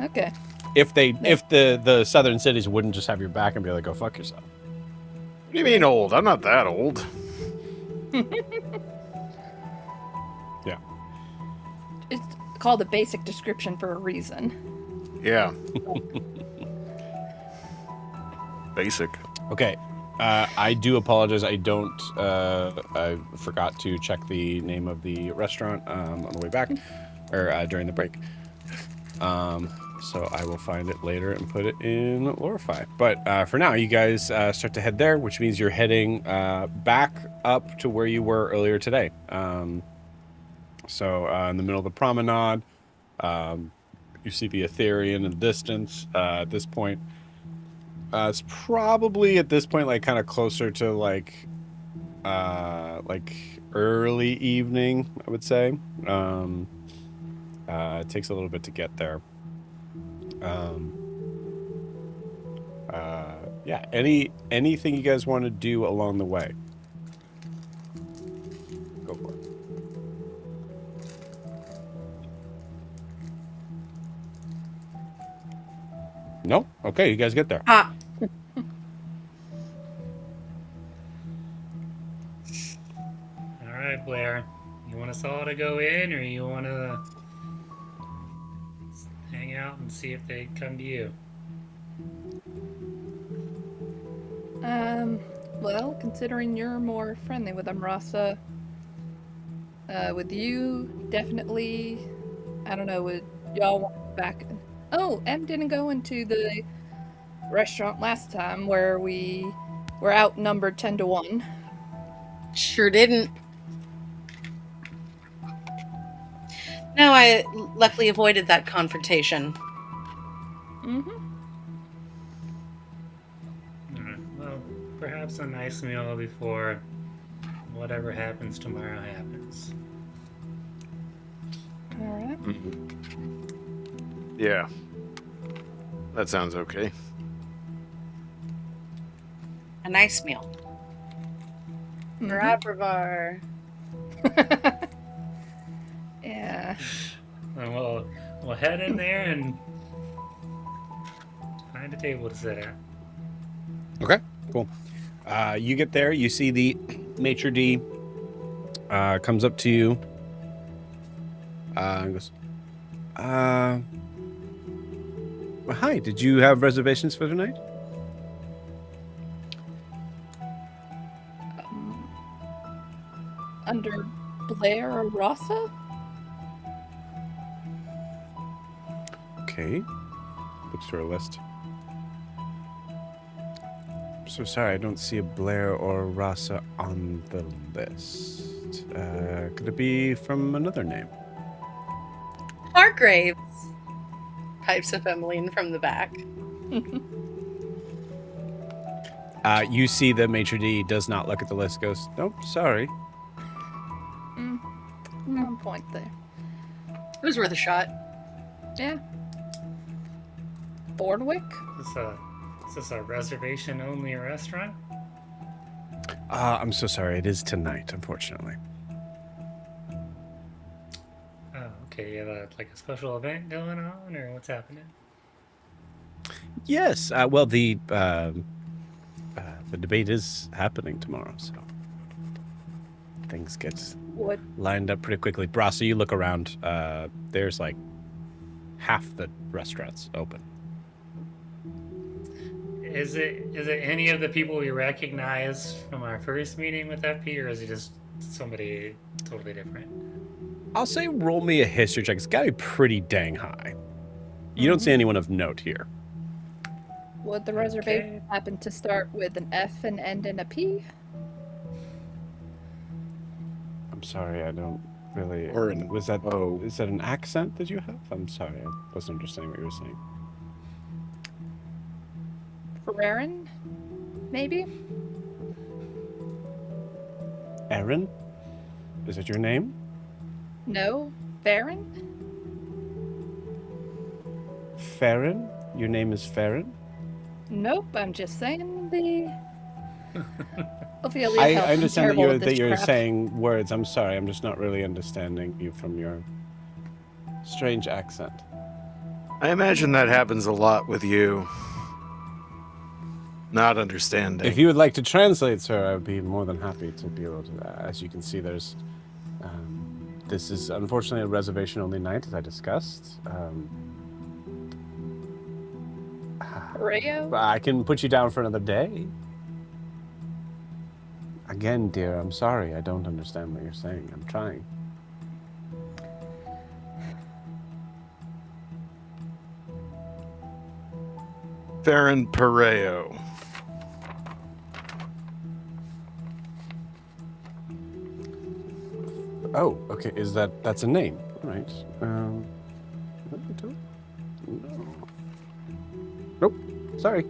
okay. If the southern cities wouldn't just have your back and be like, go fuck yourself. What do you mean old? I'm not that old. Yeah. It's called a basic description for a reason. Yeah. Basic. Okay. I do apologize. I forgot to check the name of the restaurant on the way back, or during the break. So I will find it later and put it in Lorify. But for now, you guys start to head there, which means you're heading back up to where you were earlier today. So in the middle of the promenade, you see the Ethereum in the distance. At this point, it's probably at this point like kind of closer to like early evening, I would say. It takes a little bit to get there. Yeah. Anything you guys want to do along the way? Go for it. No? Okay, you guys get there. Ah, All right, Blair. You want us all to go in, or you want to hang out and see if they come to you? Well, considering you're more friendly with them, Rasa, with you, definitely, I don't know, would y'all want back? Oh, Em didn't go into the restaurant last time where we were outnumbered 10-1. sure didn't. No, I luckily avoided that confrontation. Mm-hmm. All right. Well, perhaps a nice meal before whatever happens tomorrow happens. All right. Yeah. That sounds okay. A nice meal. Mhm. Bravar. Yeah. And we'll head in there and find a table to sit at. Okay, cool. You get there, you see the maitre d' comes up to you and goes, well, hi, did you have reservations for tonight? Under Blair or Rasa? Okay. Looks through a list. So sorry, I don't see a Blair or a Rasa on the list. Could it be from another name? Hargraves, pipes up Emmeline from the back. You see the maitre d' does not look at the list, goes, nope, sorry. One point there. It was worth a shot. Yeah. Boardwick? Is this a reservation-only restaurant? I'm so sorry, it is tonight, unfortunately. Oh, okay. You have like a special event going on, or what's happening? Yes, well, the debate is happening tomorrow, so things get What? lined up pretty quickly. Brasslight, you look around, there's like half the restaurants open. Is it any of the people we recognize from our first meeting with FP, or is it just somebody totally different? I'll say roll me a history check. It's got to be pretty dang high. You don't see anyone of note here. Would the reservation happen to start with an F and end in a P? I'm sorry, I don't really... Or an was that... O. Is that an accent that you have? I'm sorry, I wasn't understanding what you were saying. Ferrerin? Maybe? Erin? Is it your name? No? Farron? Farron? Your name is Farron? Nope, I'm just saying the... Ophelia I Health is understand that terrible you're, at this crap. saying words. I'm sorry, I'm just not really understanding you from your strange accent. I imagine that happens a lot with you. Not understanding. If you would like to translate, sir, I would be more than happy to be able to. As you can see, there's... this is unfortunately a reservation-only night, as I discussed. Rayo? I can put you down for another day. Again, dear, I'm sorry. I don't understand what you're saying. I'm trying. Farron Pareo. Oh, okay. That's a name? All right. Let me do it. No. Nope. Sorry.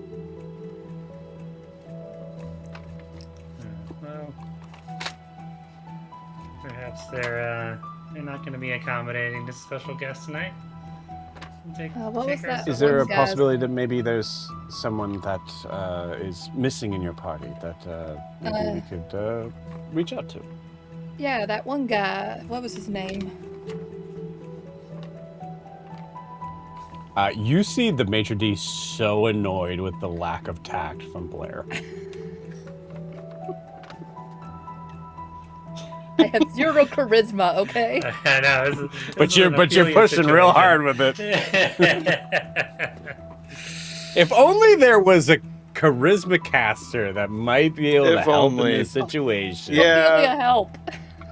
Well, perhaps they're not going to be accommodating this special guest tonight. What was that? Is there a one guy's- possibility that maybe there's someone that is missing in your party that maybe we could reach out to? Yeah, that one guy. What was his name? You see the maitre d' so annoyed with the lack of tact from Blair. I have zero charisma, okay? I know. But you're pushing real hard with it. If only there was a charisma caster that might be able to If help only. in this situation. Yeah. Ophelia, help.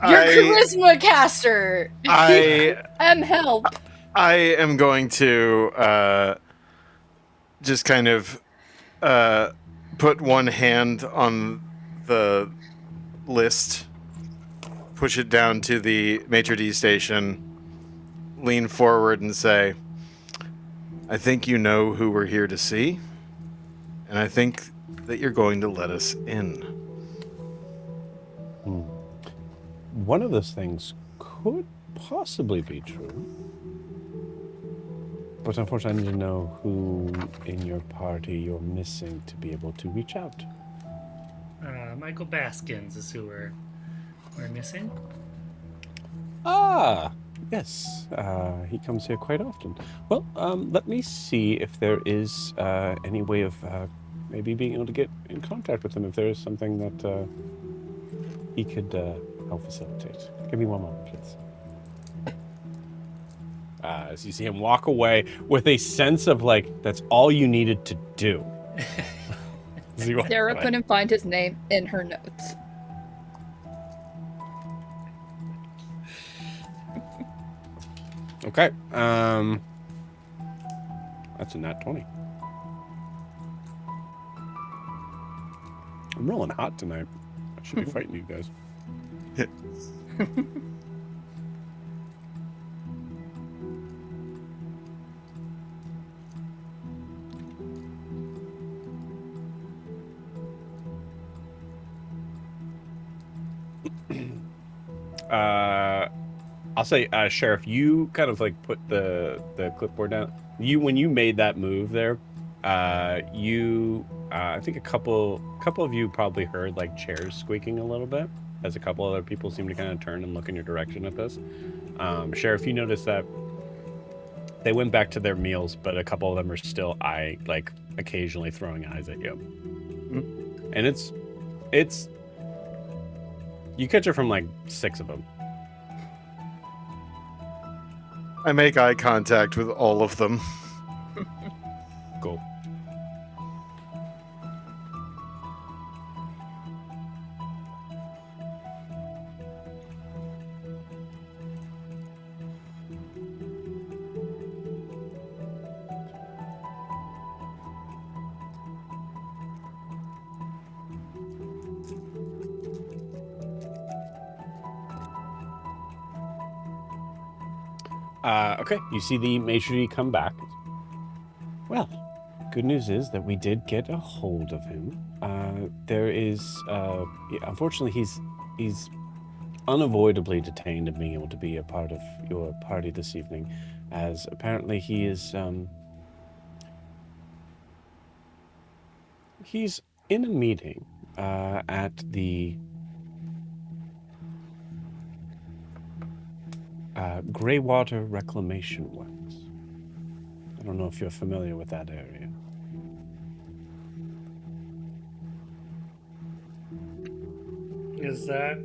Your I, charisma caster. I'm help. I am going to just kind of put one hand on the list, push it down to the maitre d' station, lean forward and say, I think you know who we're here to see, and I think that you're going to let us in. One of those things could possibly be true. But unfortunately, I need to know who in your party you're missing to be able to reach out. Michael Baskins is who we're missing. Ah, yes. He comes here quite often. Well, let me see if there is any way of maybe being able to get in contact with him, if there is something that he could help facilitate. Give me one moment, please. As you see him walk away with a sense of, like, that's all you needed to do. As he walks Sarah away. couldn't find his name in her notes. Okay. That's a nat 20. I'm rolling hot tonight. I should be fighting you guys. I'll say, Sheriff, you kind of like put the clipboard down. When you made that move there, I think a couple of you probably heard like chairs squeaking a little bit, as a couple other people seem to kind of turn and look in your direction at this. Sheriff, you notice that they went back to their meals, but a couple of them are still occasionally throwing eyes at you. Mm-hmm. And it's you catch it from like 6 of them. I make eye contact with all of them. Cool. Okay, you see the maitre d' come back. Well, good news is that we did get a hold of him. There is, unfortunately, he's unavoidably detained of being able to be a part of your party this evening, as apparently he is, he's in a meeting at the Greywater Reclamation Works. I don't know if you're familiar with that area. Is that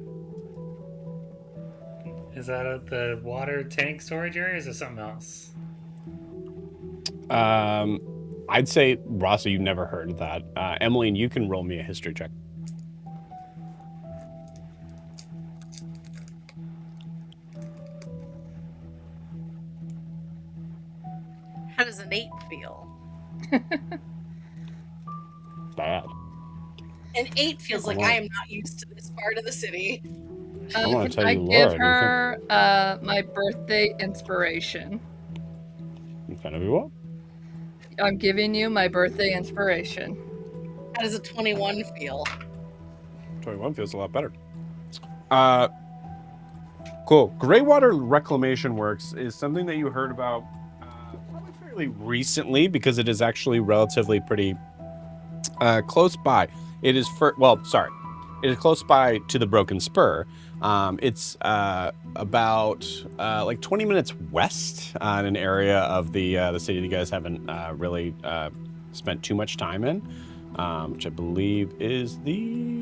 at the water tank storage area, or is it something else? I'd say, Rasa, you've never heard of that. Emmeline, you can roll me a history check. How does an 8 feel? Bad. An 8 feels like I am not used to this part of the city. I want to tell I you, give Laura, her my birthday inspiration. you kind of be what? I'm giving you my birthday inspiration. How does a 21 feel? 21 feels a lot better. Cool. Greywater Reclamation Works is something that you heard about probably fairly recently, because it is actually relatively pretty close by. It is it is close by to the Broken Spur. It's about like 20 minutes west in an area of the city that you guys haven't really spent too much time in, which I believe is the...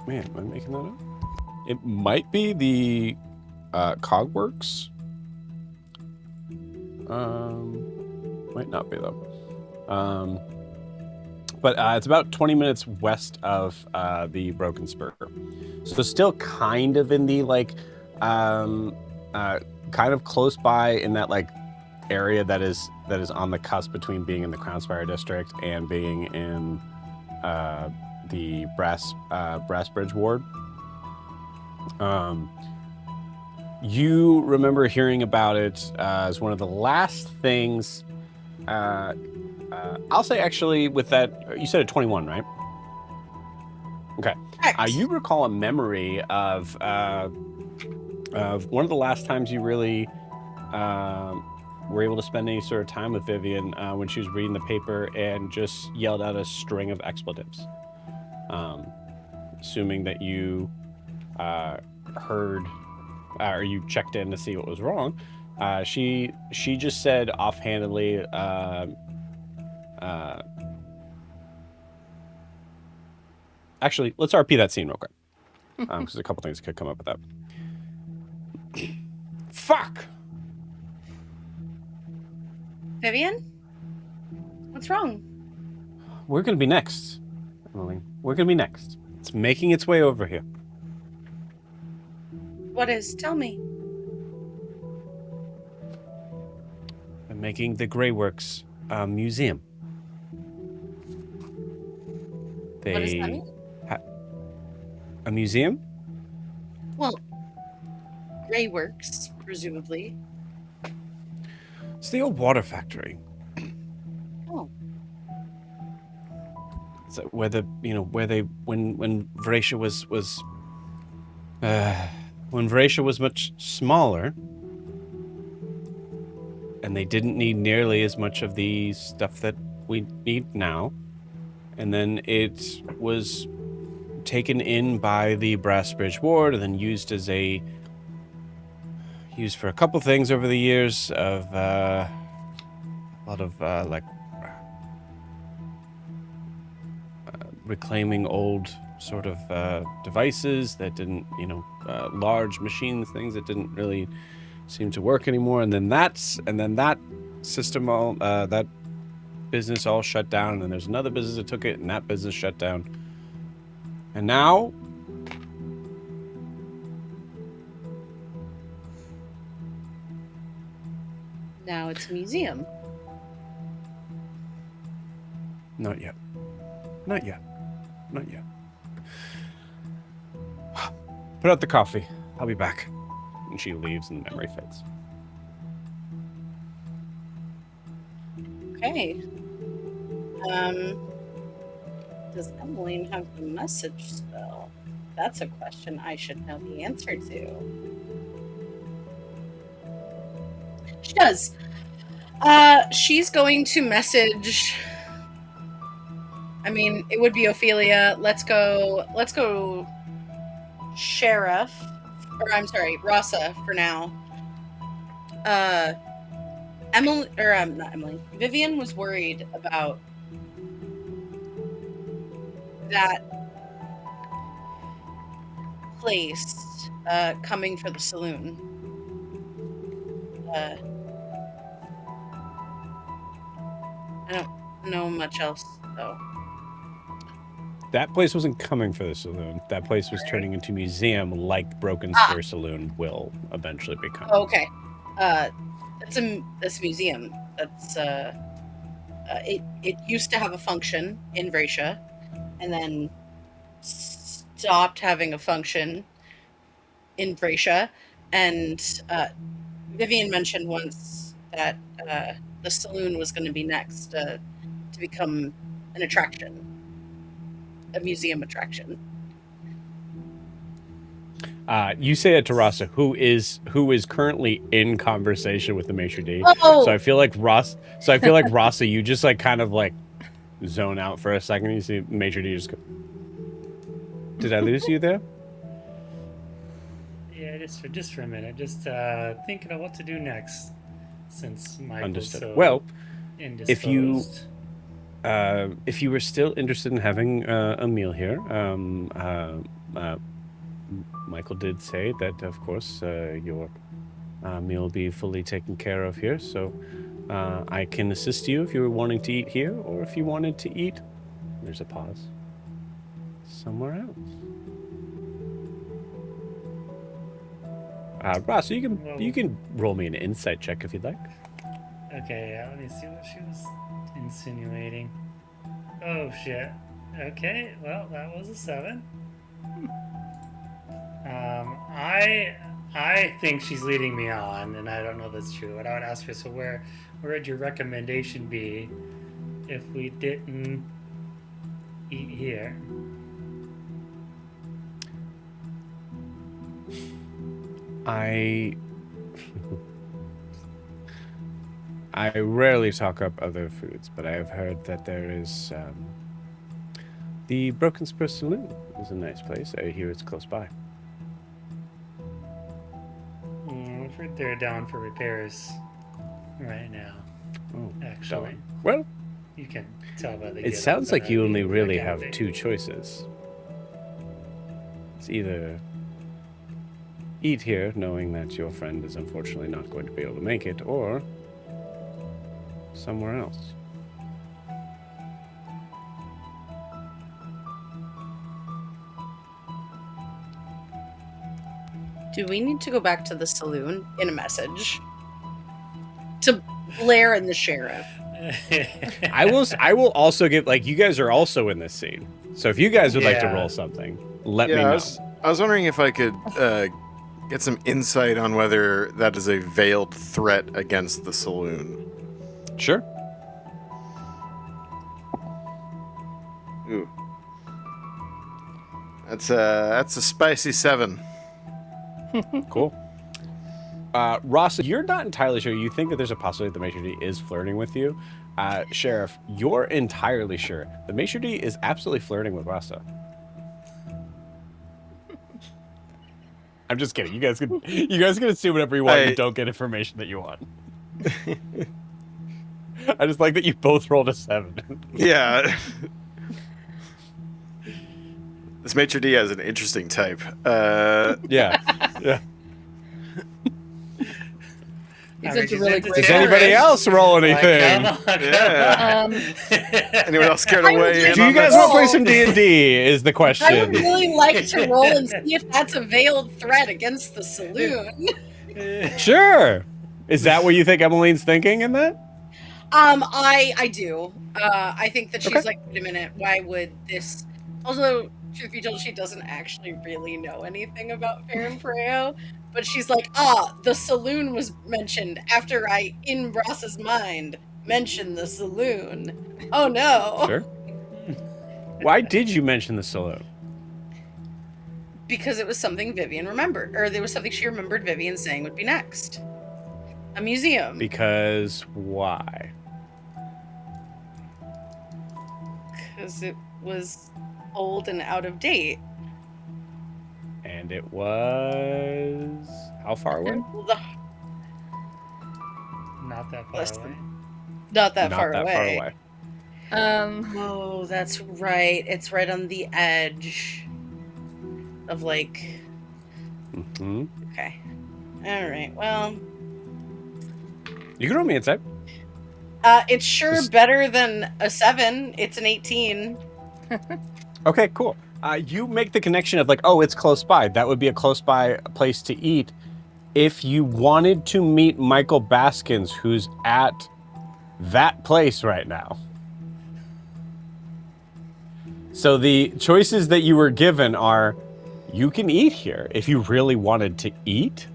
Man, am I making that up? It might be the Cogworks. Might not be though. But it's about 20 minutes west of the Broken Spur. So still kind of in the kind of close by in that area that is on the cusp between being in the Crownspire district and being in the Brassbridge ward. You remember hearing about it as one of the last things. I'll say actually with that, you said a 21, right? Okay. You recall a memory of one of the last times you really were able to spend any sort of time with Vivian when she was reading the paper and just yelled out a string of expletives. Assuming that you heard or you checked in to see what was wrong, she just said offhandedly, actually, let's RP that scene real quick, because there's a couple things that could come up with that. Fuck! Vivian? What's wrong? We're going to be next, Emily. We're going to be next. It's making its way over here. What is? Tell me. They're making the Grey Works museum. What does that mean? A museum? Well, Grey Works, presumably. It's the old water factory. Oh. So where when Vraxia was when Vraxia was much smaller, and they didn't need nearly as much of the stuff that we need now, and then it was taken in by the Brassbridge Ward and then used for a couple things over the years of a lot of reclaiming old sort of devices that didn't, large machines, things that didn't really seem to work anymore, and then that system all that business all shut down, and then there's another business that took it, and that business shut down, and now it's a museum. Not yet. Not yet. Not yet. Put out the coffee. I'll be back. And she leaves and the memory fades. Okay. Does Emmeline have the message spell? That's a question I should know the answer to. She does. She's going to message. I mean, it would be Ophelia. Let's go Sheriff. Or I'm sorry, Rasa for now. Emily, or not Emily. Vivian was worried about that place coming for the saloon. I don't know much else though. That place wasn't coming for the saloon. That place was turning into a museum like Broken Spur Saloon will eventually become. Okay. That's a museum. That's it used to have a function in Vraxia, and then stopped having a function in Vraxia. And Vivian mentioned once that the saloon was going to be next to become an attraction. A museum attraction. You say it to Rasa, who is currently in conversation with the maitre d'. Oh! So I feel like Rasa, you just like kind of like zone out for a second. You see maitre d' just go. Did I lose you there? Yeah, just for a minute. Just thinking of what to do next, since Michael's Understood. so Well, indisposed. if you were still interested in having a meal here, Michael did say that, of course, your meal will be fully taken care of here. So I can assist you if you were wanting to eat here, or if you wanted to eat. There's a pause. Somewhere else. Ross, you can roll me an insight check if you'd like. Okay, yeah, let me see what she was insinuating. Oh shit. Okay, well that was a 7. I think she's leading me on, and I don't know if that's true. And I would ask her, so where would your recommendation be if we didn't eat here? I rarely talk up other foods, but I have heard that there is the Broken Spur Saloon is a nice place. I hear it's close by. I've heard they're down for repairs right now. Oh, actually. darn. Well, You can tell by the. it sounds like you only really have 2 choices. It's either eat here, knowing that your friend is unfortunately not going to be able to make it, or somewhere else. Do we need to go back to the saloon in a message? To Blair and the sheriff. I will also give, like, you guys are also in this scene. So if you guys would like to Yeah. roll something, let Yeah, me I know. was wondering if I could get some insight on whether that is a veiled threat against the saloon. Sure. Ooh. That's a spicy 7. Cool. Ross, you're not entirely sure. You think that there's a possibility that the maitre d' is flirting with you. Sheriff, you're entirely sure. The maitre d' is absolutely flirting with Rasa. I'm just kidding. You guys can assume whatever you want and don't get information that you want. I just like that you both rolled a 7. Yeah. This maitre d' has an interesting type. Yeah. He's into really great. Does anybody else roll anything? Like, come on, Yeah. Anyone else care to I would weigh like in Do you on guys this? want to play some D&D is the I would question. really like to roll and see if that's a veiled threat against the saloon. Sure. Is that what you think Emmeline's thinking in that? I do. I think that she's Okay. like, wait a minute, why would this? Also, truth be told, she doesn't actually really know anything about Fair and Freo, but she's like, the saloon was mentioned after I, in Brass's mind, mentioned the saloon. Oh no. Sure. Why did you mention the saloon? Because it was something Vivian remembered, or there was something she remembered Vivian saying would be next. A museum. Because why? Because it was old and out of date. And it was how far away? Not that far Less away. than- Not that Not far that away. far away. Oh, that's right. It's right on the edge of like. hmm Okay. All right. Well, You can roll me inside. it's sure Just- better than a 7. It's an 18. Okay, cool. You make the connection of like, oh, it's close by. That would be a close by place to eat. If you wanted to meet Michael Baskins, who's at that place right now. So the choices that you were given are, you can eat here. If you really wanted to eat,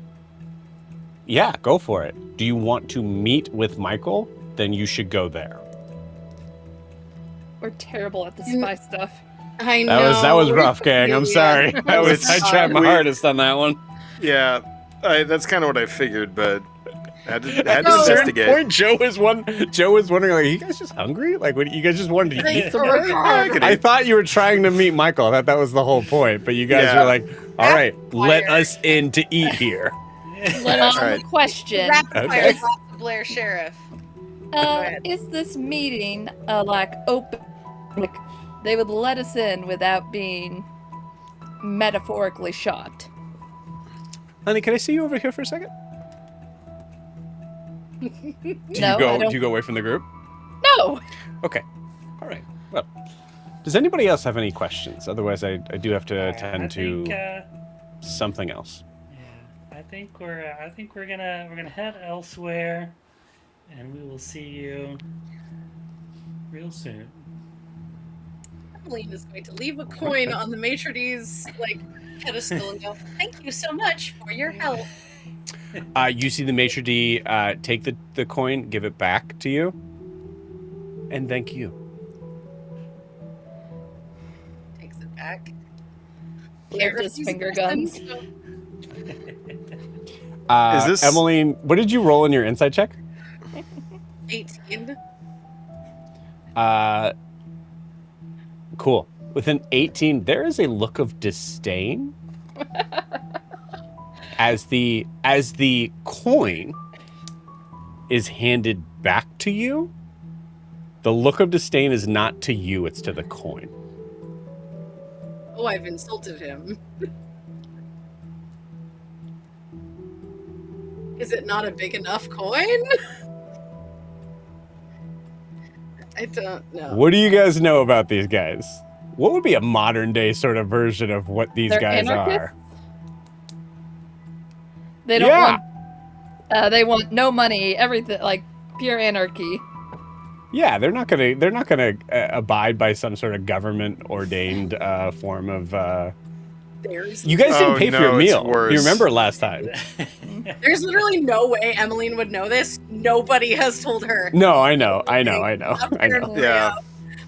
yeah, go for it. Do you want to meet with Michael? Then you should go there. We're terrible at the spy stuff. I know. That was rough, gang. I'm sorry. I tried my We- hardest on that one. Yeah, that's kind of what I figured, but had to At a certain investigate. point, Joe was wondering, like, are you guys just hungry? Like, what, you guys just wanted to eat somewhere? I could I eat. thought you were trying to meet Michael. I thought that was the whole point. But you guys Yeah. were like, all right, let Fire. us in to eat here. Let us Alright. question. Rapid fire Okay. thoughts of Blair Sheriff. ahead. Is this meeting like open? Like they would let us in without being metaphorically shot? Honey, can I see you over here for a second? Do No, you go? I don't. Do you go away from the group? No. Okay. All right. Well, does anybody else have any questions? Otherwise, I do have to attend to something else. Yeah, I think we're gonna head elsewhere, and we will see you real soon. Evelyn is going to leave a coin on the maitre d's like pedestal and go, "Thank you so much for your help." You see the maitre d' take the coin, give it back to you, and thank you. Takes it back. Blair Can't does refuse finger a person, guns. so Is this- Emmeline? What did you roll in your insight check? 18. Cool. With an 18, there is a look of disdain as the coin is handed back to you. The look of disdain is not to you; it's to the coin. Oh, I've insulted him. Is it not a big enough coin? I don't know. What do you guys know about these guys? What would be a modern day sort of version of what these They're guys anarchists? They don't Yeah. want. They want no money, everything, like pure anarchy. Yeah, they're not gonna abide by some sort of government ordained form of. There's You guys didn't Oh, pay for no, your it's meal. worse. You remember last time? there's literally no way Emmeline would know this. Nobody has told her. No, I know. Apparently, Yeah.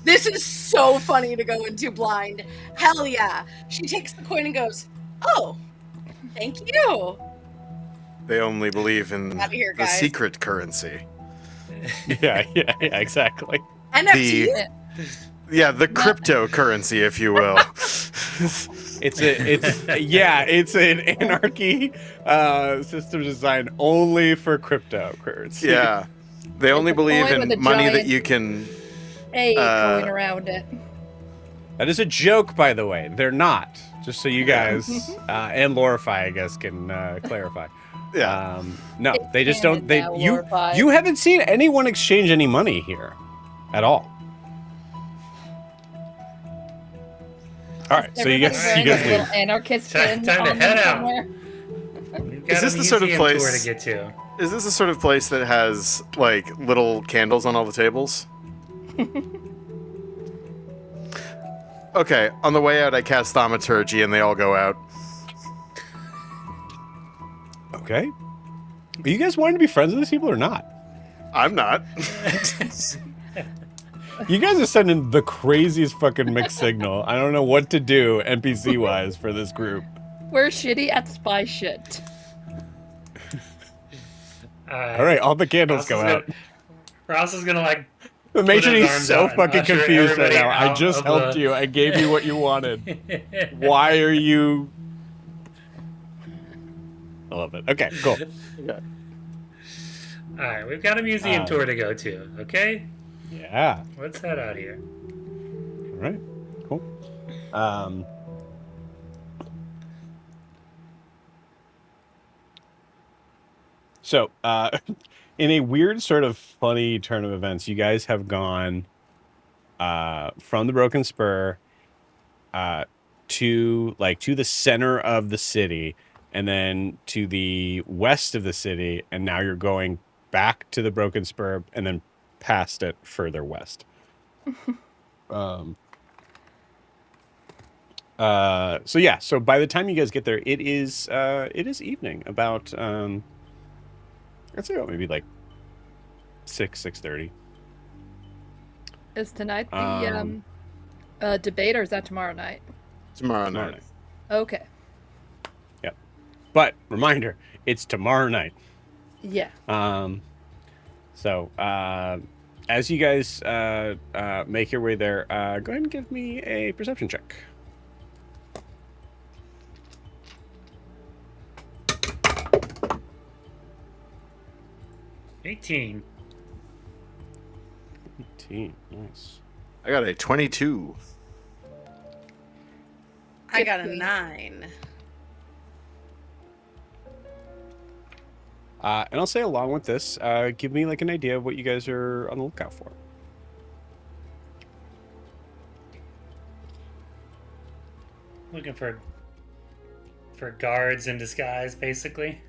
This is so funny to go into blind. Hell yeah. She takes the coin and goes, "Oh, thank you." They only believe in Outta here, the guys. secret currency. Yeah, exactly. NFT. Yeah, the cryptocurrency, if you will. It's an anarchy system designed only for cryptocurrency. Yeah. They only a believe coin with in a money that giant- you can. Going around it. That is a joke, by the way. They're not. Just so you guys and Lorify, I guess, can clarify. Yeah. No, It's they just canon don't. They now, you Lorify. you haven't seen anyone exchange any money here, at all. All right, so you Everybody's guys wearing a leave. little anarchist Time pin to on them head out. somewhere. We've got Is this a the sort of museum tour place- to get to? Is this the sort of place that has, like, little candles on all the tables? Okay, on the way out, I cast Thaumaturgy and they all go out. Okay. Are you guys wanting to be friends with these people or not? I'm not. You guys are sending the craziest fucking mixed signal. I don't know what to do NPC wise for this group. We're shitty at spy shit. All right, all the candles go out. Ross is gonna like. The put matron his is arms so out and fucking usher confused right everybody now. I out just of helped the- you. I gave you what you wanted. Why are you? I love it. Okay, cool. All right, we've got a museum tour to go to. Okay, Yeah. let's head out here. All right. Cool. So, in a weird sort of funny turn of events, you guys have gone from the Broken Spur to the center of the city, and then to the west of the city, and now you're going back to the Broken Spur, and then past it further west. So by the time you guys get there, it is evening, about I'd say about maybe like 6:30. Is tonight the debate, or is that tomorrow night? Tomorrow Tomorrow night. night. Okay. Yep. But reminder, it's tomorrow night. Yeah. So as you guys make your way there, go ahead and give me a perception check. $18. 18. Nice. I got a 22. I got a 9. And I'll say along with this, give me like an idea of what you guys are on the lookout for. Looking for guards in disguise, basically.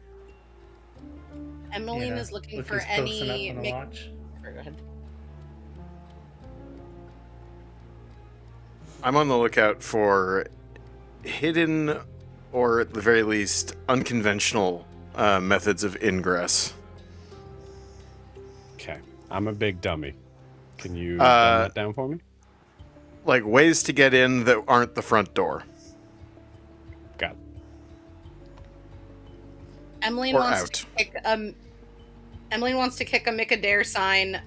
Emmeline You know, is looking look for who's posting any. up on the watch. Go ahead. I'm on the lookout for hidden, or at the very least, unconventional methods of ingress. Okay. I'm a big dummy. Can you dumb that down for me? Like ways to get in that aren't the front door. Got it. Emmeline Or wants out. to kick Emmeline wants to kick a Mick-a-Dare sign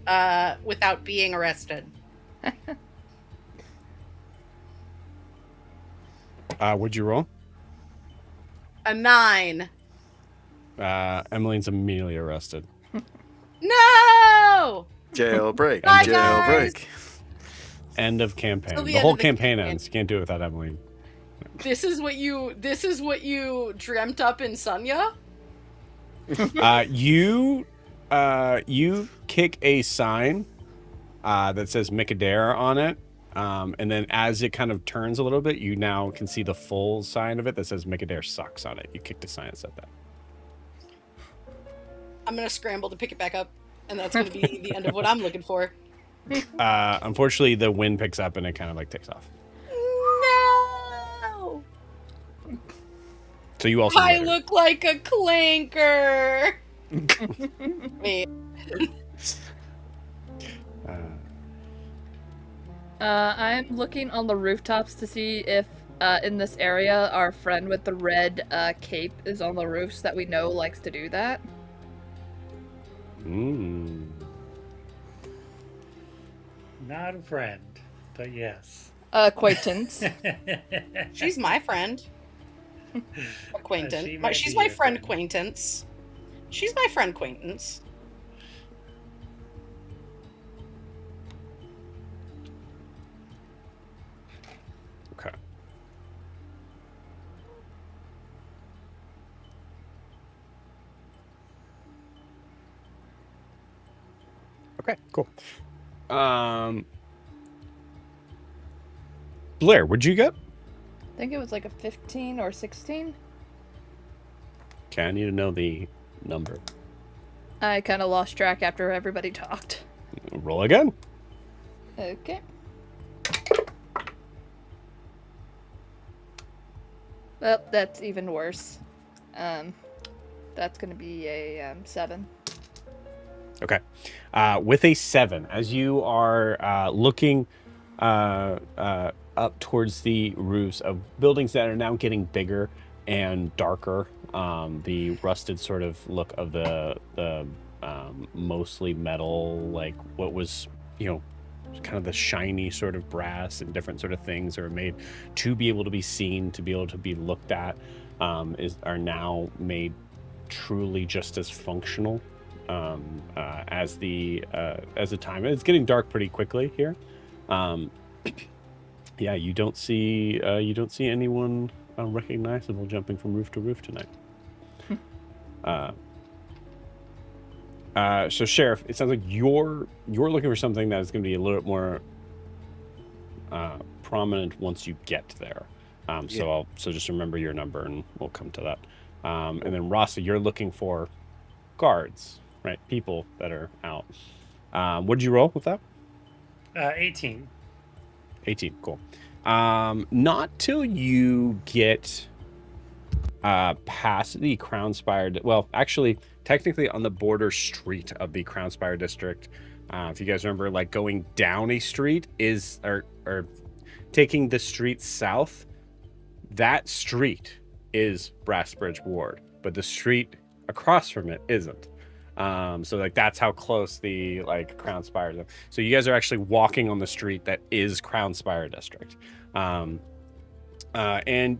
without being arrested. What'd you roll? A 9. Emmeline's immediately arrested. No! Jailbreak. Bye, Jailbreak. End of campaign. Till the The end whole of the campaign campaign. ends. You can't do it without Emmeline. This is what you dreamt up in Sunya? You kick a sign that says Mick-a-Dare on it. And then as it kind of turns a little bit, you now can see the full sign of it that says Mick-a-Dare sucks on it. You kicked a sign that said that. I'm gonna scramble to pick it back up, and that's gonna be the end of what I'm looking for. Unfortunately, the wind picks up and it kind of like takes off. No! So you also I litter. look like a clanker! Me. I'm looking on the rooftops to see if in this area our friend with the red cape is on the roofs that we know likes to do that. Not a friend, but yes. Acquaintance. She's my friend. Acquaintance. She might She's be my your friend friend. acquaintance. She's my friend acquaintance. Okay. Okay, cool. Blair, what'd you get? I think it was like a 15 or 16. Okay, I need to know the number. I kind of lost track after everybody talked. Roll again. Okay. Well, that's even worse. That's gonna be a 7. Okay. With a 7, as you are looking up towards the roofs of buildings that are now getting bigger and darker, the rusted sort of look of the mostly metal, like what was, kind of the shiny sort of brass and different sort of things are made to be able to be seen, to be able to be looked at, are now made truly just as functional as the time. It's getting dark pretty quickly here. Yeah, you don't see anyone recognizable jumping from roof to roof tonight. So Sheriff, it sounds like you're looking for something that is going to be a little bit more prominent once you get there. So just remember your number and we'll come to that. And then Rasa, you're looking for guards, right? People that are out. What did you roll with that? 18. 18, cool. Not till you get past the Crown Spire. Well, actually, technically on the border street of the Crown Spire district. If you guys remember, like going down a street is, or taking the street south, that street is Brassbridge Ward, but the street across from it isn't. So like that's how close the like Crown Spire is. So you guys are actually walking on the street that is Crown Spire district. And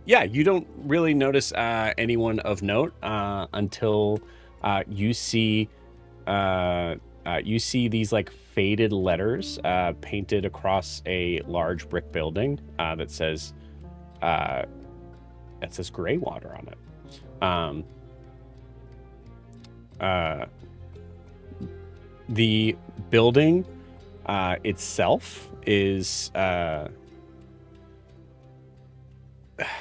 yeah, you don't really notice anyone of note until you see these like faded letters painted across a large brick building that says Greywater on it. The building itself is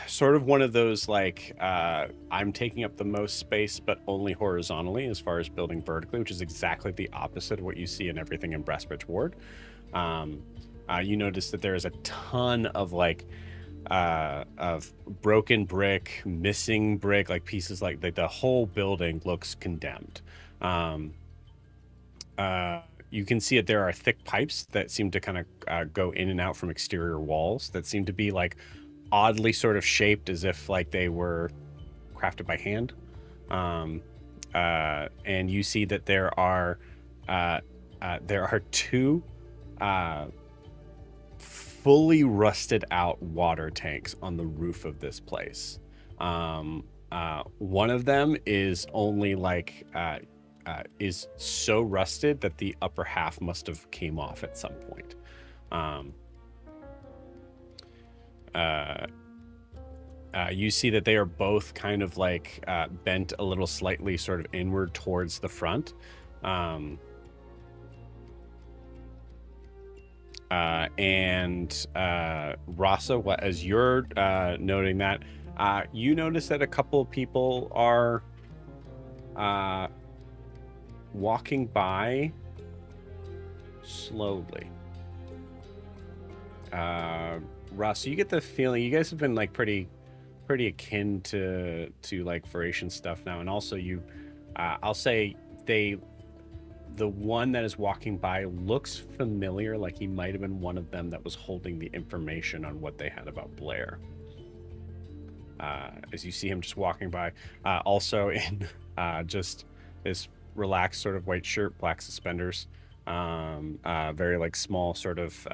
sort of one of those like I'm taking up the most space but only horizontally as far as building vertically, which is exactly the opposite of what you see in everything in Brassbridge Ward. You notice that there is a ton of like of broken brick, missing brick, like pieces like the whole building looks condemned. You can see that there are thick pipes that seem to kind of go in and out from exterior walls that seem to be like oddly sort of shaped as if like they were crafted by hand. And you see that there are two fully rusted out water tanks on the roof of this place. One of them is only like is so rusted that the upper half must have came off at some point. You see that they are both kind of like bent a little slightly sort of inward towards the front. And Rasa, as you're noting that, you notice that a couple of people are walking by slowly. Russ, you get the feeling you guys have been like pretty akin to like Varation stuff now, and also you, I'll say the one that is walking by looks familiar, like he might have been one of them that was holding the information on what they had about Blair. As you see him just walking by, also in just this relaxed sort of white shirt, black suspenders, very like small sort of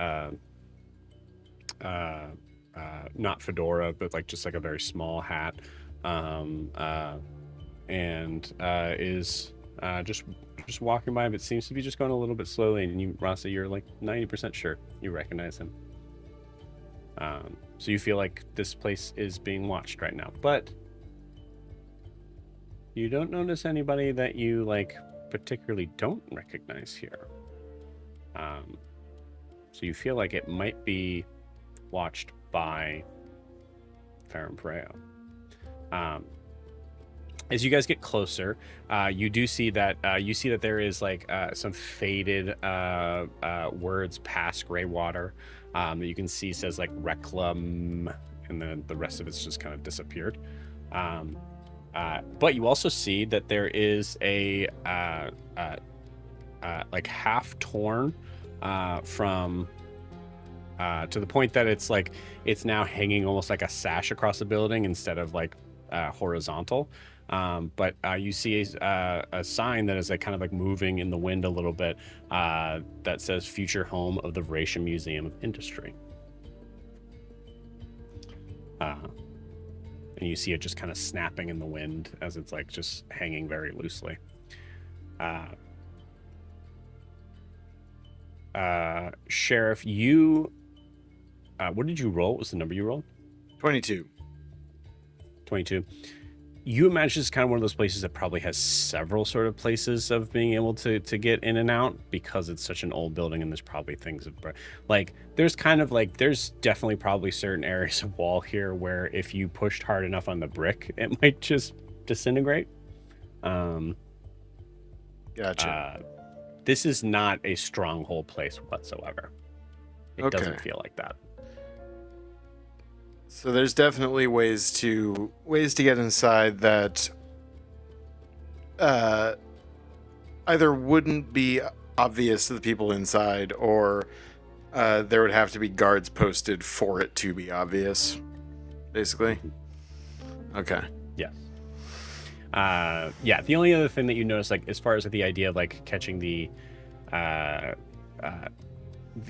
not fedora, but like just like a very small hat, and is just walking by, but seems to be just going a little bit slowly. And you, Rasa, you're like 90% sure you recognize him. So you feel like this place is being watched right now, but you don't notice anybody that you like particularly don't recognize here. So you feel like it might be watched by Farron Preo. As you guys get closer, you do see that there is like some faded words past Greywater that you can see says like Reclam, and then the rest of it's just kind of disappeared. But you also see that there is a like half torn from to the point that it's like it's now hanging almost like a sash across the building instead of like horizontal. But you see a sign that is like kind of like moving in the wind a little bit that says "Future Home of the Vraxia Museum of Industry." And you see it just kind of snapping in the wind as it's like just hanging very loosely. Sheriff, you what did you roll? What was the number you rolled? 22. 22. You imagine it's kind of one of those places that probably has several sort of places of being able to get in and out because it's such an old building, and there's probably things like there's kind of like there's definitely probably certain areas of wall here where if you pushed hard enough on the brick, it might just disintegrate. Gotcha. This is not a stronghold place whatsoever. It doesn't feel like that. So there's definitely ways to get inside that either wouldn't be obvious to the people inside, or there would have to be guards posted for it to be obvious, basically. Okay. Yes. Yeah. The only other thing that you notice, like as far as the idea of like catching the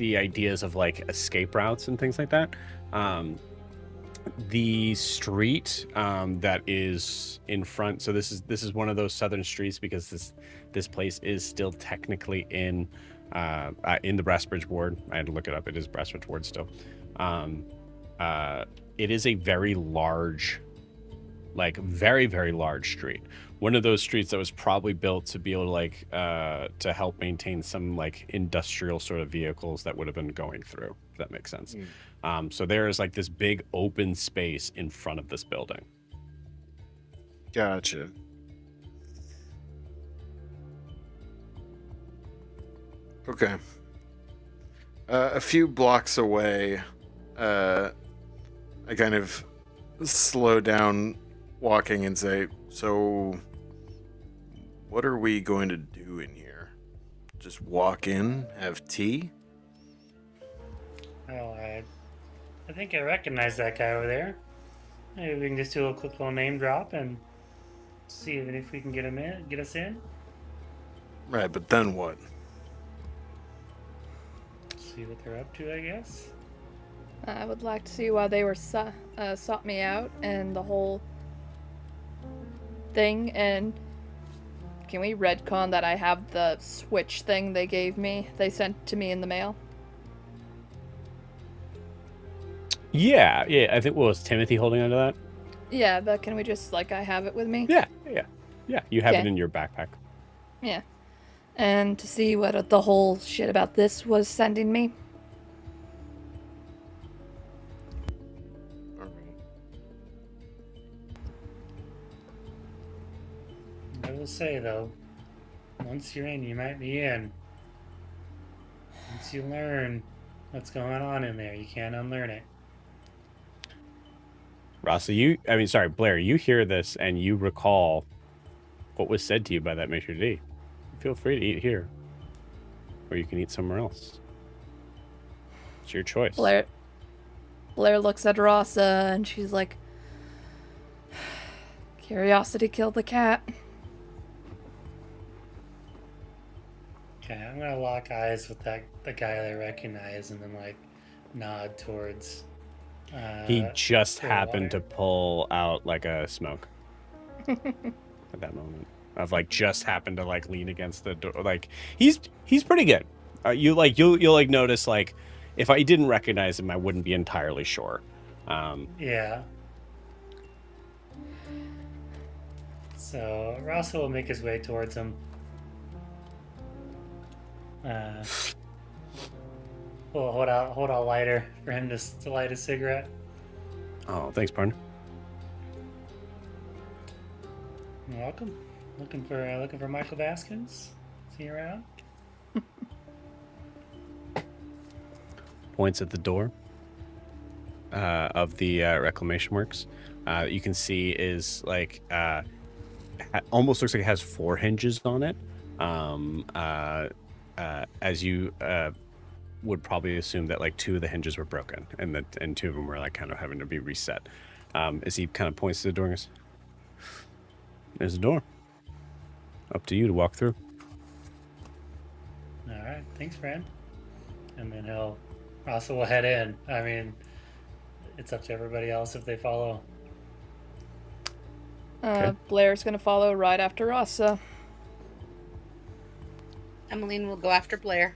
ideas of like escape routes and things like that. The street that is in front, so this is one of those southern streets because this place is still technically in the Brassbridge ward. I had to look it up. It is Brassbridge ward still. It is a very large, like very, very large street. One of those streets that was probably built to be able to like to help maintain some like industrial sort of vehicles that would have been going through, if that makes sense. So there is like this big open space in front of this building. Gotcha. Okay. A few blocks away, I kind of slow down walking and say, so what are we going to do in here? Just walk in, have tea? Well, I think I recognize that guy over there. Maybe we can just do a quick little name drop and see if we can get him in, get us in. Right, but then what? See what they're up to, I guess. I would like to see why they were sought me out and the whole thing. And can we retcon that I have the switch thing they gave me? They sent to me in the mail. Yeah. I think was Timothy holding onto that? Yeah, but can we just like I have it with me? Yeah. You have it Okay. in your backpack. Yeah. And to see what the whole shit about this was sending me. I will say though, once you're in, you might be in. Once you learn what's going on in there, you can't unlearn it. Rasa, Blair, you hear this and you recall what was said to you by that Maitre D. Feel free to eat here, or you can eat somewhere else. It's your choice. Blair looks at Rasa and she's like, curiosity killed the cat. Okay, I'm gonna lock eyes with the guy that I recognize and then like nod towards. He just for happened to water. pull out like a smoke at that moment. Of like just happened to like lean against the door. Like he's pretty good. You'll notice like if I didn't recognize him, I wouldn't be entirely sure. Yeah. So Rasa will make his way towards him. We'll hold out a lighter for him to light a cigarette. Oh, thanks, partner. You're welcome. Looking for Michael Baskins? See you around? Points at the door of the reclamation works. You can see is like almost looks like it has 4 hinges on it. As you would probably assume that like 2 of the hinges were broken and 2 of them were like kind of having to be reset. As he kind of points to the door and goes, there's a door. Up to you to walk through. All right, thanks, friend. And then Rasa will head in. I mean, it's up to everybody else if they follow. Okay. Blair's gonna follow right after Rasa. Emmeline will go after Blair.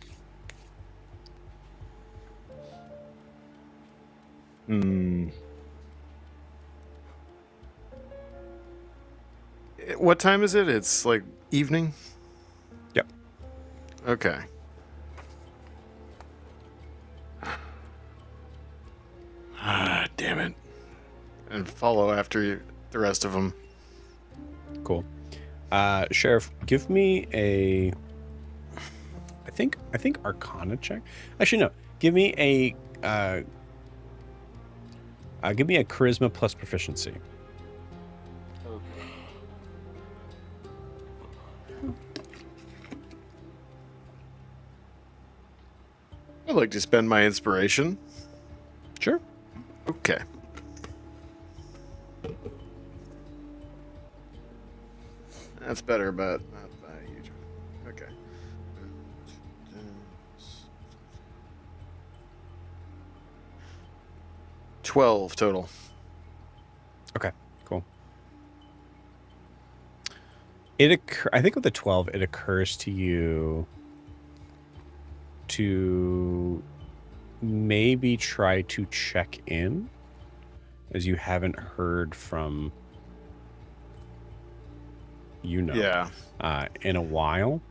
What time is it? It's like evening? Yep. Okay. Ah, damn it. And follow after the rest of them. Cool. Sheriff, give me a I think Arcana check. Actually no. Give me a charisma plus proficiency. I'd like to spend my inspiration. Sure. Okay. That's better, but not by a huge. Okay. 12 total. Okay, cool. I think with the 12, it occurs to you to maybe try to check in, as you haven't heard from Yeah. in a while.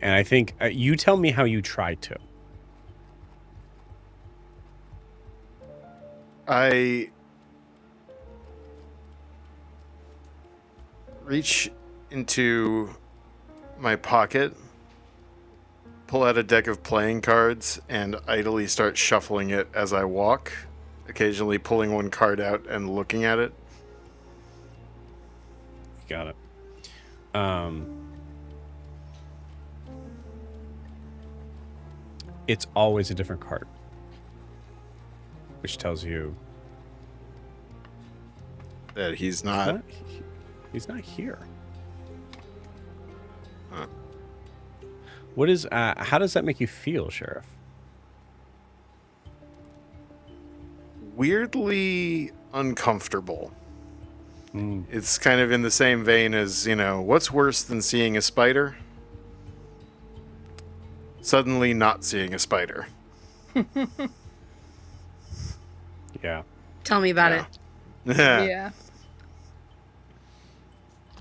And I think you tell me how you try to. I reach into my pocket, pull out a deck of playing cards, and idly start shuffling it as I walk, occasionally pulling one card out and looking at it. You got it. It's always a different card, which tells you That he's not. he's not here. Huh. What is? How does that make you feel, Sheriff? Weirdly uncomfortable. Mm. It's kind of in the same vein as, what's worse than seeing a spider? Suddenly not seeing a spider. Yeah. Tell me about it. Yeah.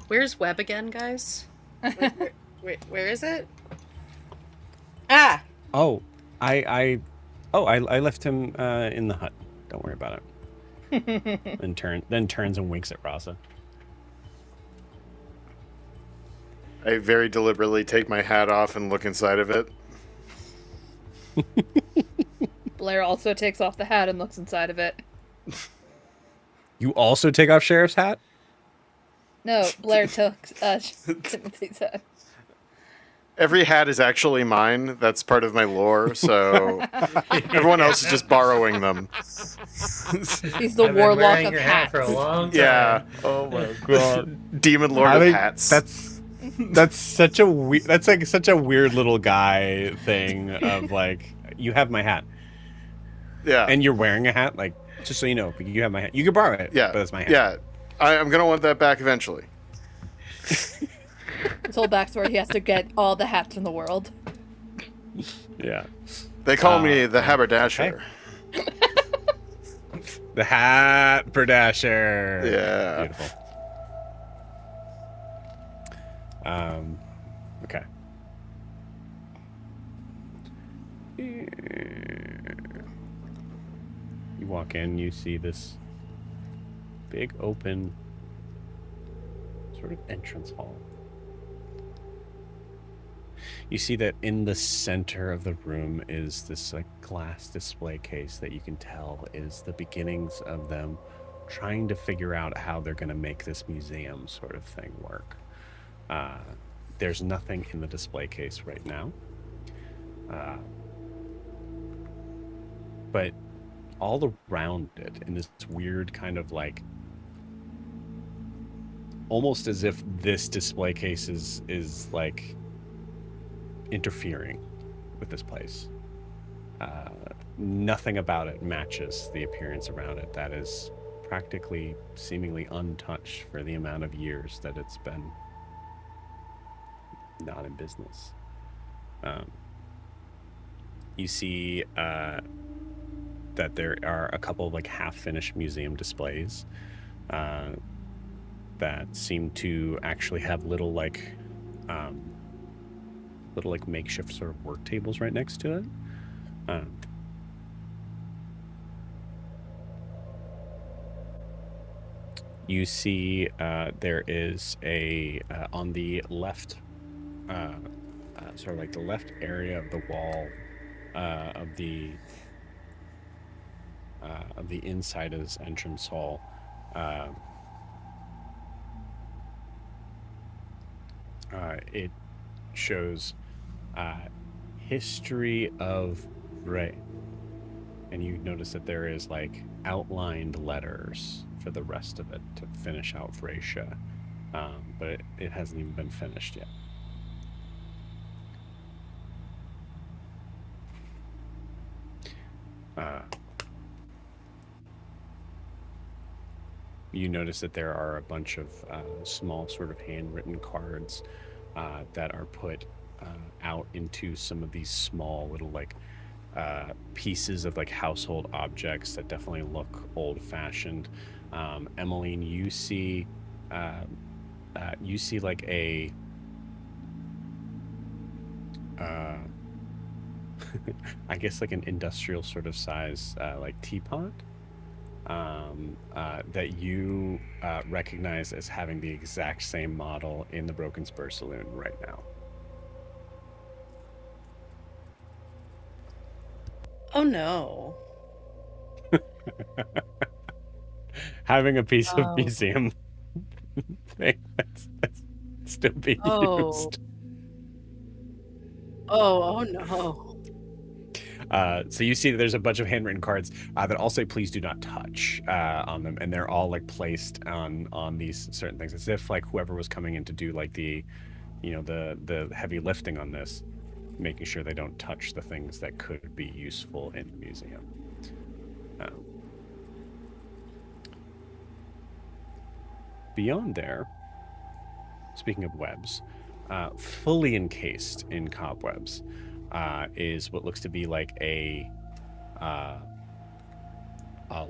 Where's Webb again, guys? Where is it? Ah! Oh, I left him in the hut. Don't worry about it. Then turns and winks at Rasa. I very deliberately take my hat off and look inside of it. Blair also takes off the hat and looks inside of it. You also take off Sheriff's hat? No, Blair took Timothy's hat. Every hat is actually mine. That's part of my lore, so everyone else is just borrowing them. He's the I've been warlock wearing of your hat for a hats. long time. Yeah. Oh my god. Demon Lord of Hats. That's such a that's like such a weird little guy thing of like, you have my hat. Yeah. And you're wearing a hat, like, just so you know, you have my hat. You can borrow it, Yeah. but it's my hat. Yeah. I'm going to want that back eventually. His whole backstory, he has to get all the hats in the world. Yeah. They call me the Haberdasher. The hat perdasher. Yeah. Beautiful. Okay. You walk in, you see this big open sort of entrance hall. You see that in the center of the room is this like glass display case that you can tell is the beginnings of them trying to figure out how they're going to make this museum sort of thing work. There's nothing in the display case right now. But all around it in this weird kind of like, almost as if this display case is like interfering with this place. Nothing about it matches the appearance around it that is practically seemingly untouched for the amount of years that it's been not in business. You see that there are a couple of like half-finished museum displays that seem to actually have little like makeshift sort of work tables right next to it. You see there is a on the left sort of like the left area of the wall of the inside of this entrance hall. It shows history of Ray, and you notice that there is like outlined letters for the rest of it to finish out Vraxia, but it hasn't even been finished yet. You notice that there are a bunch of small sort of handwritten cards that are put out into some of these small little like pieces of like household objects that definitely look old-fashioned. Emmeline, you see like a I guess like an industrial sort of size like teapot that you recognize as having the exact same model in the Broken Spur Saloon right now. Oh no. Having a piece of Oh. museum thing that's still being used. Oh no. So you see that there's a bunch of handwritten cards that all say "Please do not touch" on them, and they're all like placed on these certain things, as if like whoever was coming in to do like the heavy lifting on this, making sure they don't touch the things that could be useful in the museum. Beyond there, speaking of webs, fully encased in cobwebs, is what looks to be like a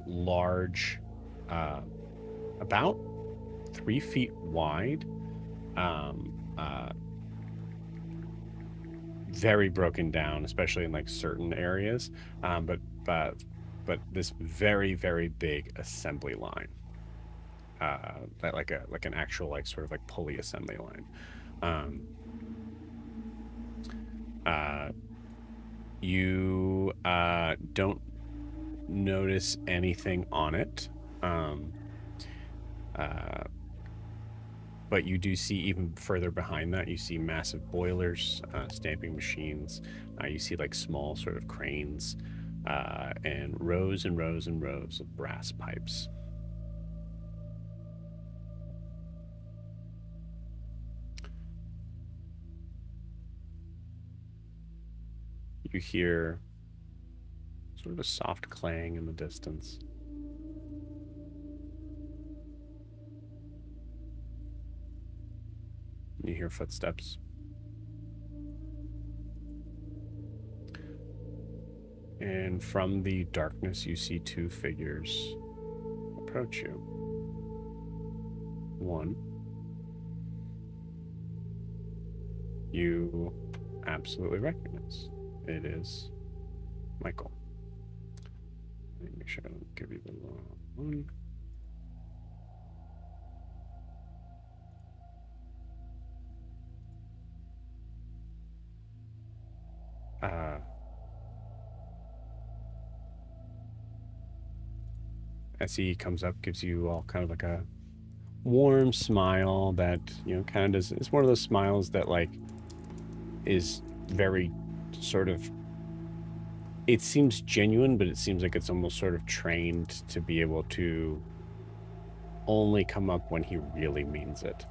large, about 3 feet wide, very broken down, especially in like certain areas, but this very, very big assembly line, that like an actual like sort of like pulley assembly line. You don't notice anything on it. But you do see even further behind that, you see massive boilers, stamping machines. You see like small sort of cranes and rows and rows and rows of brass pipes. You hear sort of a soft clang in the distance. You hear footsteps. And from the darkness, you see two figures approach you. One, you absolutely recognize. It is Michael. Let me make sure I don't give you the wrong one. As he comes up, gives you all kind of like a warm smile that, you know, kind of does. It's one of those smiles that like is very sort of, it seems genuine, but it seems like it's almost sort of trained to be able to only come up when he really means it.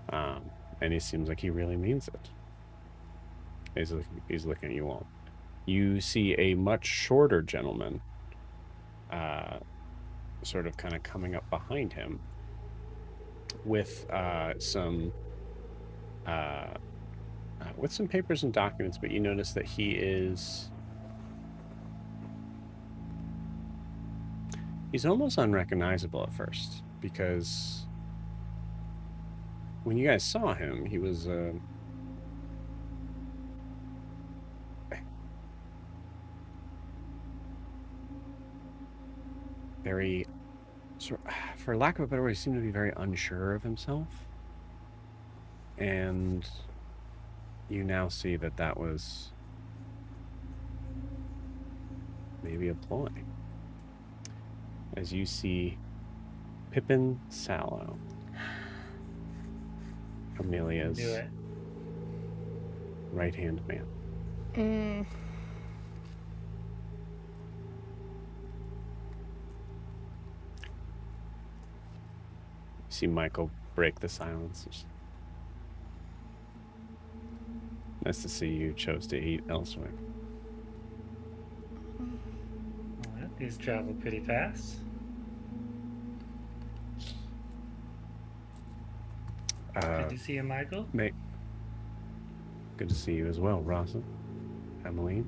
And he seems like he really means it. He's looking at you all. You see a much shorter gentleman sort of kind of coming up behind him with some papers and documents, but you notice that he's almost unrecognizable at first, because when you guys saw him, he was very, for lack of a better word, he seemed to be very unsure of himself. And you now see that that was maybe a ploy. As you see Pippin Sallow, Amelia's right-hand man. See Michael break the silence. Nice to see you chose to eat elsewhere. Well, these travel pretty fast. Good to see you, Michael. Mate, good to see you as well, Rasa. Emmeline.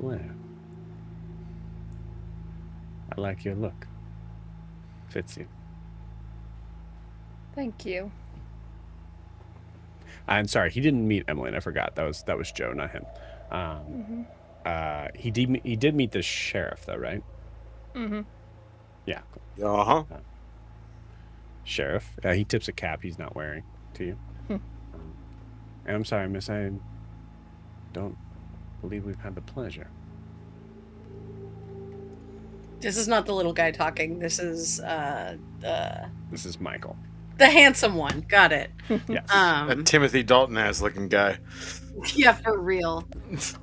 Blair. I like your look. Fits you. Thank you. I'm sorry, he didn't meet Emmeline. I forgot. That was Joe, not him. He did meet the sheriff, though, right? Mm-hmm. Yeah. Uh-huh. Sheriff. He tips a cap he's not wearing to you. And I'm sorry, miss, I don't believe we've had the pleasure. This is not the little guy talking. This is This is Michael. the handsome one. Got it. Yes. A Timothy Dalton-ass looking guy. Yeah, for real.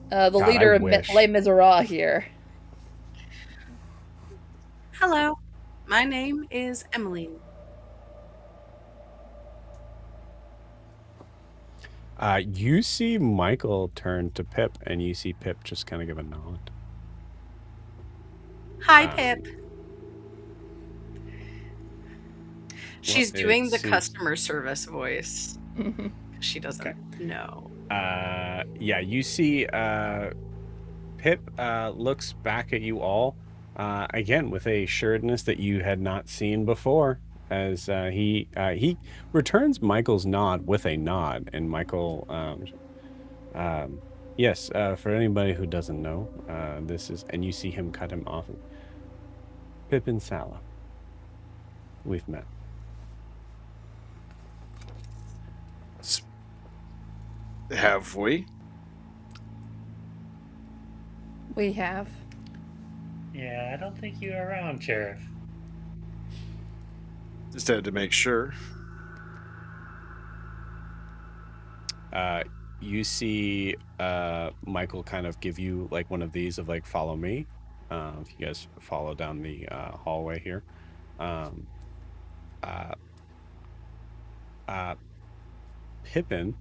The God, leader I of wish. Les Miserables here. Hello, my name is Emmeline. You see Michael turn to Pip, and you see Pip just kind of give a nod. Hi, Pip. She's Well, doing it the seems- customer service voice. She doesn't Okay. know. Yeah, you see Pip looks back at you all, again, with a assuredness that you had not seen before, as he returns Michael's nod with a nod, and Michael, yes, for anybody who doesn't know, this is, and you see him cut him off. Pippin Sallow. We've met. Have we? We have. Yeah, I don't think you were around, Sheriff. Just had to make sure. You see Michael kind of give you like one of these of like follow me. If you guys follow down the hallway here. Pippin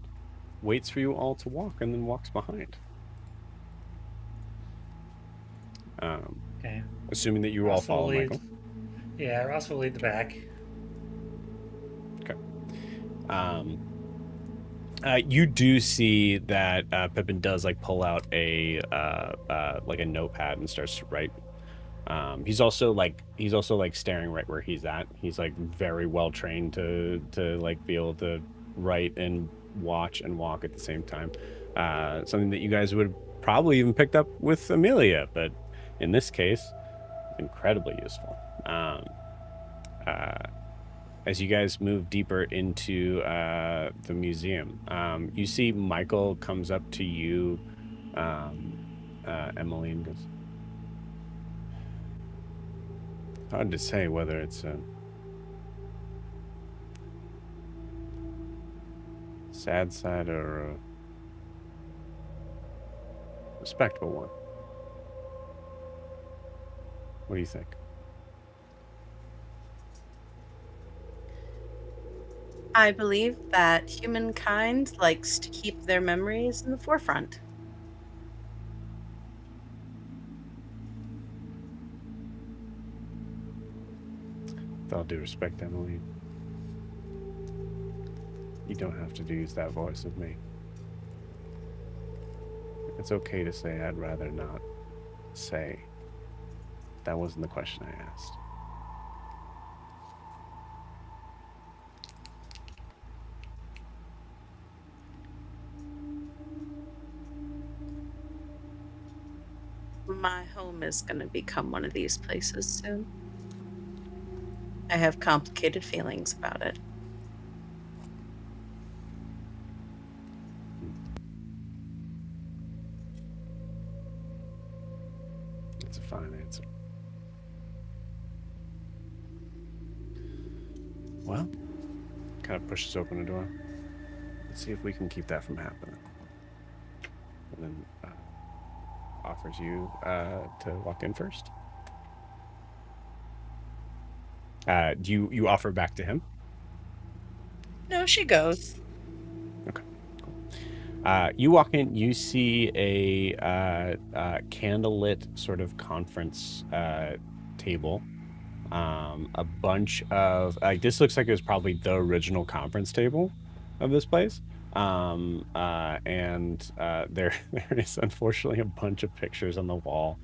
waits for you all to walk and then walks behind. Okay. Assuming that you all Ross will follow lead- Michael. Yeah, Ross will lead the back. You do see that Pippin does like pull out a like a notepad and starts to write. He's also like staring right where he's at. He's like very well trained to like be able to write and watch and walk at the same time. Something that you guys would probably even picked up with Amelia, but in this case, incredibly useful. As you guys move deeper into the museum, you see Michael comes up to you, Emily, and goes, hard to say whether it's a sad side or a respectable one. What do you think? I believe that humankind likes to keep their memories in the forefront. With all due respect, Emily, you don't have to use that voice with me. It's okay to say I'd rather not say. That wasn't the question I asked. My home is going to become one of these places soon. I have complicated feelings about it. That's a fine answer. Well, kind of pushes open the door. Let's see if we can keep that from happening. And then offers you to walk in first. Do you offer back to him? No, she goes. Okay, cool. You walk in, you see a candlelit sort of conference table. A bunch of this looks like it was probably the original conference table of this place. There is unfortunately a bunch of pictures on the wall,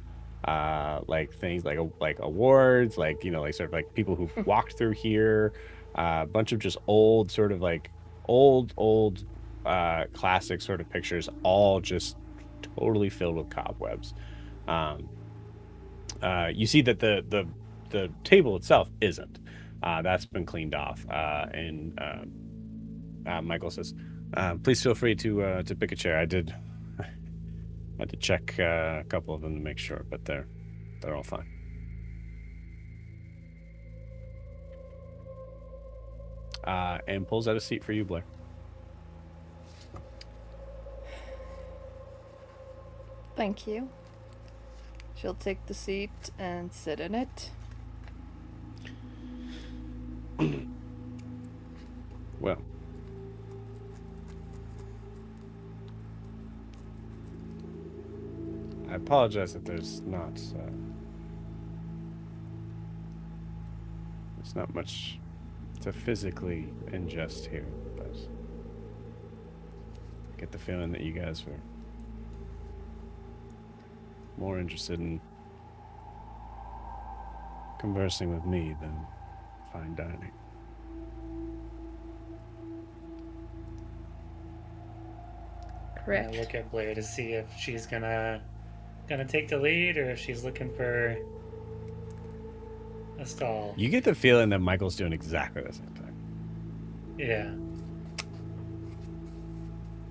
like things like awards, like like sort of like people who walked through here, a bunch of just old sort of like old classic sort of pictures, all just totally filled with cobwebs. You see that the table itself isn't. That's been cleaned off, and Michael says, please feel free to pick a chair. I had to check a couple of them to make sure, but they're all fine. And pulls out a seat for you, Blair. Thank you. She'll take the seat and sit in it. Well, I apologize that there's not much to physically ingest here, but I get the feeling that you guys were more interested in conversing with me than fine dining. Correct. I look at Blair to see if she's gonna take the lead or if she's looking for a stall. You get the feeling that Michael's doing exactly the same thing. Yeah.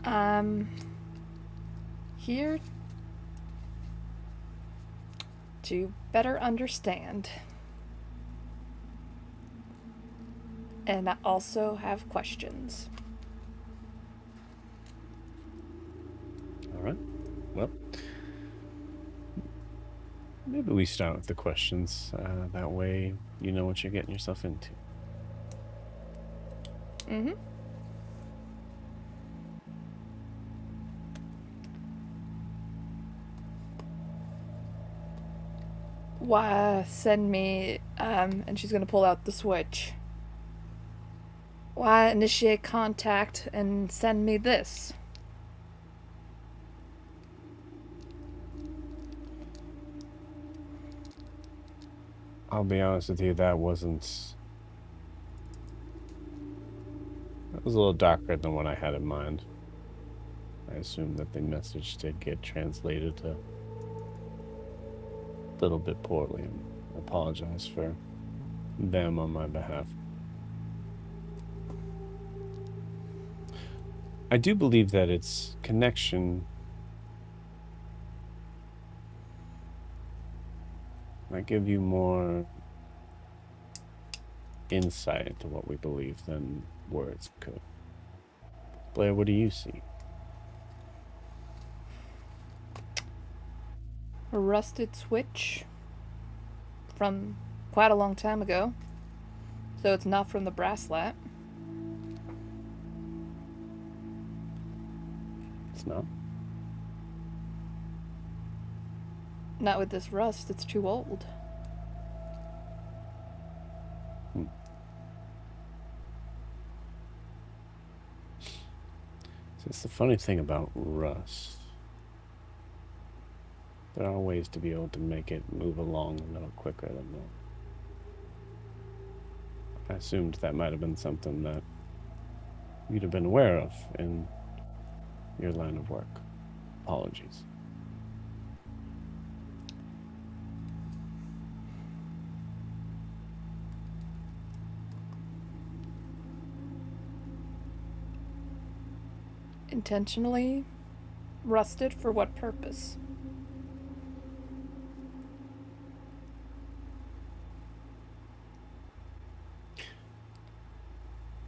I'm here to better understand. And I also have questions. All right. Well, maybe we start with the questions. That way you know what you're getting yourself into. Mm-hmm. Why send me, and she's gonna pull out the switch. Why initiate contact and send me this? I'll be honest with you, that was a little darker than what I had in mind. I assumed that the message did get translated a little bit poorly, and I apologize for them on my behalf. I do believe that its connection might give you more insight into what we believe than words could. Blair, what do you see? A rusted switch from quite a long time ago. So it's not from the Brasslight. It's not. Not with this rust, it's too old. So it's the funny thing about rust. There are ways to be able to make it move along a little quicker than that. I assumed that might have been something that you'd have been aware of in your line of work. Apologies. Intentionally rusted for what purpose?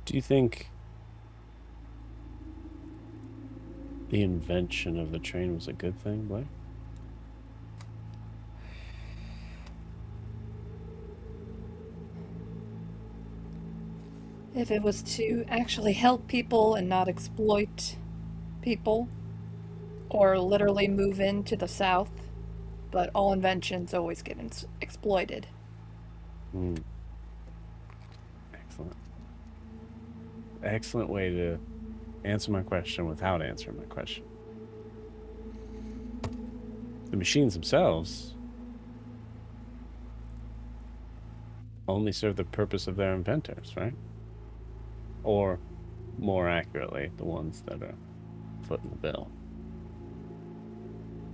Do you think the invention of the train was a good thing, Blair? If it was to actually help people and not exploit people, or literally move into the South, but all inventions always get exploited. Excellent. Excellent way to answer my question without answering my question. The machines themselves only serve the purpose of their inventors, right? Or, more accurately, the ones that are footing the bill.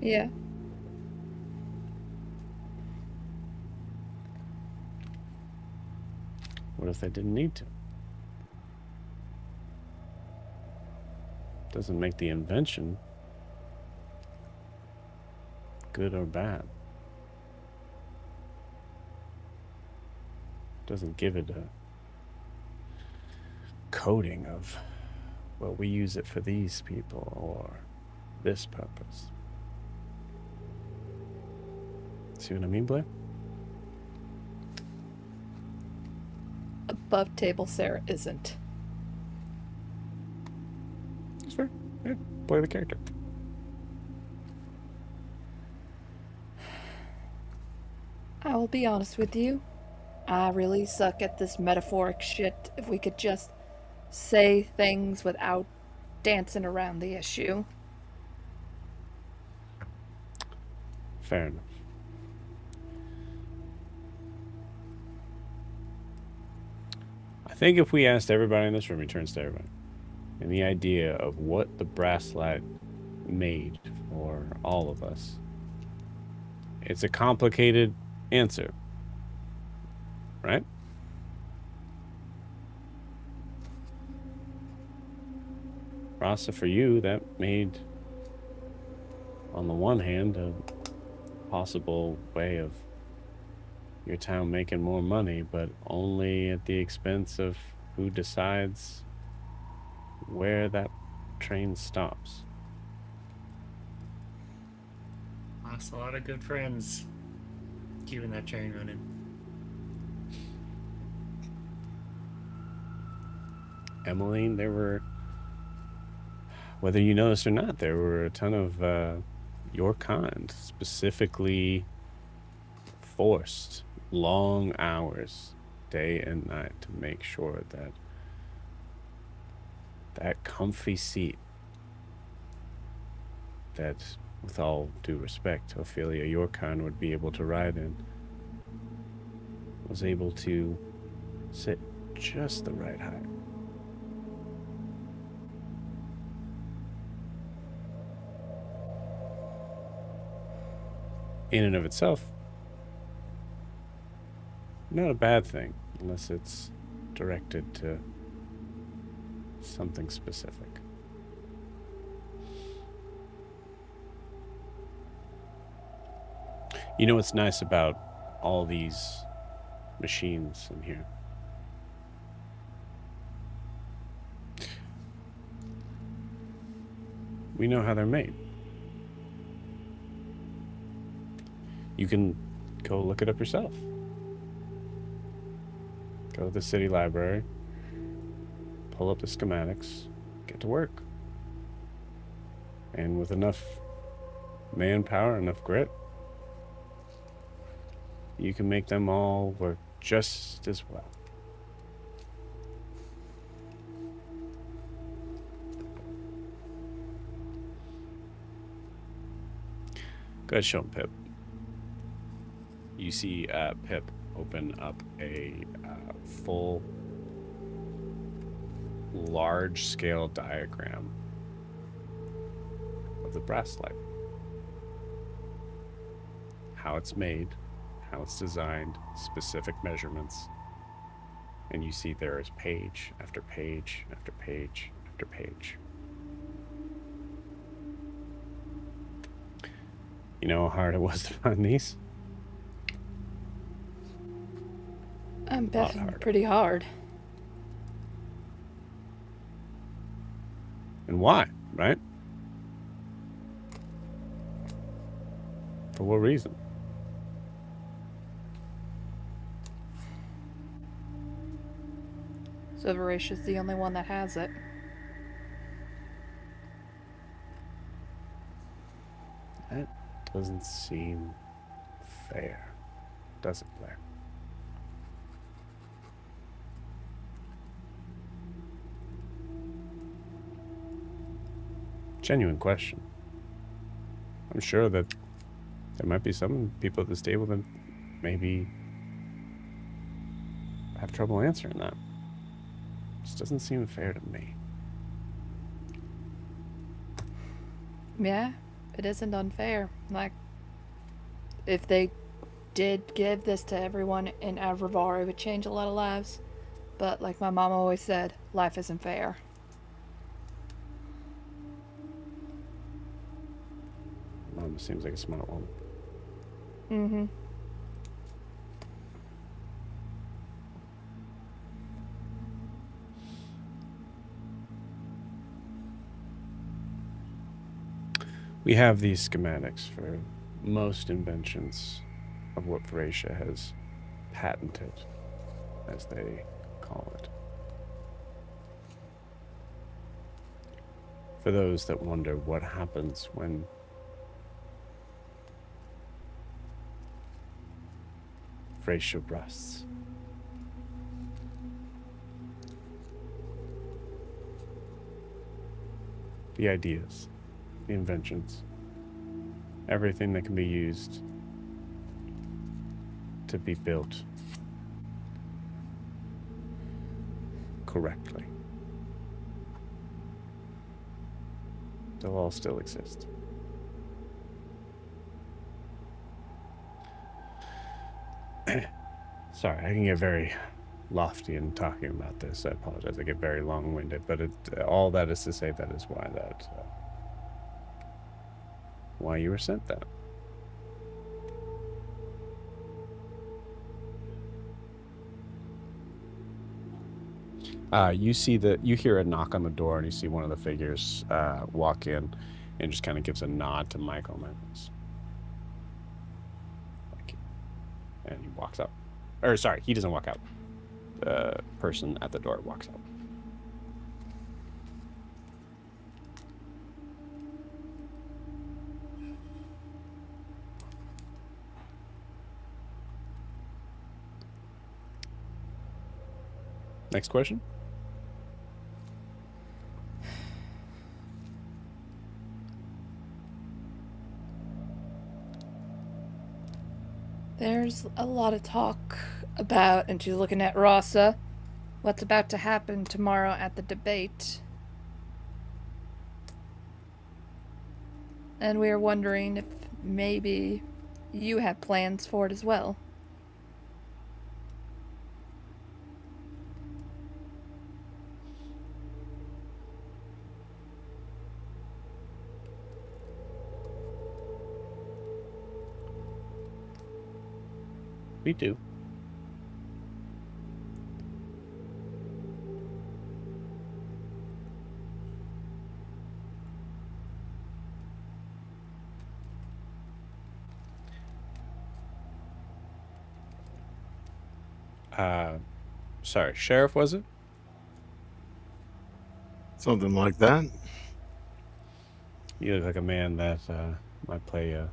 Yeah. What if they didn't need to? Doesn't make the invention good or bad. Doesn't give it a coding of, well, we use it for these people or this purpose. See what I mean, Blair? Above table Sarah isn't. That's fair. Yeah, play the character. I will be honest with you. I really suck at this metaphoric shit. If we could just say things without dancing around the issue. Fair enough. I think if we asked everybody in this room, he turns to everybody, and the idea of what the Brasslight made for all of us, it's a complicated answer, right? Rasa, for you, that made, on the one hand, a possible way of your town making more money, but only at the expense of who decides where that train stops. Lost a lot of good friends keeping that train running. Emmeline, there were, whether you noticed or not, there were a ton of your kind, specifically forced long hours, day and night, to make sure that that comfy seat that, with all due respect, Ophelia, your kind would be able to ride in, was able to sit just the right height. In and of itself, not a bad thing, unless it's directed to something specific. You know what's nice about all these machines in here? We know how they're made. You can go look it up yourself. Go to the city library, pull up the schematics, get to work. And with enough manpower, enough grit, you can make them all work just as well. Go ahead, show him, Pip. You see Pip open up a full, large-scale diagram of the Brasslight. How it's made, how it's designed, specific measurements. And you see there is page after page after page after page. You know how hard it was to find these? I'm betting harder. pretty hard. And why, right? For what reason? So Voracious the only one that has it. That doesn't seem fair, does it, Blair? Genuine question. I'm sure that there might be some people at this table that maybe have trouble answering that. This doesn't seem fair to me. Yeah, it isn't unfair. Like, if they did give this to everyone in Avravar, it would change a lot of lives. But like my mom always said, life isn't fair. Mom seems like a smart woman. Mm-hmm. We have these schematics for most inventions of what Vraxia has patented, as they call it. For those that wonder what happens when Vraxia rusts. The ideas, the inventions, everything that can be used to be built correctly. They'll all still exist. Sorry, I can get very lofty in talking about this. I apologize. I get very long-winded, but all that is to say that is why you were sent that. You hear a knock on the door, and you see one of the figures walk in, and just kind of gives a nod to Michael. Thank you. And he walks out. Or sorry, he doesn't walk out. The person at the door walks out. Next question. There's a lot of talk about, and she's looking at Rasa, what's about to happen tomorrow at the debate. And we're wondering if maybe you have plans for it as well. We do. Sorry, Sheriff, was it? Something like that. You look like a man that might play a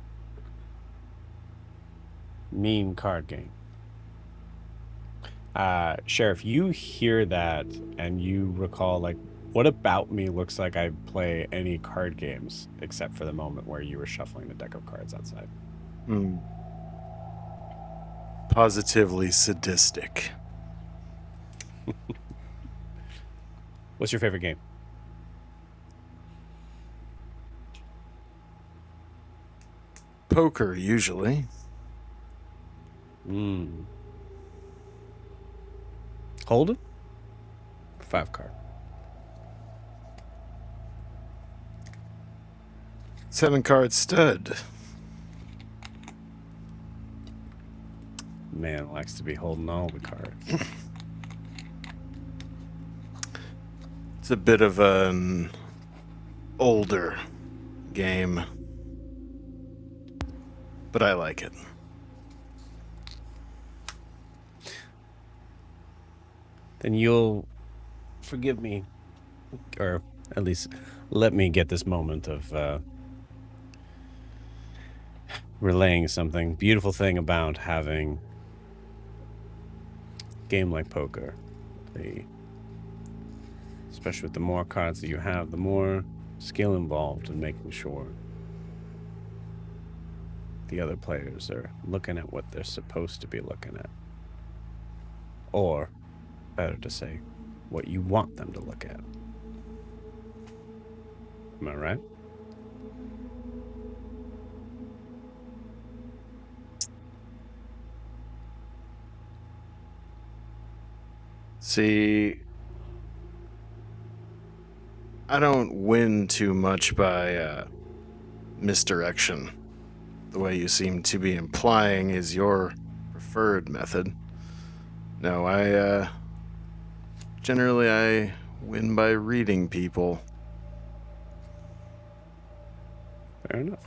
mean card game. Sheriff, you hear that and you recall, like, what about me looks like I play any card games except for the moment where you were shuffling the deck of cards outside. Positively sadistic. What's your favorite game? Poker, usually. Hold it? 5 card. 7 card stud. Man likes to be holding all the cards. It's a bit of an older game, but I like it. Then you'll forgive me, or at least let me get this moment of relaying something. Beautiful thing about having a game like poker, especially with the more cards that you have, the more skill involved in making sure the other players are looking at what they're supposed to be looking at. Or, better to say, what you want them to look at. Am I right? See, I don't win too much by misdirection. The way you seem to be implying is your preferred method. No, generally I win by reading people. Fair enough.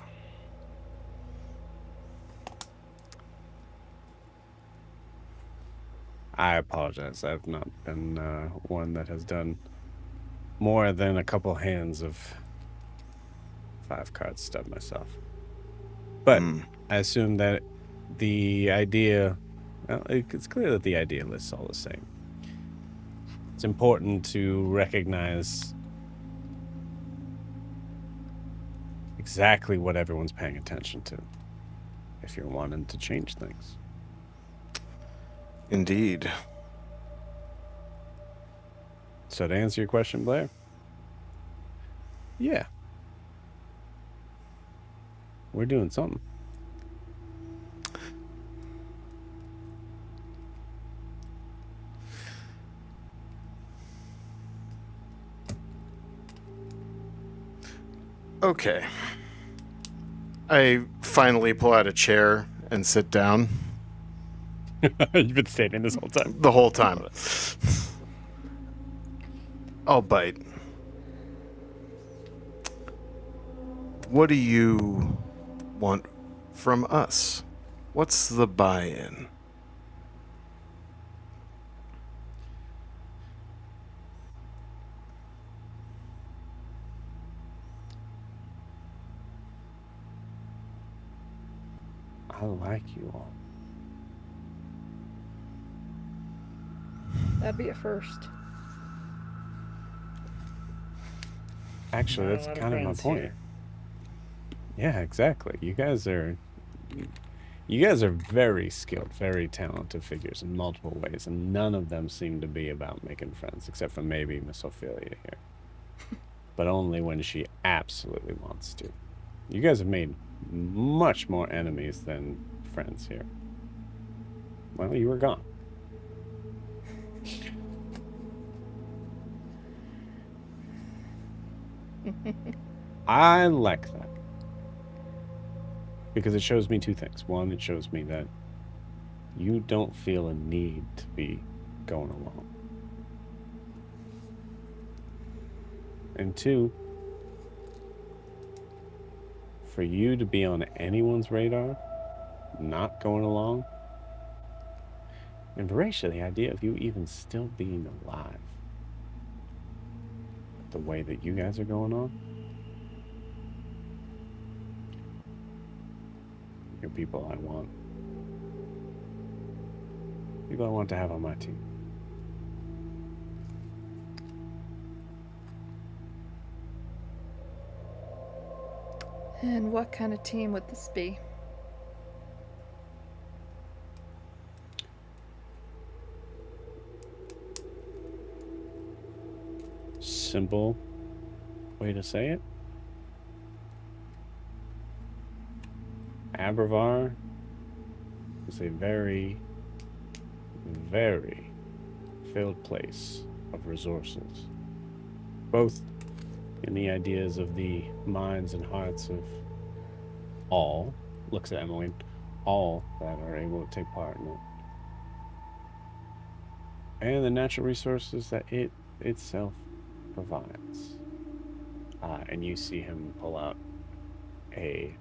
I apologize. I've not been one that has done more than a couple hands of 5 card stuff myself. But I assume that the idea, well, it's clear that the idea list's all the same. It's important to recognize exactly what everyone's paying attention to if you're wanting to change things. Indeed. So to answer your question, Blair, yeah, we're doing something. Okay. I finally pull out a chair and sit down. You've been standing this whole time. The whole time. I'll bite. What do you want from us? What's the buy-in? I like you all. That'd be a first. Actually, Not a that's lot of kind of my friends point. here. Yeah, exactly. You guys are very skilled, very talented figures in multiple ways, and none of them seem to be about making friends, except for maybe Miss Ophelia here. But only when she absolutely wants to. You guys have made much more enemies than friends here. Well, you were gone. I like that. Because it shows me two things. One, it shows me that you don't feel a need to be going along. And two, for you to be on anyone's radar, not going along, and Vraxia, the idea of you even still being alive, the way that you guys are going on, you're people I want. People I want to have on my team. And what kind of team would this be? Simple way to say it. Abravar is a very, very filled place of resources, both in the ideas of the minds and hearts of all, looks at Emily, all that are able to take part in it, and the natural resources that it itself provides. And you see him pull out a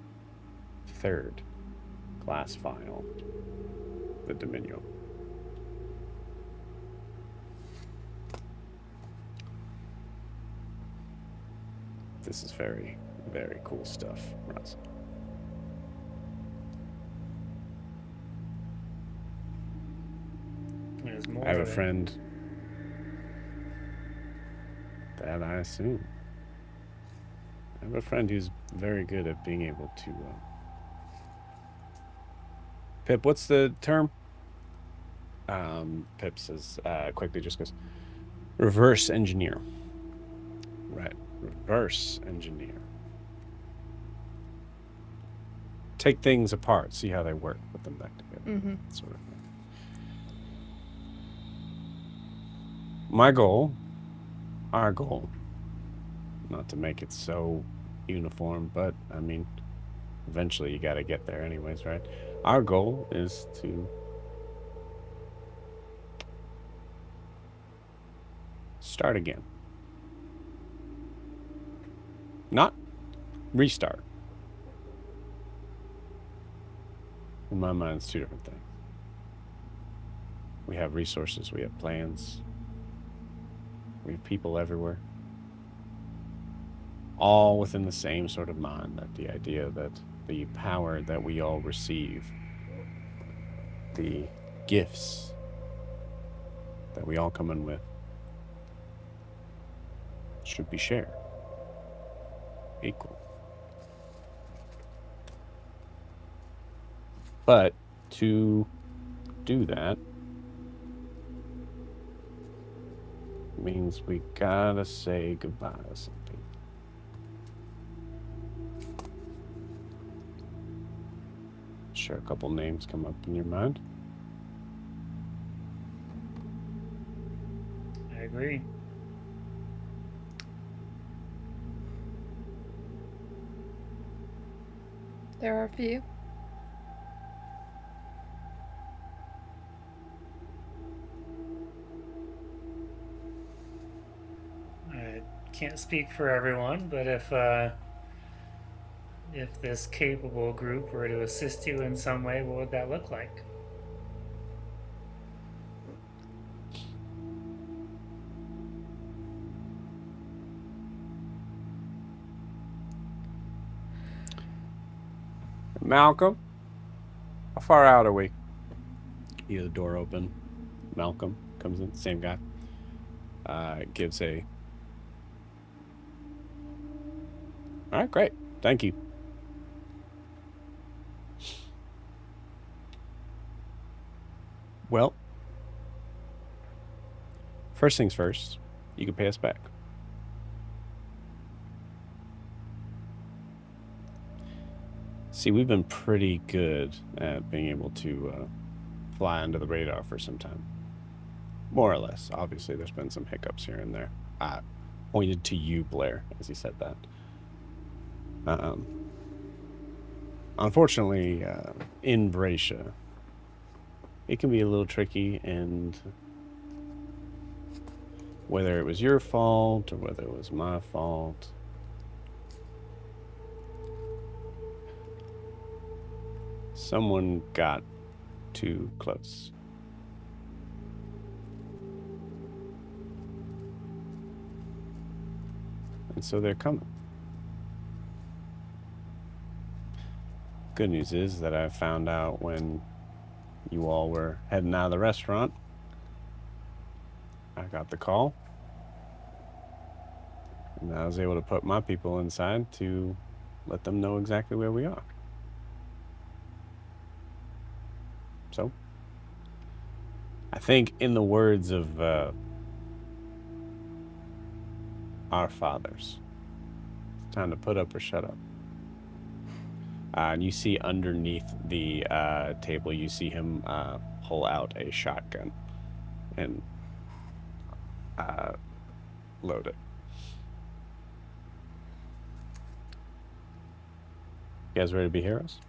third glass vial, the Dominion. This is very, very cool stuff, Russ. There's more I have a of it. friend that I assume. I have a friend who's very good at being able to. Pip, what's the term? Pip says quickly, just goes, reverse engineer. Right, reverse engineer. Take things apart, see how they work, put them back together. Mm-hmm. Sort of thing. My goal, our goal, not to make it so uniform, but I mean, eventually you got to get there anyways, right? Our goal is to start again. Not restart. In my mind, it's two different things. We have resources, we have plans, we have people everywhere. All within the same sort of mind, that the idea that the power that we all receive, the gifts that we all come in with, should be shared. Equal. But to do that means we gotta say goodbye to some people. Sure, a couple names come up in your mind. I agree. There are a few. I can't speak for everyone, but if this capable group were to assist you in some way, what would that look like? Malcolm, how far out are we? You hear the door open. Malcolm comes in, same guy. Gives a... All right, great. Thank you. Well, first things first, you can pay us back. See, we've been pretty good at being able to fly under the radar for some time. More or less. Obviously, there's been some hiccups here and there. I pointed to you, Blair, as he said that. Unfortunately, in Vraxia, it can be a little tricky, and whether it was your fault or whether it was my fault, someone got too close. And so they're coming. Good news is that I found out when you all were heading out of the restaurant. I got the call. And I was able to put my people inside to let them know exactly where we are. So, I think in the words of our fathers, it's time to put up or shut up. And you see underneath the table, you see him pull out a shotgun and load it. You guys ready to be heroes?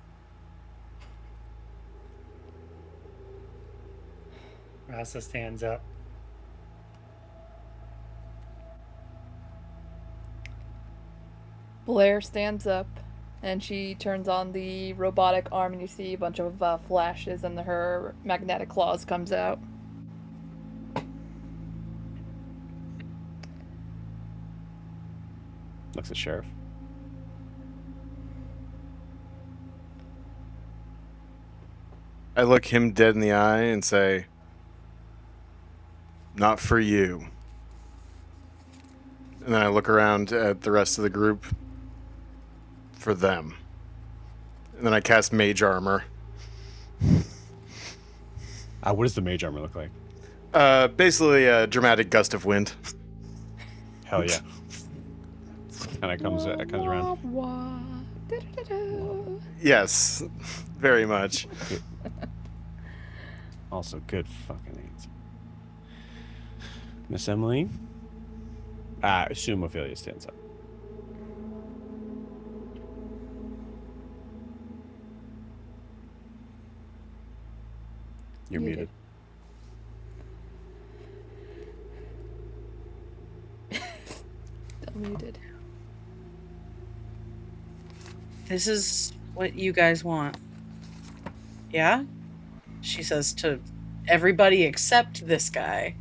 Rasa stands up. Blair stands up and she turns on the robotic arm, and you see a bunch of flashes, and her magnetic claws comes out. Looks at Sheriff. I look him dead in the eye and say, "Not for you." And then I look around at the rest of the group. For them. And then I cast Mage Armor. What does the mage armor look like? Basically a dramatic gust of wind. Hell yeah. And it comes around. Yes, very much. Also, good fucking answer. Miss Emily? I assume Ophelia stands up. You're muted. Still muted. This is what you guys want. Yeah? She says to everybody except this guy.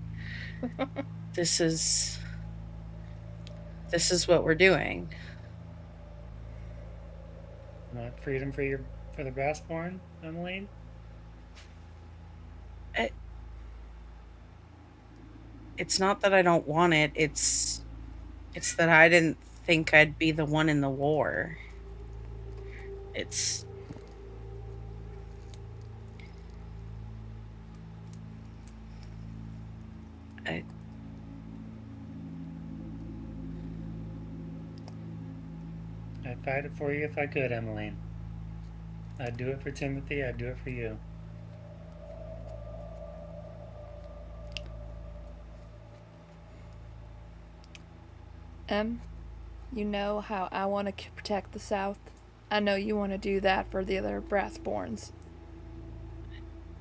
This is what we're doing. Want freedom for the Brassborn, Emmeline? It's not that I don't want it. It's that I didn't think I'd be the one in the war. It's I'd fight it for you if I could, Emmeline. I'd do it for Timothy. I'd do it for you. You know how I want to protect the South. I know you want to do that for the other Brassborns.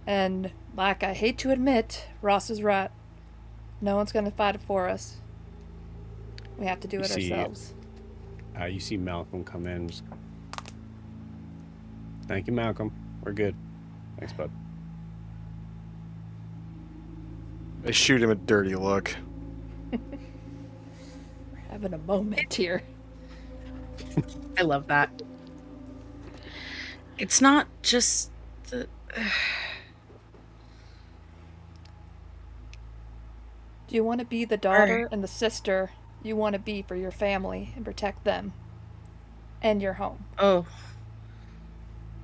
And, like I hate to admit, Ross is right. No one's going to fight it for us. We have to do it ourselves. You see Malcolm come in. Just... Thank you, Malcolm. We're good. Thanks, bud. I shoot him a dirty look. We're having a moment here. I love that. It's not just the. Do you want to be the daughter and the sister you want to be for your family and protect them and your home? Oh,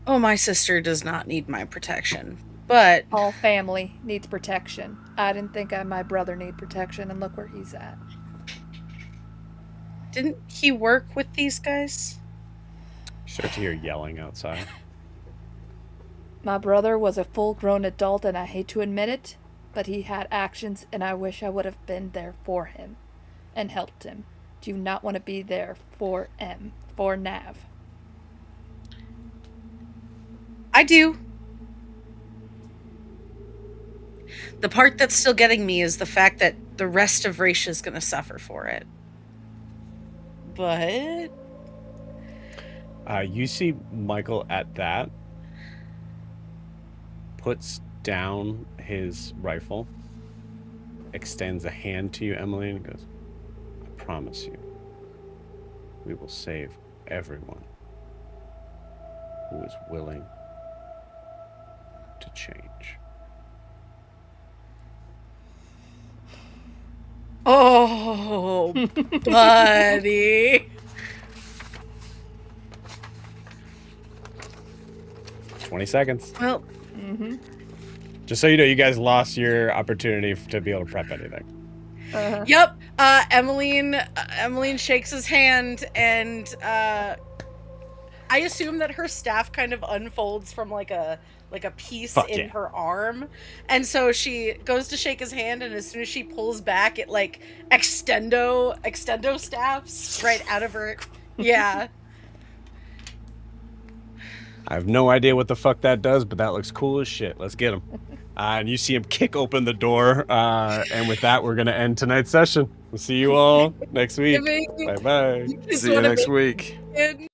my sister does not need my protection, but All family needs protection. I didn't think my brother need protection, and look where he's at. didn't he work with these guys? You start to hear yelling outside. My brother was a full-grown adult, and I hate to admit it, but he had actions, and I wish I would have been there for him and helped him. Do you not want to be there for Nav? I do. The part that's still getting me is the fact that the rest of Vraxia is going to suffer for it. But You see Michael at that puts down his rifle, extends a hand to you, Emily, and goes, I promise you, we will save everyone who is willing to change. oh, buddy. 20 seconds. Well, Mm-hmm. Just so you know, you guys lost your opportunity to be able to prep anything. Uh-huh. yep. Emmeline shakes his hand, and I assume that her staff kind of unfolds from like a piece Fuck in yeah. her arm, and so she goes to shake his hand, and as soon as she pulls back, it like extendo staffs right out of her. Yeah. I have no idea what the fuck that does, but that looks cool as shit. Let's get him. And you see him kick open the door. And with that, we're going to end tonight's session. We'll see you all next week. Bye-bye. See you next week. Kid.